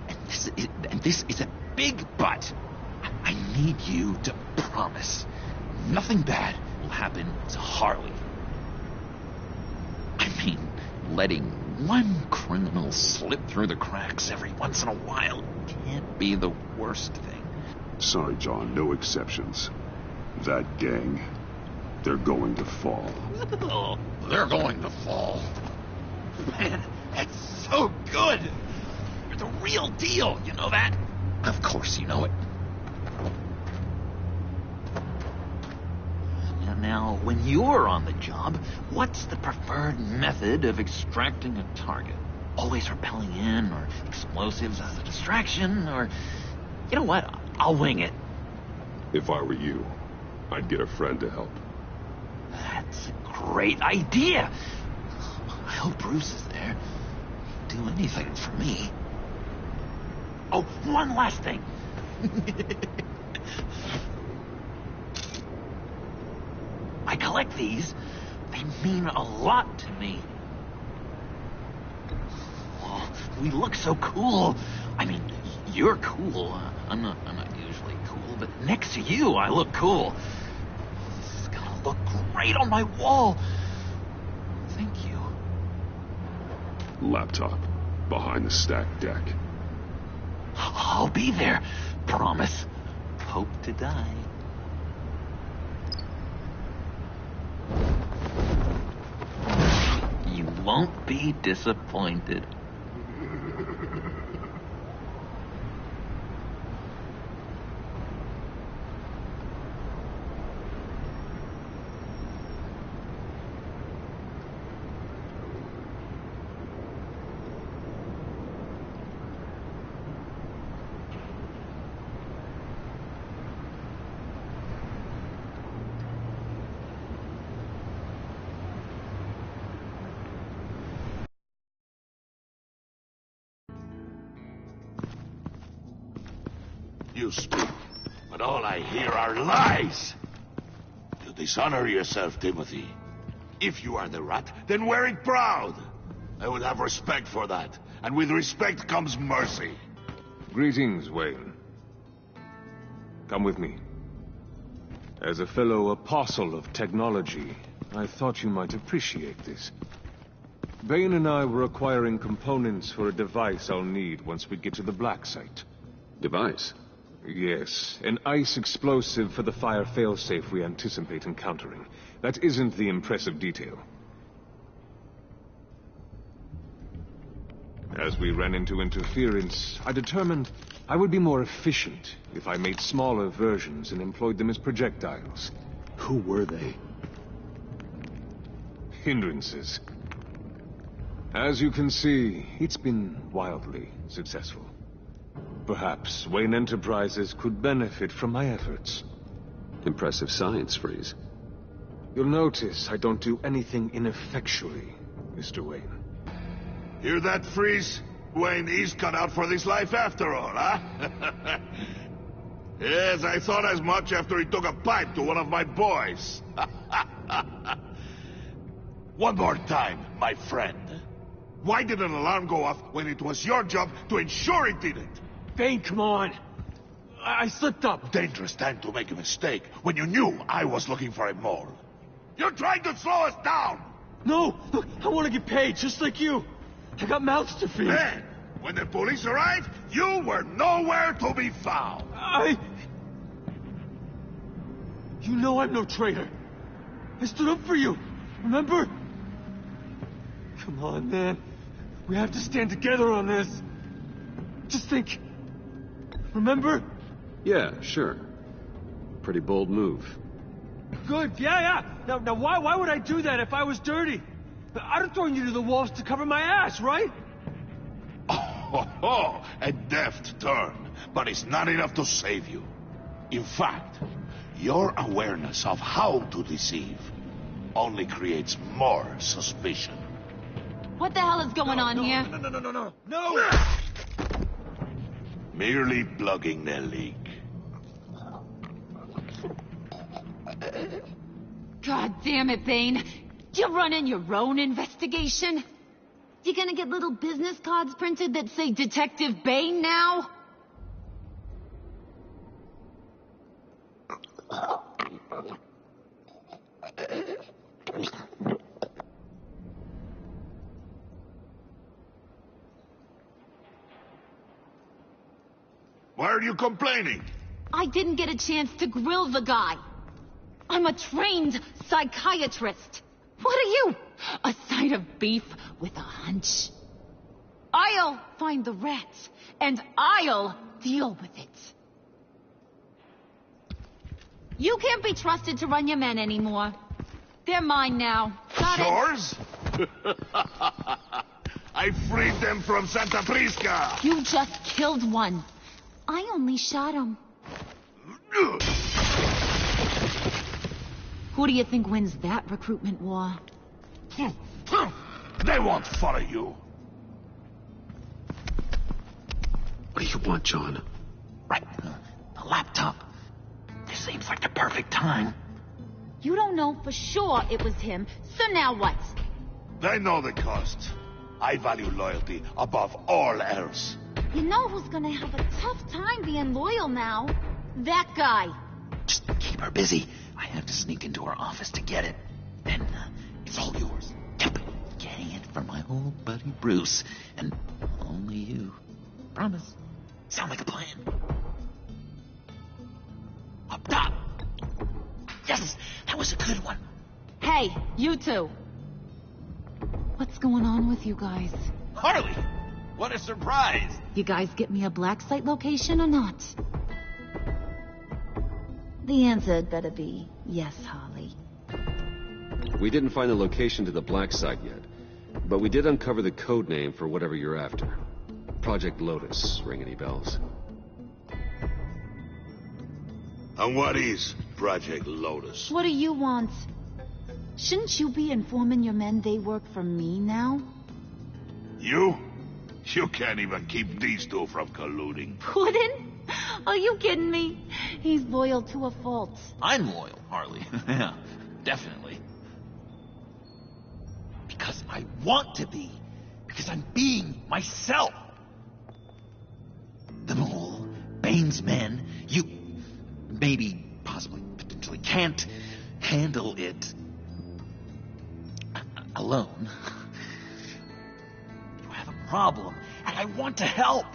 this is a big but. I need you to promise nothing bad will happen to Harley. I mean, letting one criminal slip through the cracks every once in a while can't be the worst thing. Sorry, John, no exceptions. That gang, they're going to fall. Oh, they're going to fall. Man, that's so good. You're the real deal, you know that? Of course you know it. Now, when you're on the job, what's the preferred method of extracting a target? Always rappelling in, or explosives as a distraction, or... You know what? I'll wing it. If I were you, I'd get a friend to help. That's a great idea. I hope Bruce is there. He'd do anything for me. Oh, one last thing. I collect these. They mean a lot to me. Oh, we look so cool. I mean, you're cool. I'm not usually cool, but next to you, I look cool. This is gonna look great on my wall. Thank you. Laptop, behind the stacked deck. I'll be there. Promise. Hope to die. You won't be disappointed. You speak, but all I hear are lies. You dishonor yourself, Timothy. If you are the Rat, then wear it proud. I would have respect for that, and with respect comes mercy. Greetings, Wayne. Come with me. As a fellow apostle of technology, I thought you might appreciate this. Bane and I were acquiring components for a device I'll need once we get to the Black Site. Device? Yes, an ice explosive for the fire failsafe we anticipate encountering. That isn't the impressive detail. As we ran into interference, I determined I would be more efficient if I made smaller versions and employed them as projectiles. Who were they? Hindrances. As you can see, it's been wildly successful. Perhaps Wayne Enterprises could benefit from my efforts. Impressive science, Freeze. You'll notice I don't do anything ineffectually, Mr. Wayne. Hear that, Freeze? Wayne is cut out for this life after all, huh? Yes, I thought as much after he took a pipe to one of my boys. One more time, my friend. Why did an alarm go off when it was your job to ensure it didn't? Bane, come on. I slipped up. Dangerous time to make a mistake when you knew I was looking for a mole. You're trying to slow us down! No! Look, I want to get paid, just like you. I got mouths to feed. Then, when the police arrived, you were nowhere to be found. You know I'm no traitor. I stood up for you, remember? Come on, man. We have to stand together on this. Just think. Remember? Yeah, sure. Pretty bold move. Good, yeah. Now why would I do that if I was dirty? I'd have thrown you to the wolves to cover my ass, right? Oh, a deft turn, but it's not enough to save you. In fact, your awareness of how to deceive only creates more suspicion. What the hell is going on here? No! Merely plugging the leak. God damn it, Bane. You're running your own investigation? You gonna get little business cards printed that say Detective Bane now? Why are you complaining? I didn't get a chance to grill the guy. I'm a trained psychiatrist. What are you? A side of beef with a hunch? I'll find the rats, and I'll deal with it. You can't be trusted to run your men anymore. They're mine now. Got Yours? I freed them from Santa Prisca. You just killed one. I only shot him. Who do you think wins that recruitment war? They won't follow you. What do you want, John? Right, the laptop. This seems like the perfect time. You don't know for sure it was him, so now what? They know the cost. I value loyalty above all else. You know who's gonna have a tough time being loyal now? That guy. Just keep her busy. I have to sneak into her office to get it. Then it's all yours. Yep, getting it from my old buddy Bruce. And only you. Promise. Sound like a plan. Up top. Yes, that was a good one. Hey, you two. What's going on with you guys? Harley! What a surprise! You guys get me a black site location or not? The answer had better be yes, Harley. We didn't find the location to the black site yet, but we did uncover the code name for whatever you're after. Project Lotus. Ring any bells? And what is Project Lotus? What do you want? Shouldn't you be informing your men they work for me now? You? You can't even keep these two from colluding. Puddin'? Are you kidding me? He's loyal to a fault. I'm loyal, Harley. Yeah, definitely. Because I want to be. Because I'm being myself. The mole, Bane's men, you maybe, possibly, potentially can't handle it alone. You have a problem, and I want to help.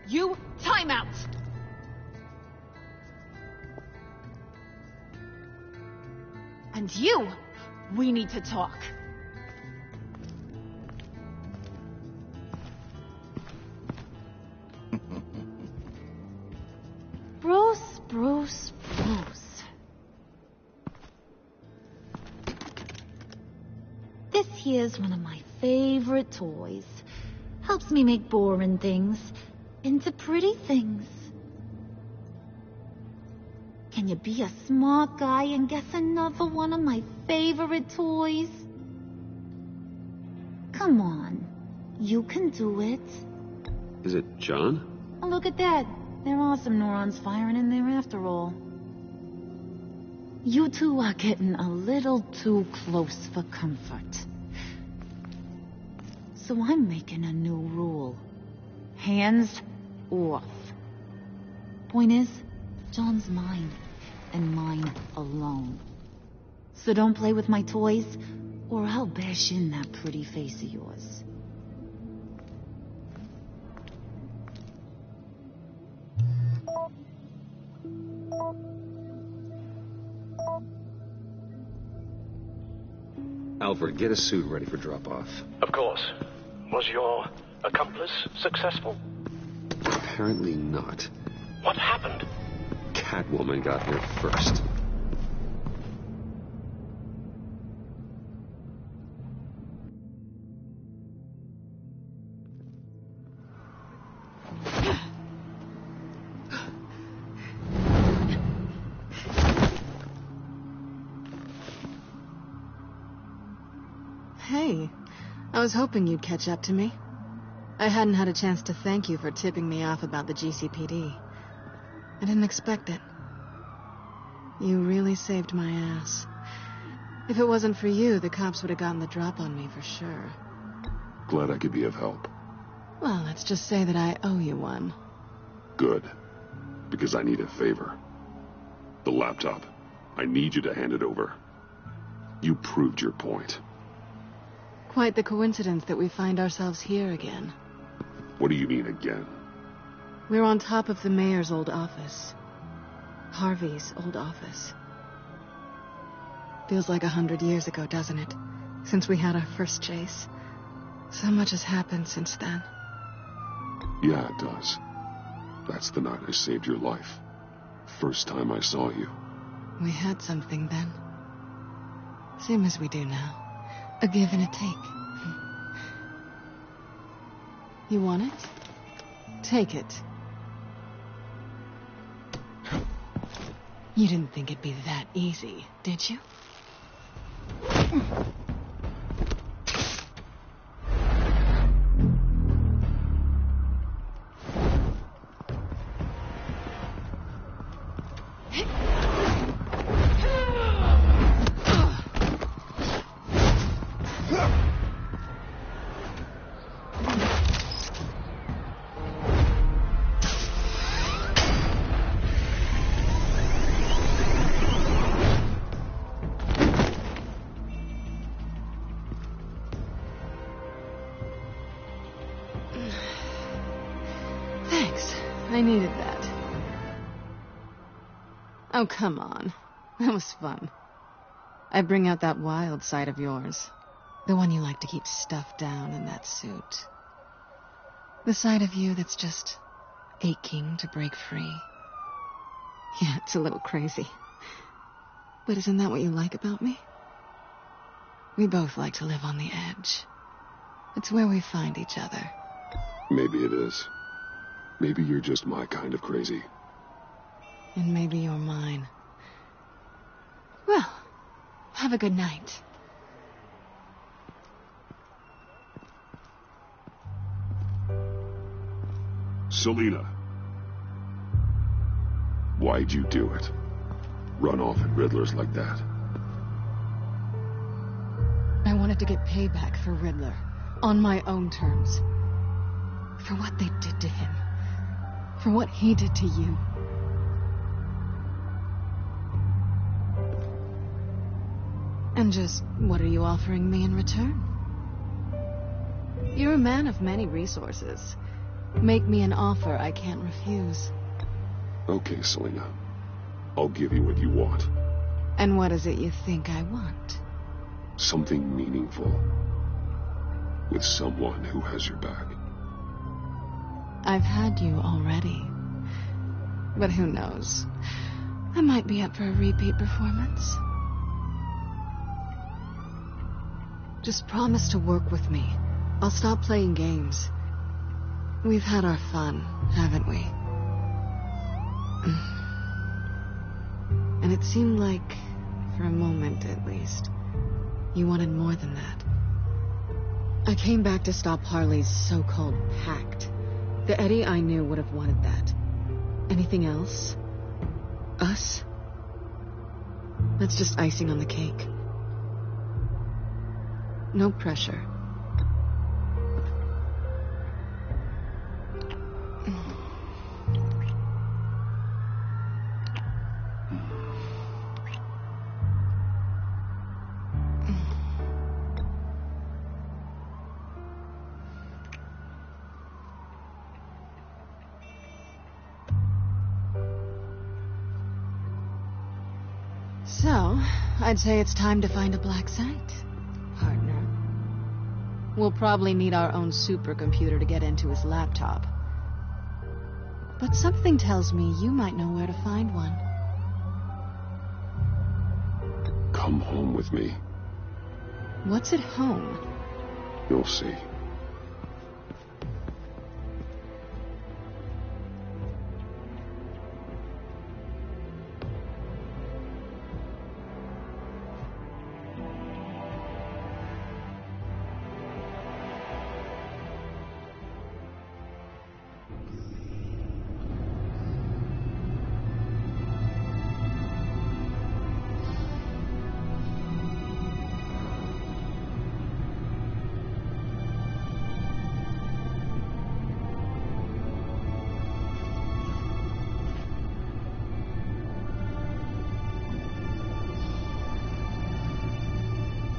You, time out! And you, we need to talk. Bruce. This here's one of my favorite toys. Helps me make boring things into pretty things. Can you be a smart guy and guess another one of my favorite toys? Come on, you can do it. Is it John? Oh, look at that. There are some neurons firing in there after all. You two are getting a little too close for comfort. So I'm making a new rule. Hands off. Point is, John's mine, and mine alone. So don't play with my toys, or I'll bash in that pretty face of yours. Alfred, get a suit ready for drop-off. Of course. Was your accomplice successful? Apparently not. What happened? Catwoman got here first. Hey, I was hoping you'd catch up to me. I hadn't had a chance to thank you for tipping me off about the GCPD. I didn't expect it. You really saved my ass. If it wasn't for you, the cops would have gotten the drop on me for sure. Glad I could be of help. Well, let's just say that I owe you one. Good. Because I need a favor. The laptop. I need you to hand it over. You proved your point. Quite the coincidence that we find ourselves here again. What do you mean again? We're on top of the mayor's old office. Harvey's old office. Feels like 100 years ago, doesn't it? Since we had our first chase. So much has happened since then. Yeah, it does. That's the night I saved your life. First time I saw you. We had something then. Same as we do now. A give and a take. You want it? Take it. You didn't think it'd be that easy, did you? I needed that. Oh, come on. That was fun. I bring out that wild side of yours. The one you like to keep stuffed down in that suit. The side of you that's just aching to break free. Yeah, it's a little crazy. But isn't that what you like about me? We both like to live on the edge. It's where we find each other. Maybe it is. Maybe you're just my kind of crazy. And maybe you're mine. Well, have a good night. Selina. Why'd you do it? Run off at Riddler's like that? I wanted to get payback for Riddler. On my own terms. For what they did to him. For what he did to you. And just what are you offering me in return? You're a man of many resources. Make me an offer I can't refuse. Okay, Selina. I'll give you what you want. And what is it you think I want? Something meaningful. With someone who has your back. I've had you already. But who knows? I might be up for a repeat performance. Just promise to work with me. I'll stop playing games. We've had our fun, haven't we? And it seemed like, for a moment at least, you wanted more than that. I came back to stop Harley's so-called pact. The Eddie I knew would have wanted that. Anything else? Us? That's just icing on the cake. No pressure. So, I'd say it's time to find a black site, partner. We'll probably need our own supercomputer to get into his laptop. But something tells me you might know where to find one. Come home with me. What's at home? You'll see.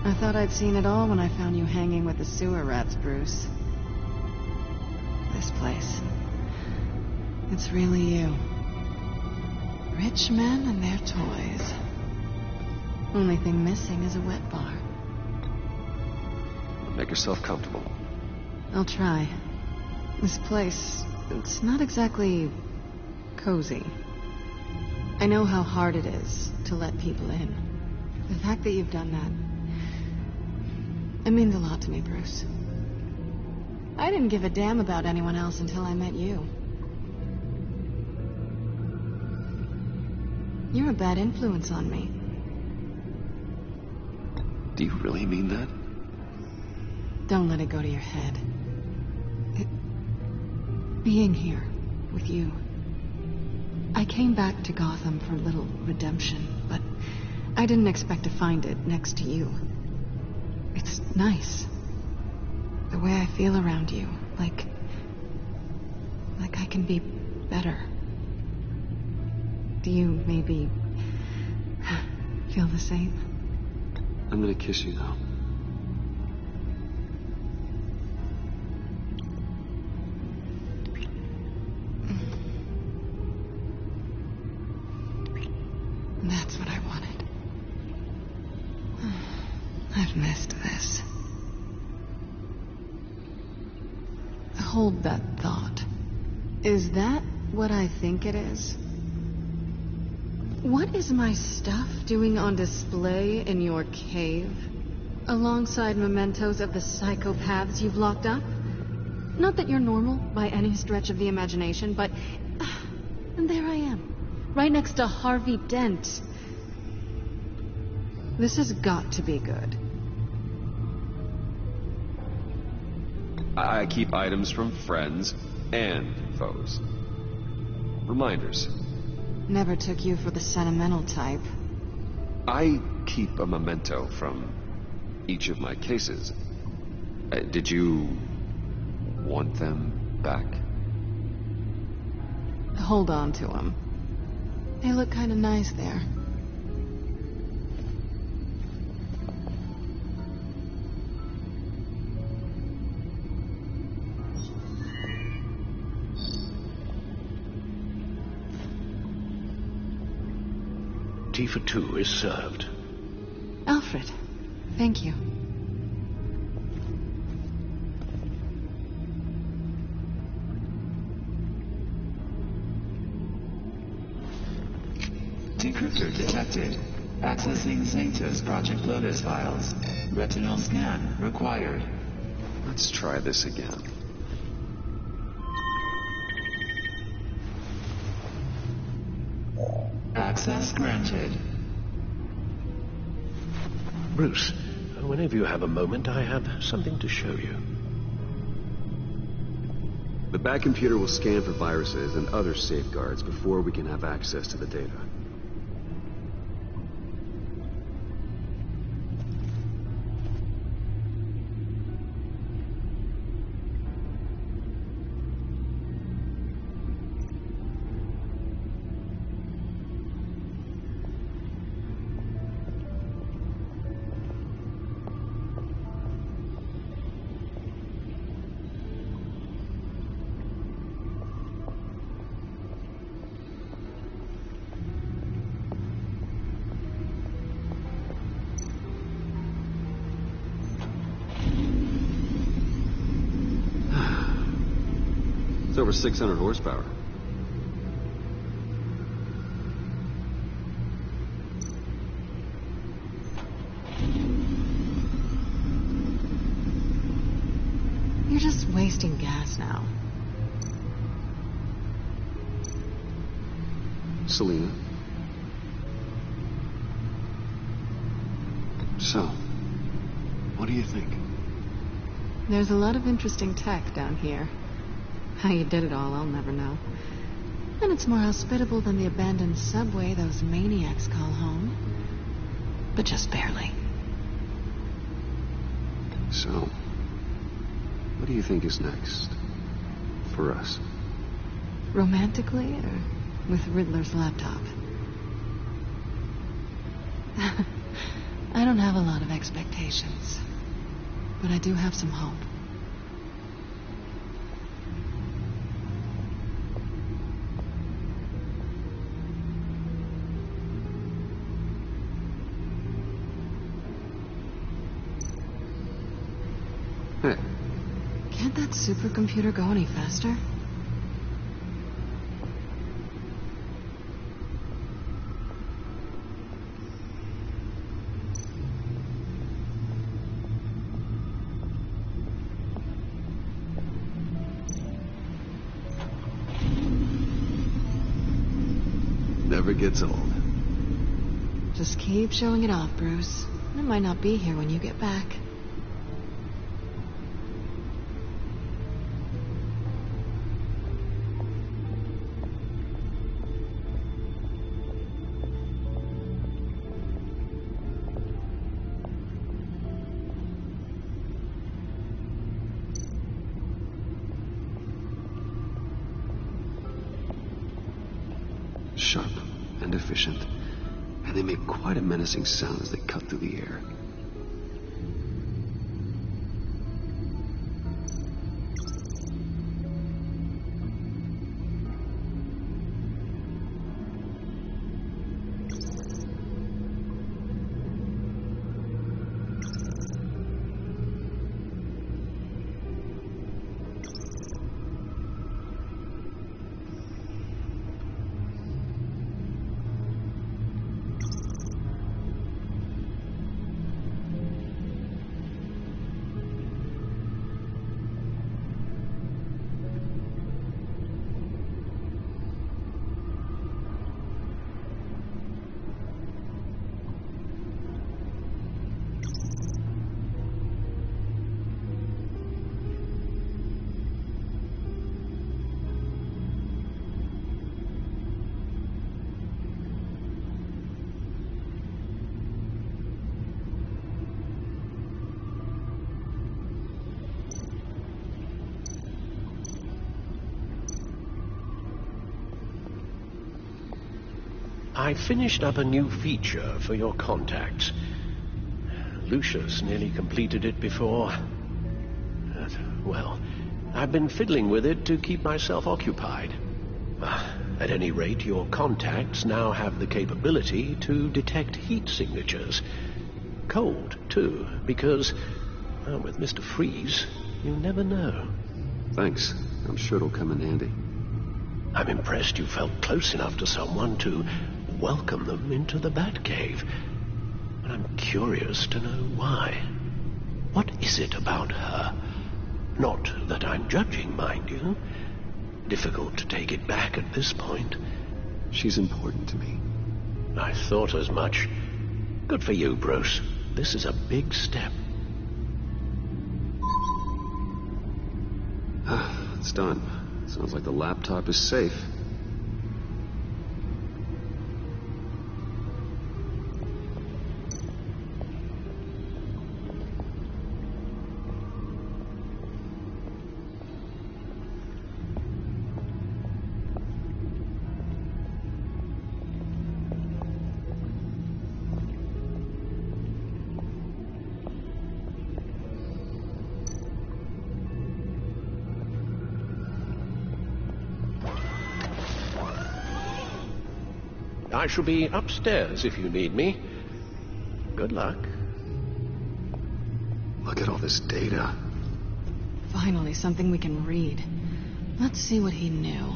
I thought I'd seen it all when I found you hanging with the sewer rats, Bruce. This place. It's really you. Rich men and their toys. Only thing missing is a wet bar. Make yourself comfortable. I'll try. This place, it's not exactly cozy. I know how hard it is to let people in. The fact that you've done that, it means a lot to me, Bruce. I didn't give a damn about anyone else until I met you. You're a bad influence on me. Do you really mean that? Don't let it go to your head. Being here with you. I came back to Gotham for a little redemption, but I didn't expect to find it next to you. It's nice. The way I feel around you. Like I can be better. Do you maybe feel the same? I'm gonna kiss you now. That's what I wanted. I've missed this. Hold that thought. Is that what I think it is? What is my stuff doing on display in your cave? Alongside mementos of the psychopaths you've locked up? Not that you're normal by any stretch of the imagination, but... and there I am, right next to Harvey Dent. This has got to be good. I keep items from friends and foes. Reminders. Never took you for the sentimental type. I keep a memento from each of my cases. Did you want them back? Hold on to them. They look kind of nice there. Tea for two is served. Alfred, thank you. Decryptor detected. Accessing Zeta's Project Lotus files. Retinal scan required. Let's try this again. Access granted. Bruce, whenever you have a moment, I have something to show you. The Bat computer will scan for viruses and other safeguards before we can have access to the data. It's over 600 horsepower. You're just wasting gas now. Selina. So, what do you think? There's a lot of interesting tech down here. How you did it all, I'll never know. And it's more hospitable than the abandoned subway those maniacs call home. But just barely. So, what do you think is next? For us? Romantically, or with Riddler's laptop? I don't have a lot of expectations. But I do have some hope. Hey. Can't that supercomputer go any faster? Never gets old. Just keep showing it off, Bruce. I might not be here when you get back. Sharp and efficient, and they make quite a menacing sound as they cut through the air. I finished up a new feature for your contacts. Lucius nearly completed it before. Well, I've been fiddling with it to keep myself occupied. At any rate, your contacts now have the capability to detect heat signatures. Cold, too, because, well, with Mr. Freeze, you never know. Thanks. I'm sure it'll come in handy. I'm impressed you felt close enough to someone to welcome them into the Batcave. But I'm curious to know why. What is it about her? Not that I'm judging, mind you. Difficult to take it back at this point. She's important to me. I thought as much. Good for you, Bruce. This is a big step. It's done. Sounds like the laptop is safe. I shall be upstairs if you need me. Good luck. Look at all this data. Finally, something we can read. Let's see what he knew.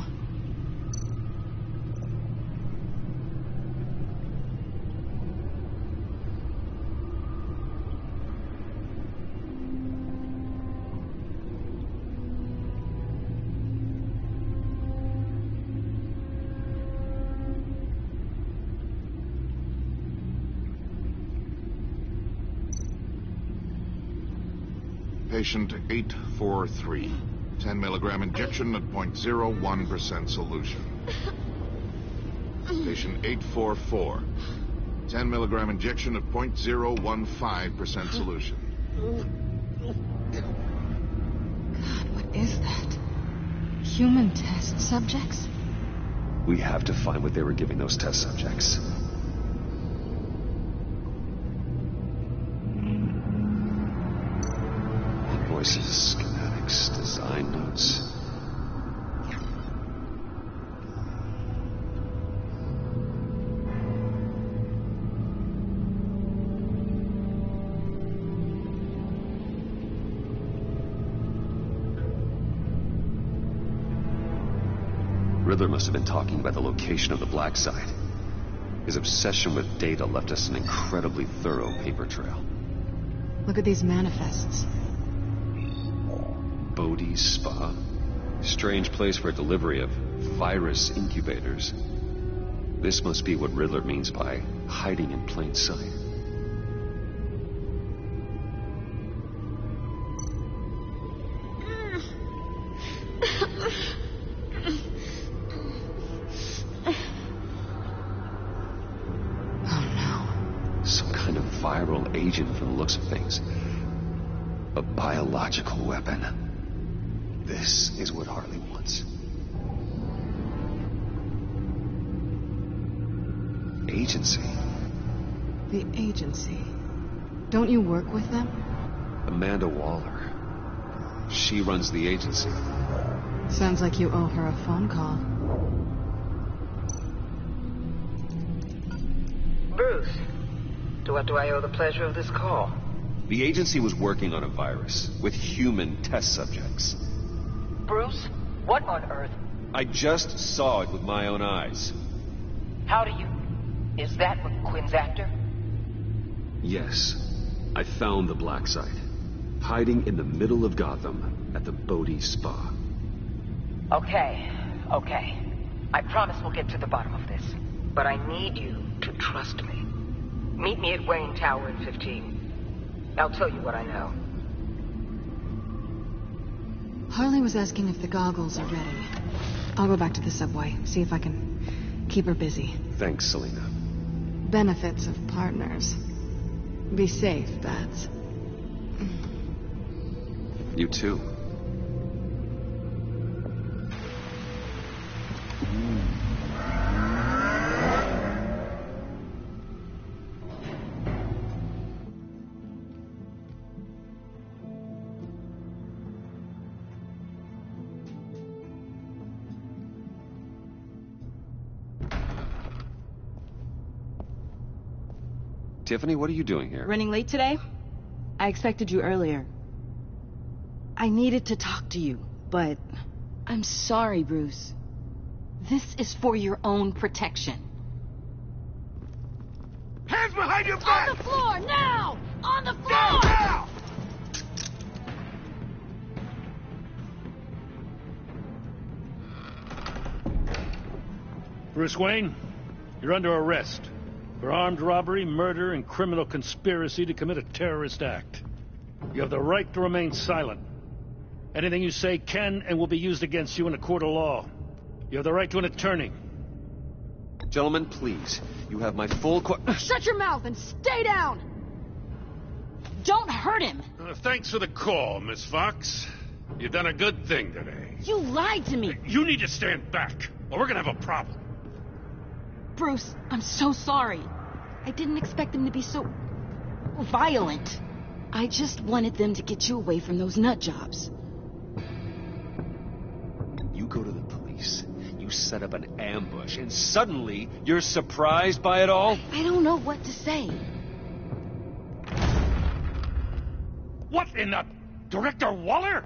Patient 843. 10 milligram injection at 0.01% solution. Patient 844. 10 milligram injection at 0.015% solution. God, what is that? Human test subjects? We have to find what they were giving those test subjects. Voices, schematics, design notes. Riddler must have been talking about the location of the Black Site. His obsession with data left us an incredibly thorough paper trail. Look at these manifests. Bodhi's Spa. Strange place for a delivery of virus incubators. This must be what Riddler means by hiding in plain sight. Oh no. Some kind of viral agent from the looks of things. A biological weapon. This is what Harley wants. Agency. The agency. Don't you work with them? Amanda Waller. She runs the agency. Sounds like you owe her a phone call. Bruce, to what do I owe the pleasure of this call? The agency was working on a virus with human test subjects. Bruce, what on earth? I just saw it with my own eyes. How do you... Is that what Quinn's after? Yes. I found the Black Site. Hiding in the middle of Gotham at the Bodhi Spa. Okay. I promise we'll get to the bottom of this. But I need you to trust me. Meet me at Wayne Tower in 15. I'll tell you what I know. Harley was asking if the goggles are ready. I'll go back to the subway, see if I can keep her busy. Thanks, Selina. Benefits of partners. Be safe, Bats. You too. Tiffany, what are you doing here? Running late today? I expected you earlier. I needed to talk to you, but I'm sorry, Bruce. This is for your own protection. Hands behind your back! On the floor, now! On the floor! Down, now! Bruce Wayne, you're under arrest for armed robbery, murder, and criminal conspiracy to commit a terrorist act. You have the right to remain silent. Anything you say can and will be used against you in a court of law. You have the right to an attorney. Gentlemen, please. You have my full Shut your mouth and stay down! Don't hurt him! Thanks for the call, Miss Fox. You've done a good thing today. You lied to me! You need to stand back, or we're gonna have a problem. Bruce, I'm so sorry. I didn't expect them to be so violent. I just wanted them to get you away from those nut jobs. You go to the police, you set up an ambush, and suddenly you're surprised by it all? I don't know what to say. What in the... Director Waller?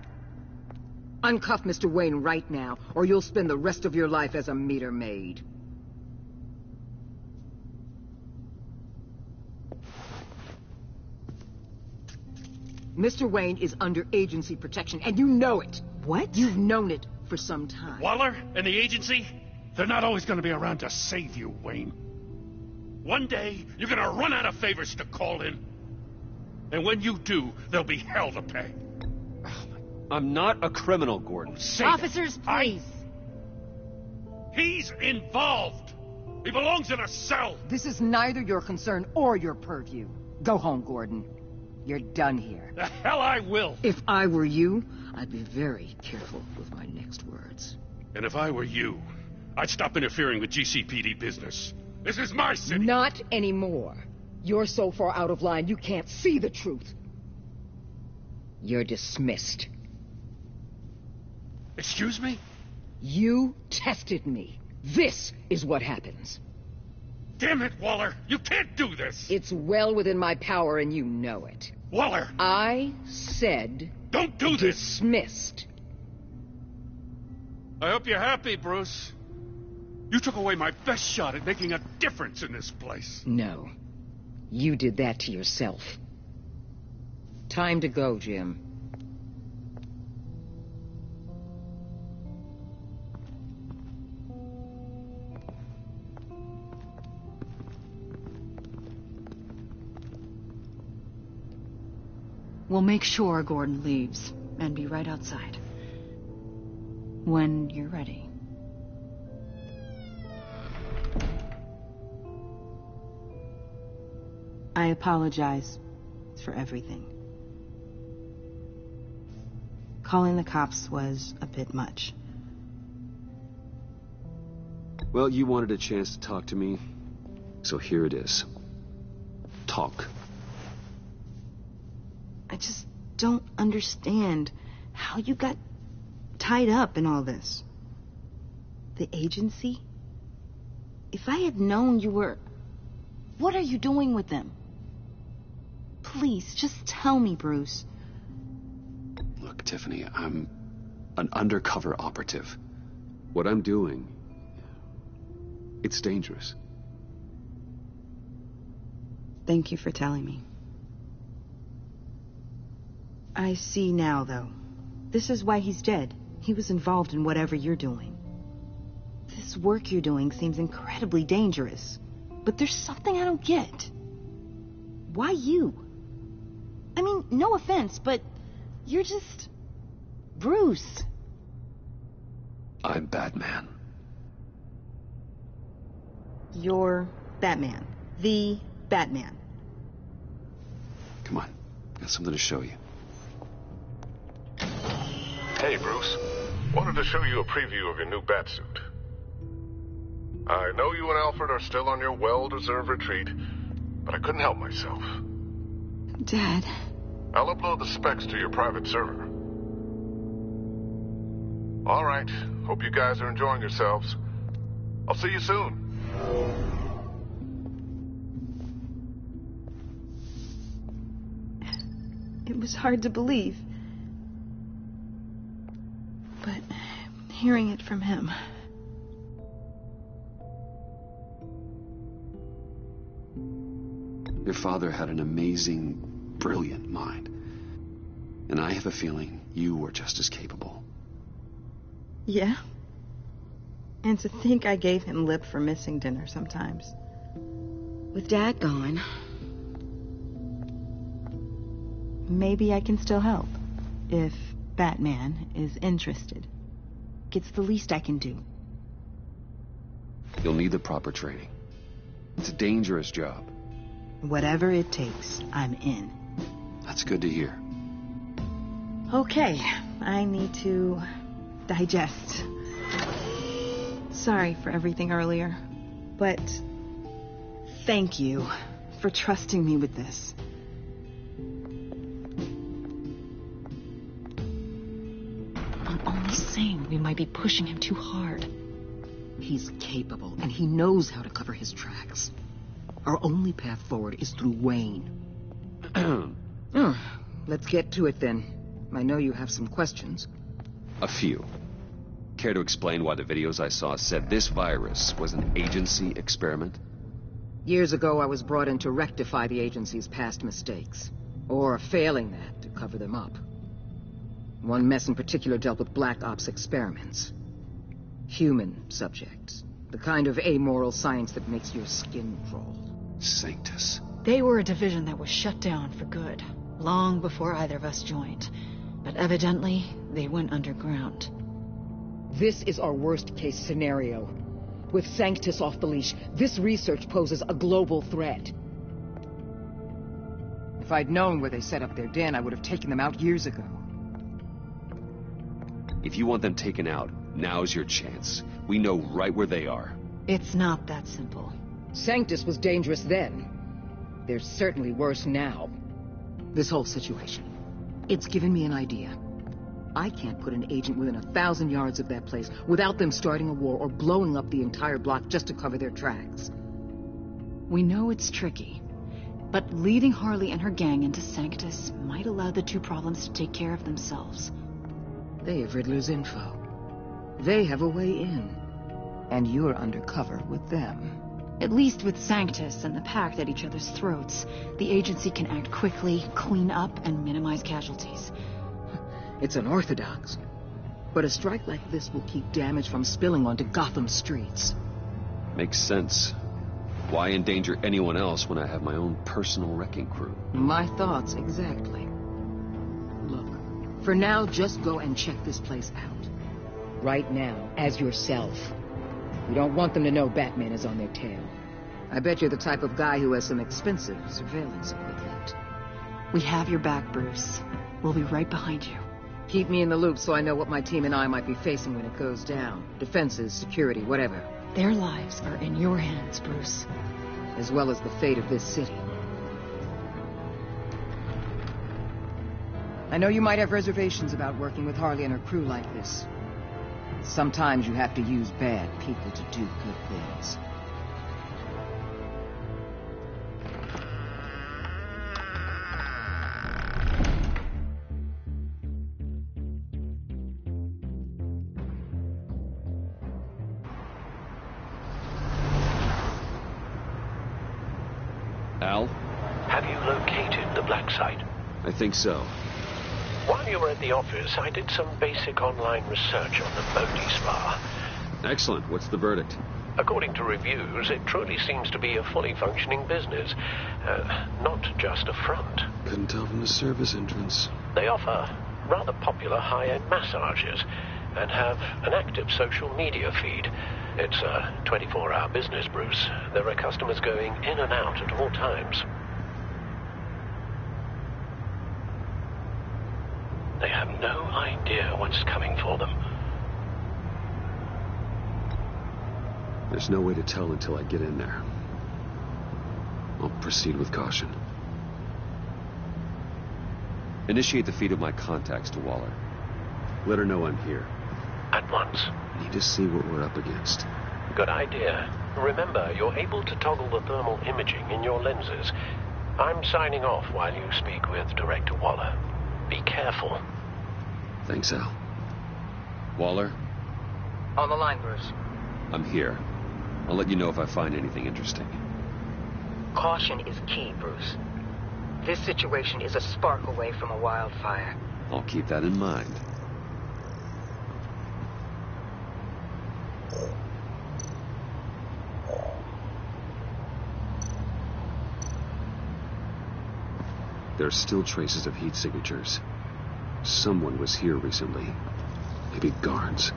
Uncuff Mr. Wayne right now, or you'll spend the rest of your life as a meter maid. Mr. Wayne is under agency protection, and you know it. What? You've known it for some time. Waller and the agency? They're not always going to be around to save you, Wayne. One day, you're going to run out of favors to call in. And when you do, there'll be hell to pay. I'm not a criminal, Gordon. Officers, please. He's involved. He belongs in a cell. This is neither your concern or your purview. Go home, Gordon. You're done here. The hell I will. If I were you, I'd be very careful with my next words. And if I were you, I'd stop interfering with GCPD business. This is my city. Not anymore. You're so far out of line, you can't see the truth. You're dismissed. Excuse me? You tested me. This is what happens. Damn it, Waller! You can't do this! It's well within my power, and you know it. Waller! I said... Don't do this! Dismissed. I hope you're happy, Bruce. You took away my best shot at making a difference in this place. No. You did that to yourself. Time to go, Jim. We'll make sure Gordon leaves and be right outside. When you're ready. I apologize for everything. Calling the cops was a bit much. Well, you wanted a chance to talk to me, so here it is. Talk. I just don't understand how you got tied up in all this. The agency? If I had known you were... What are you doing with them? Please, just tell me, Bruce. Look, Tiffany, I'm an undercover operative. What I'm doing, it's dangerous. Thank you for telling me. I see now, though. This is why he's dead. He was involved in whatever you're doing. This work you're doing seems incredibly dangerous. But there's something I don't get. Why you? I mean, no offense, but you're just... Bruce. I'm Batman. You're Batman. The Batman. Come on. Got something to show you. Hey, Bruce. Wanted to show you a preview of your new Batsuit. I know you and Alfred are still on your well-deserved retreat, but I couldn't help myself. Dad. I'll upload the specs to your private server. All right. Hope you guys are enjoying yourselves. I'll see you soon. It was hard to believe. But hearing it from him... Your father had an amazing, brilliant mind. And I have a feeling you were just as capable. Yeah? And to think I gave him lip for missing dinner sometimes. With Dad gone... Maybe I can still help. If Batman is interested. It's the least I can do. You'll need the proper training. It's a dangerous job. Whatever it takes, I'm in. That's good to hear. Okay, I need to digest. Sorry for everything earlier, but thank you for trusting me with this. I'm only saying we might be pushing him too hard. He's capable, and he knows how to cover his tracks. Our only path forward is through Wayne. Let's get to it then. I know you have some questions. A few. Care to explain why the videos I saw said this virus was an agency experiment? Years ago, I was brought in to rectify the agency's past mistakes. Or, failing that, to cover them up. One mess in particular dealt with Black Ops experiments. Human subjects. The kind of amoral science that makes your skin crawl. Sanctus. They were a division that was shut down for good, long before either of us joined. But evidently, they went underground. This is our worst-case scenario. With Sanctus off the leash, this research poses a global threat. If I'd known where they set up their den, I would have taken them out years ago. If you want them taken out, now's your chance. We know right where they are. It's not that simple. Sanctus was dangerous then. They're certainly worse now. This whole situation, it's given me an idea. I can't put an agent within 1,000 yards of that place without them starting a war or blowing up the entire block just to cover their tracks. We know it's tricky, but leading Harley and her gang into Sanctus might allow the two problems to take care of themselves. They have Riddler's info. They have a way in. And you're undercover with them. At least with Sanctus and the Pact at each other's throats, the agency can act quickly, clean up, and minimize casualties. It's unorthodox. But a strike like this will keep damage from spilling onto Gotham streets. Makes sense. Why endanger anyone else when I have my own personal wrecking crew? My thoughts, exactly. Look, for now, just go and check this place out. Right now, as yourself. We don't want them to know Batman is on their tail. I bet you're the type of guy who has some expensive surveillance equipment. We have your back, Bruce. We'll be right behind you. Keep me in the loop so I know what my team and I might be facing when it goes down. Defenses, security, whatever. Their lives are in your hands, Bruce. As well as the fate of this city. I know you might have reservations about working with Harley and her crew like this. Sometimes you have to use bad people to do good things. Al? Have you located the black site? I think so. While you were at the office, I did some basic online research on the Bodhi Spa. Excellent. What's the verdict? According to reviews, it truly seems to be a fully functioning business. Not just a front. Couldn't tell from the service entrance. They offer rather popular high-end massages and have an active social media feed. It's a 24-hour business, Bruce. There are customers going in and out at all times. They have no idea what's coming for them. There's no way to tell until I get in there. I'll proceed with caution. Initiate the feed of my contacts to Waller. Let her know I'm here. At once. Need to see what we're up against. Good idea. Remember, you're able to toggle the thermal imaging in your lenses. I'm signing off while you speak with Director Waller. Be careful. Thanks, Al. Waller? On the line, Bruce. I'm here. I'll let you know if I find anything interesting. Caution is key, Bruce. This situation is a spark away from a wildfire. I'll keep that in mind. There are still traces of heat signatures. Someone was here recently. Maybe guards.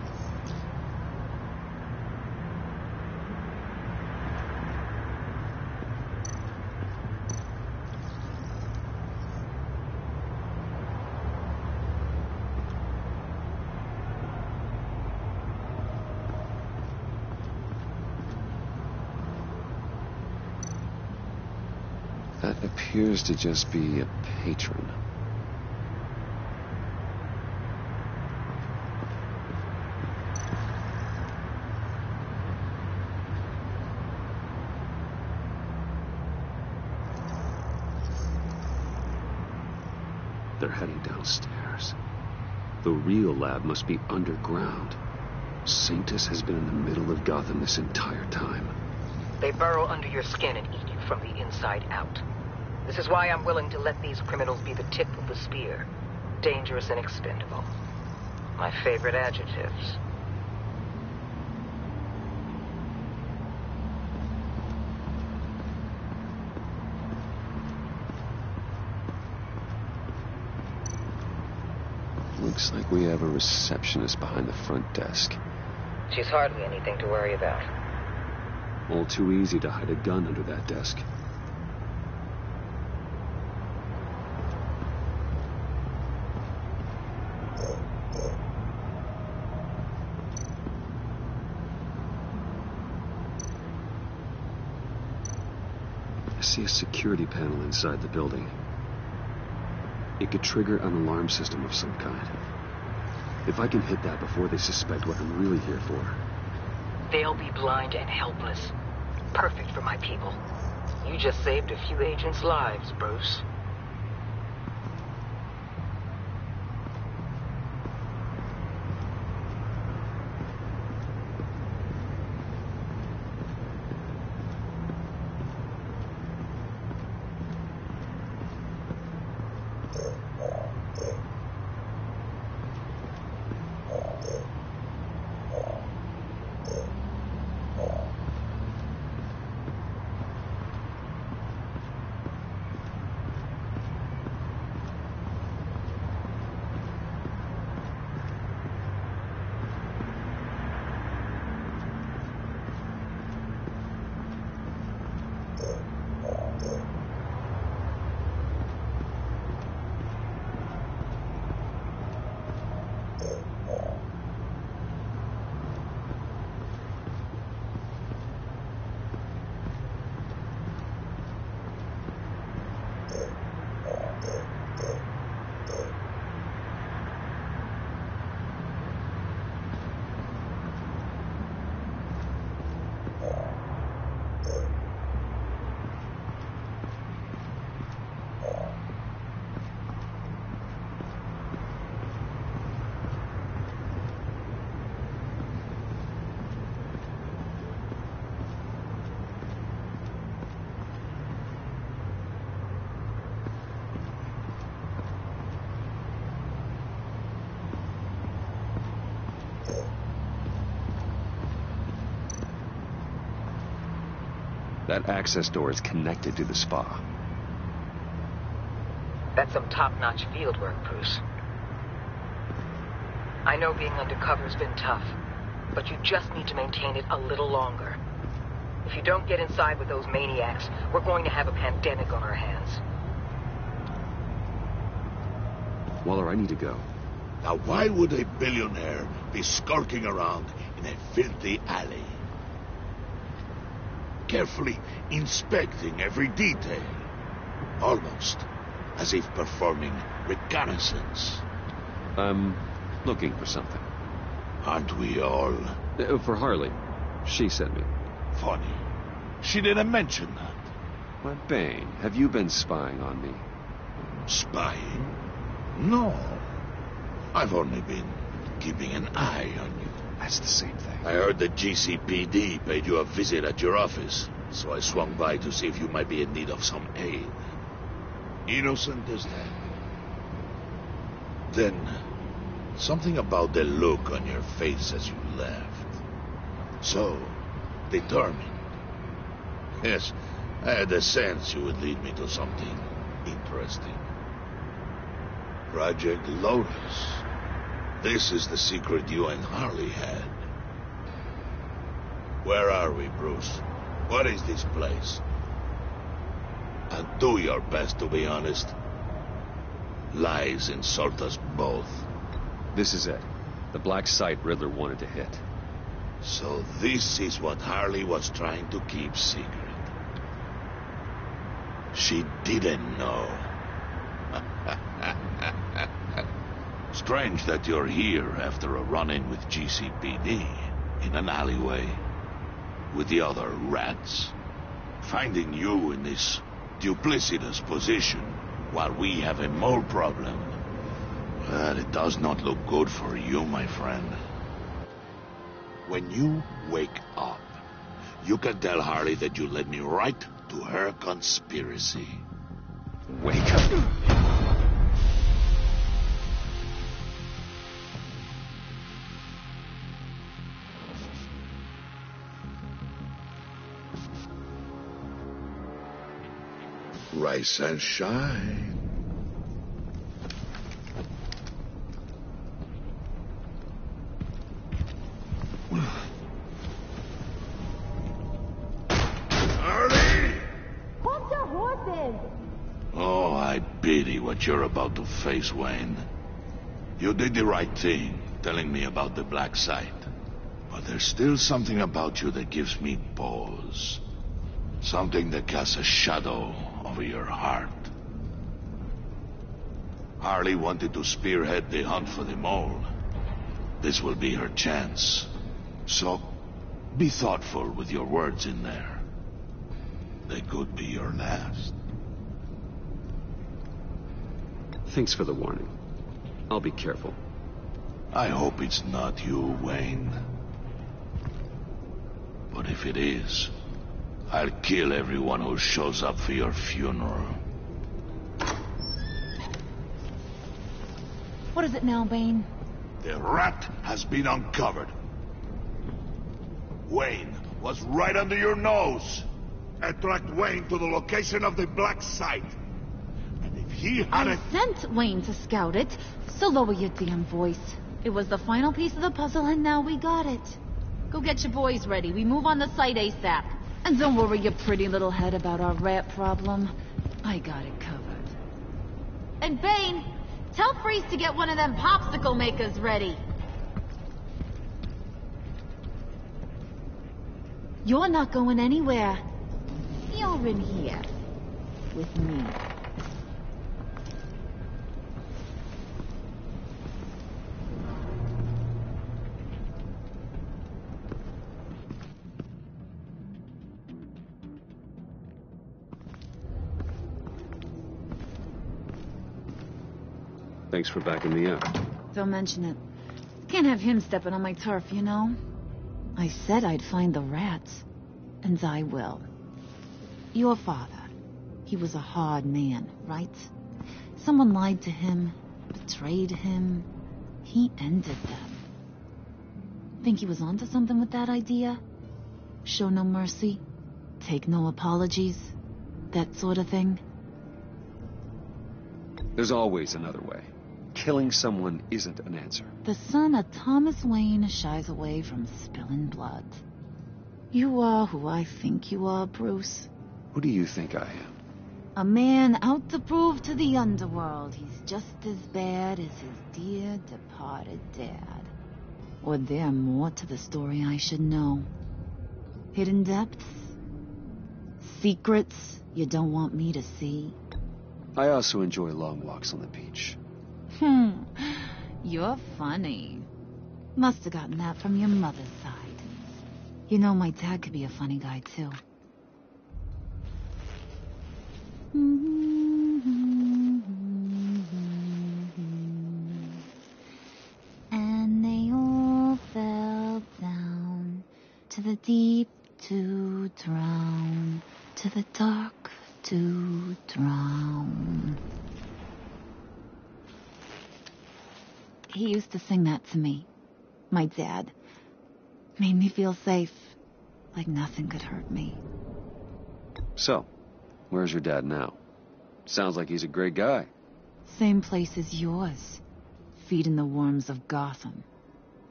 That appears to just be a patron. They're heading downstairs. The real lab must be underground. Sanctus has been in the middle of Gotham this entire time. They burrow under your skin and eat you from the inside out. This is why I'm willing to let these criminals be the tip of the spear. Dangerous and expendable. My favorite adjectives. Looks like we have a receptionist behind the front desk. She's hardly anything to worry about. All too easy to hide a gun under that desk. I see a security panel inside the building. It could trigger an alarm system of some kind. If I can hit that before they suspect what I'm really here for. They'll be blind and helpless. Perfect for my people. You just saved a few agents' lives, Bruce. That access door is connected to the spa. That's some top-notch field work, Bruce. I know being undercover's been tough, but you just need to maintain it a little longer. If you don't get inside with those maniacs, we're going to have a pandemic on our hands. Waller, I need to go. Now, why would a billionaire be skulking around in a filthy alley? Carefully inspecting every detail. Almost as if performing reconnaissance. I'm looking for something. Aren't we all? For Harley. She sent me. Funny. She didn't mention that. Why, Bane, have you been spying on me? Spying? No. I've only been keeping an eye on you. That's the same thing. I heard the GCPD paid you a visit at your office, so I swung by to see if you might be in need of some aid. Innocent as that. Then, something about the look on your face as you left. So, determined. Yes, I had a sense you would lead me to something interesting. Project Lotus. This is the secret you and Harley had. Where are we, Bruce? What is this place? And do your best to be honest. Lies insult us both. This is it. The black site Riddler wanted to hit. So this is what Harley was trying to keep secret. She didn't know. Strange that you're here after a run-in with GCPD in an alleyway with the other rats. Finding you in this duplicitous position while we have a mole problem. Well, it does not look good for you, my friend. When you wake up, you can tell Harley that you led me right to her conspiracy. Wake up. Rise and shine. Harley! Hold your horses! Oh, I pity what you're about to face, Wayne. You did the right thing, telling me about the black site. But there's still something about you that gives me pause. Something that casts a shadow over your heart. Harley wanted to spearhead the hunt for the mole. This will be her chance. So, be thoughtful with your words in there. They could be your last. Thanks for the warning. I'll be careful. I hope it's not you, Wayne. But if it is, I'll kill everyone who shows up for your funeral. What is it now, Bane? The rat has been uncovered. Wayne was right under your nose. I tracked Wayne to the location of the black site. And if he hadn't... I sent Wayne to scout it, so lower your damn voice. It was the final piece of the puzzle, and now we got it. Go get your boys ready. We move on the site ASAP. And don't worry your pretty little head about our rat problem. I got it covered. And Bane, tell Freeze to get one of them popsicle makers ready. You're not going anywhere. You're in here. With me. Thanks for backing me up. Don't mention it. Can't have him stepping on my turf, you know? I said I'd find the rats. And I will. Your father. He was a hard man, right? Someone lied to him, betrayed him. He ended them. Think he was onto something with that idea? Show no mercy? Take no apologies? That sort of thing? There's always another way. Killing someone isn't an answer. The son of Thomas Wayne shies away from spilling blood. You are who I think you are, Bruce. Who do you think I am? A man out to prove to the underworld he's just as bad as his dear departed dad. Or there more to the story I should know. Hidden depths? Secrets you don't want me to see? I also enjoy long walks on the beach. You're funny. Must have gotten that from your mother's side. You know, my dad could be a funny guy, too. And they all fell down to the deep to drown, to the dark to drown. He used to sing that to me. My dad. Made me feel safe. Like nothing could hurt me. So, where's your dad now? Sounds like he's a great guy. Same place as yours. Feeding the worms of Gotham.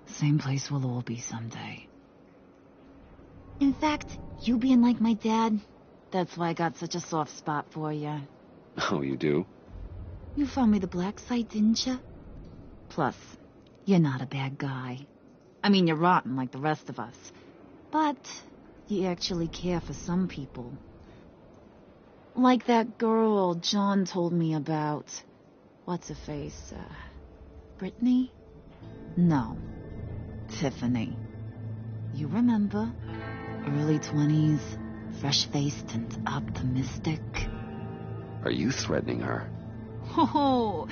Same place we'll all be someday. In fact, you being like my dad, that's why I got such a soft spot for you. Oh, you do? You found me the black site, didn't you? Plus, you're not a bad guy. I mean, you're rotten like the rest of us. But you actually care for some people. Like that girl John told me about. What's her face? Brittany? No. Tiffany. You remember? Early 20s, fresh-faced and optimistic. Are you threatening her? Oh,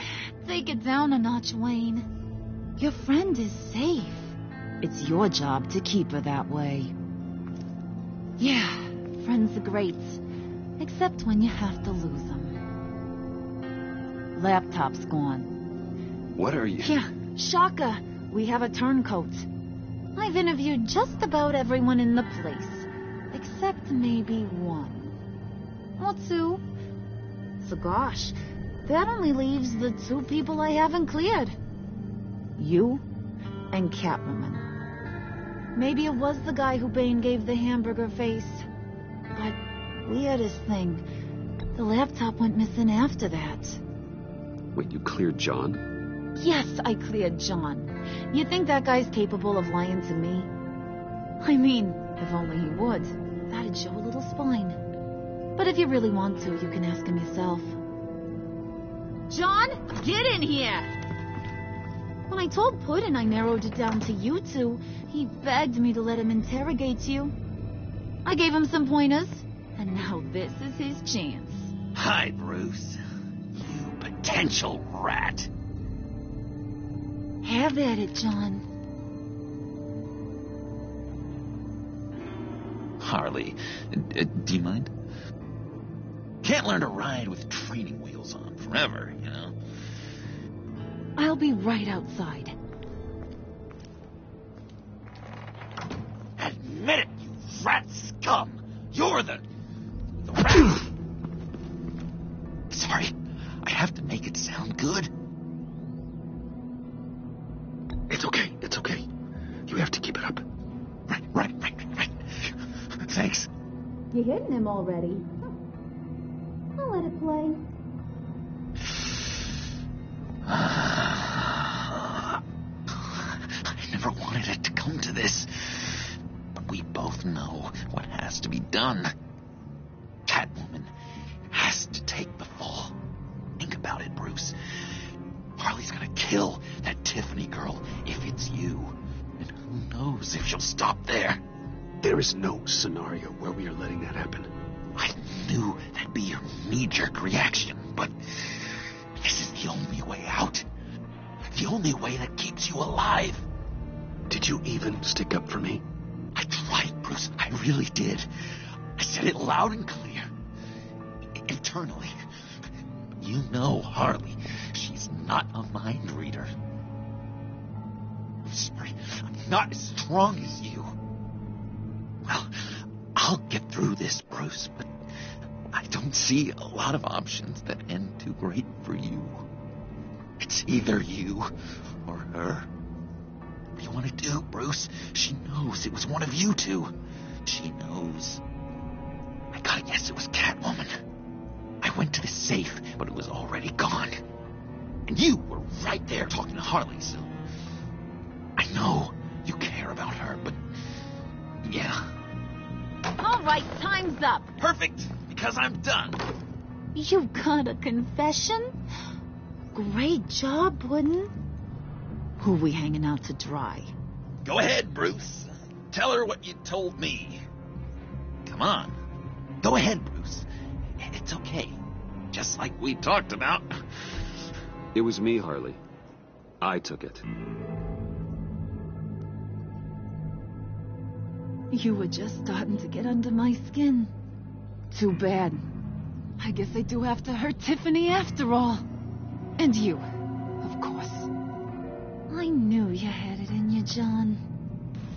take it down a notch, Wayne. Your friend is safe. It's your job to keep her that way. Yeah, friends are great. Except when you have to lose them. Laptop's gone. What are you... Yeah, shocker. We have a turncoat. I've interviewed just about everyone in the place. Except maybe one. Or two. So gosh, that only leaves the two people I haven't cleared. You and Catwoman. Maybe it was the guy who Bane gave the hamburger face. But weirdest thing, the laptop went missing after that. Wait, you cleared John? Yes, I cleared John. You think that guy's capable of lying to me? I mean, if only he would. That'd show a little spine. But if you really want to, you can ask him yourself. John, get in here! When I told Puddin' I narrowed it down to you two, he begged me to let him interrogate you. I gave him some pointers, and now this is his chance. Hi, Bruce. You potential rat. Have at it, John. Harley, do you mind? Can't learn to ride with training wheels on forever, you know? I'll be right outside. Admit it, you rat scum! You're the rat! Sorry, I have to make it sound good. It's okay, it's okay. You have to keep it up. Right. Thanks. You're hitting him already. I'll let it play. I never wanted it to come to this. But we both know what has to be done. Catwoman has to take the fall. Think about it, Bruce. Harley's gonna kill that Tiffany girl if it's you. And who knows if she'll stop there. There is no scenario where we are letting that happen. I knew that'd be your knee-jerk reaction, but this is the only way out. The only way that keeps you alive. Did you even stick up for me? I tried, Bruce. I really did. I said it loud and clear. Internally. You know Harley. She's not a mind reader. I'm sorry. I'm not as strong as you. Well, I'll get through this, Bruce, but I don't see a lot of options that end too great for you. It's either you or her. What do you want to do, Bruce? She knows it was one of you two. She knows. I gotta guess it was Catwoman. I went to the safe, but it was already gone. And you were right there talking to Harley, so... I know you care about her, but... yeah. All right, time's up. Perfect, because I'm done. You got a confession? Great job, Puddin'. Who we hanging out to dry? Go ahead, Bruce. Tell her what you told me. Come on. Go ahead, Bruce. It's okay. Just like we talked about. It was me, Harley. I took it. You were just starting to get under my skin. Too bad. I guess I do have to hurt Tiffany after all. And you, of course. I knew you had it in you, John.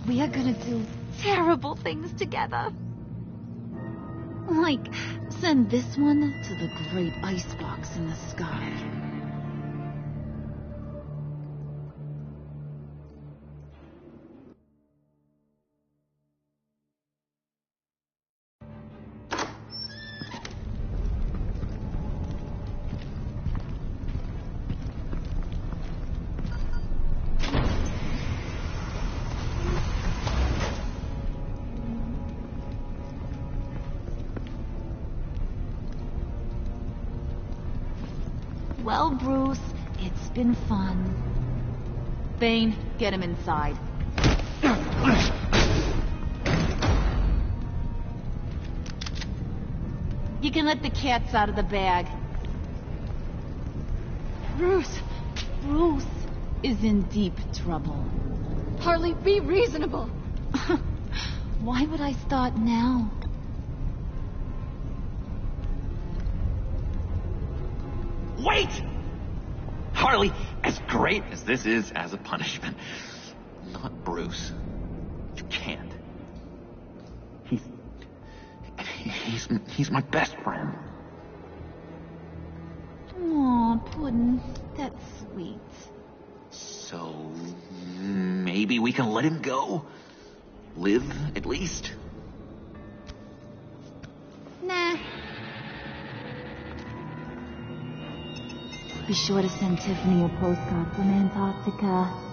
We are gonna do terrible things together. Like, send this one to the great icebox in the sky. Well, Bruce, it's been fun. Thane, get him inside. You can let the cats out of the bag. Bruce! Bruce is in deep trouble. Harley, be reasonable! Why would I start now? Wait! Harley, as great as this is as a punishment, not Bruce. You can't. He's my best friend. Aw, Puddin', that's sweet. So maybe we can let him go? Live, at least? Nah. Be sure to send Tiffany a postcard from Antarctica.